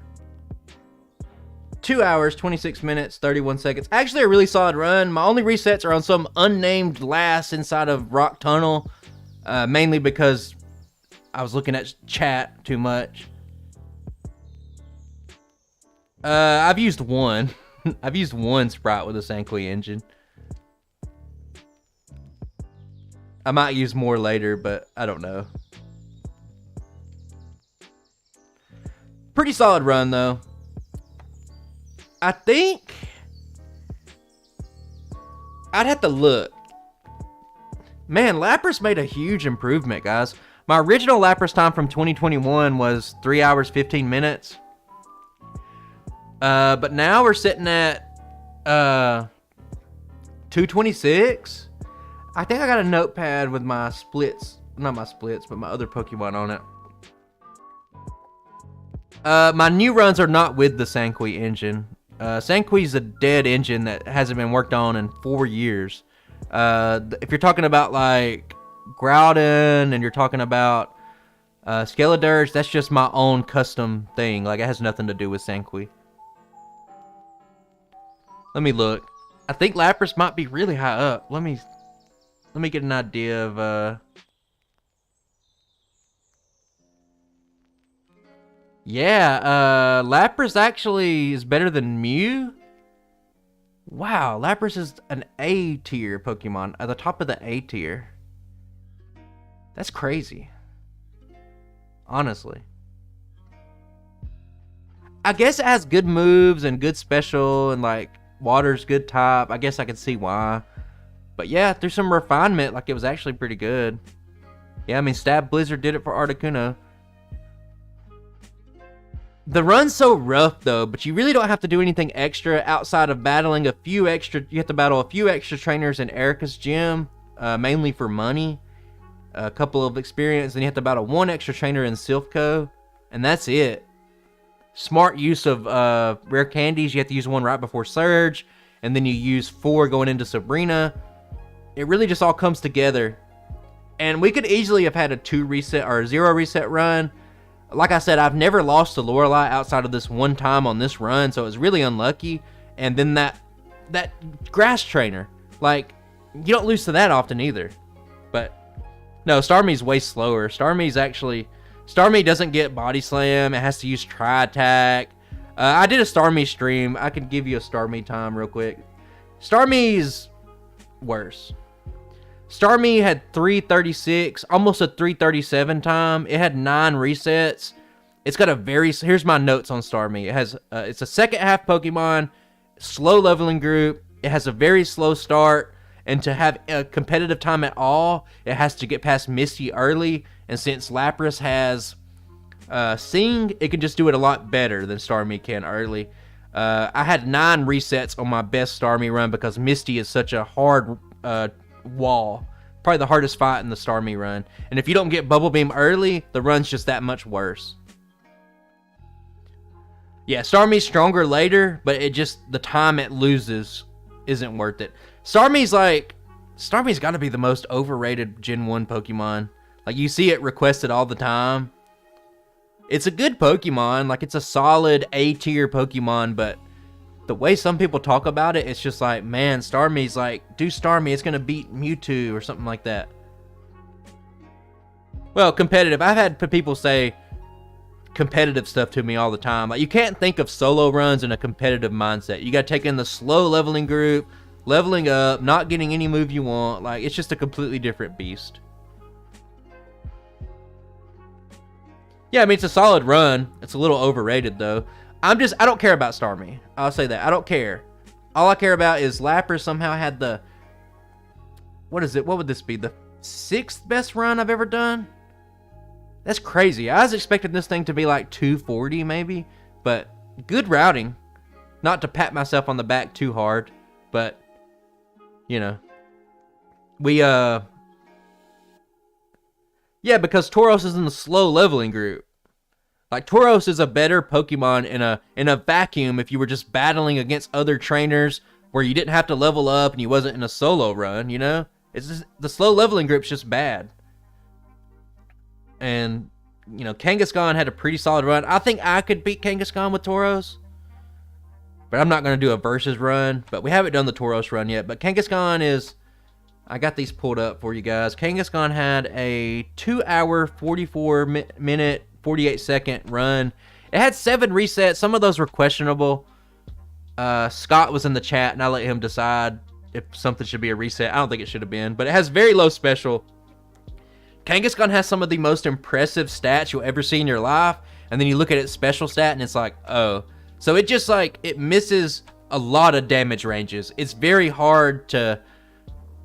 2 hours, 26 minutes, 31 seconds. Actually, a really solid run. My only resets are on some unnamed lass inside of Rock Tunnel. Mainly because I was looking at chat too much. I've used one. I've used one Sprite with a Sanqui engine. I might use more later, but I don't know. Pretty solid run, though. I think I'd have to look. Man, Lapras made a huge improvement, guys. My original Lapras time from 2021 was 3 hours, 15 minutes. But now we're sitting at 226. I think I got a notepad with my splits. Not my splits, but my other Pokemon on it. My new runs are not with the Sanqui engine. Sanqui's a dead engine that hasn't been worked on in 4 years. If you're talking about like Groudon and you're talking about Skeledirge, that's just my own custom thing. Like, it has nothing to do with Sanqui. Let me look. I think Lapras might be really high up. Let me get an idea of yeah, Lapras actually is better than Mew. Wow, Lapras is an A tier Pokemon at the top of the A tier. That's crazy. Honestly. I guess it has good moves and good special and like water's good type. I guess I can see why. But yeah, through some refinement, like, it was actually pretty good. Yeah, I mean, Stab Blizzard did it for Articuno. The run's so rough, though, but you really don't have to do anything extra outside of battling a few extra... You have to battle a few extra trainers in Erika's gym, mainly for money. A couple of experience, and you have to battle 1 extra trainer in Silph Co, and that's it. Smart use of rare candies. You have to use 1 right before Surge, and then you use 4 going into Sabrina. It really just all comes together. And we could easily have had a 2 reset or a 0 reset run. Like I said, I've never lost to Lorelei outside of this one time on this run, so it was really unlucky. And then that grass trainer, like, you don't lose to that often either. But no, Starmie's way slower. Starmie doesn't get body slam. It has to use tri attack. I did a Starmie stream. I can give you a Starmie time real quick. Starmie's worse. Starmie had 336, almost a 337 time. It had 9 resets. It's got a very... Here's my notes on Starmie. It has... it's a second half Pokemon, slow leveling group. It has a very slow start. And to have a competitive time at all, it has to get past Misty early. And since Lapras has Sing, it can just do it a lot better than Starmie can early. I had 9 resets on my best Starmie run because Misty is such a hard... wall. Probably the hardest fight in the Starmie run. And if you don't get Bubble Beam early, the run's just that much worse. Yeah, Starmie's stronger later, but it just, the time it loses isn't worth it. Starmie's got to be the most overrated Gen 1 Pokemon. Like, you see it requested all the time. It's a good Pokemon. Like, it's a solid A tier Pokemon, but the way some people talk about it, it's just like, man, Starmie's like, do Starmie, it's going to beat Mewtwo or something like that. Well, competitive. I've had people say competitive stuff to me all the time. Like, you can't think of solo runs in a competitive mindset. You got to take in the slow leveling group, leveling up, not getting any move you want. Like, it's just a completely different beast. Yeah, I mean, it's a solid run. It's a little overrated, though. I don't care about Starmie. I'll say that. I don't care. All I care about is Lapras somehow had the what is it? What would this be? The 6th best run I've ever done? That's crazy. I was expecting this thing to be like 240 maybe, but good routing. Not to pat myself on the back too hard, but you know. Yeah, because Tauros is in the slow leveling group. Like, Tauros is a better Pokemon in a vacuum if you were just battling against other trainers where you didn't have to level up and you wasn't in a solo run, you know? It's just, the slow leveling group's just bad. And, you know, Kangaskhan had a pretty solid run. I think I could beat Kangaskhan with Tauros. But I'm not going to do a versus run. But we haven't done the Tauros run yet. But Kangaskhan is... I got these pulled up for you guys. Kangaskhan had a 2 hour, 44 minute, 48 second run. It had 7 resets. Some of those were questionable. Scott was in the chat, and I let him decide if something should be a reset. I don't think it should have been. But it has very low special. Kangaskhan has some of the most impressive stats you'll ever see in your life. And then you look at its special stat, and it's like, oh. So it just, like, it misses a lot of damage ranges. It's very hard to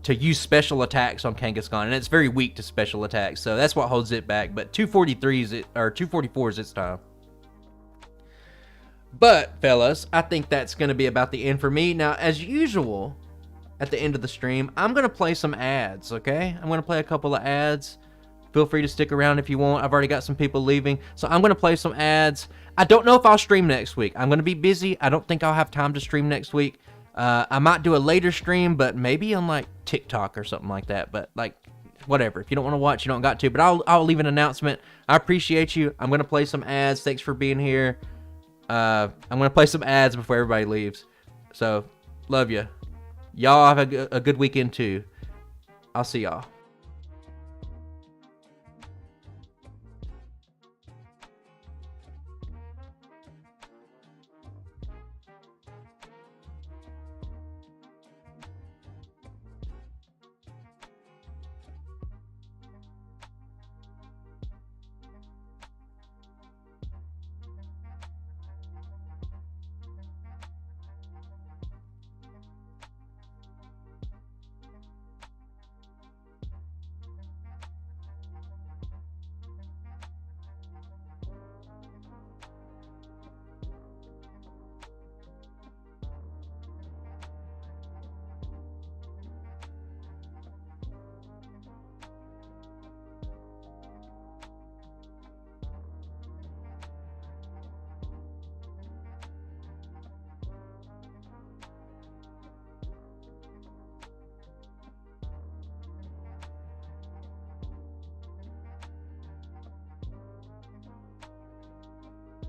use special attacks on Kangaskhan, and it's very weak to special attacks, so that's what holds it back. But 244 is its time. But, fellas, I think that's going to be about the end for me. Now, as usual, at the end of the stream, I'm going to play some ads, okay? I'm going to play a couple of ads. Feel free to stick around if you want. I've already got some people leaving, so I'm going to play some ads. I don't know if I'll stream next week. I'm going to be busy. I don't think I'll have time to stream next week. I might do a later stream, but maybe on like TikTok or something like that. But like, whatever. If you don't want to watch, you don't got to. But I'll leave an announcement. I appreciate you. I'm gonna play some ads. Thanks for being here. I'm gonna play some ads before everybody leaves. So, love you. Y'all have a good weekend too. I'll see y'all.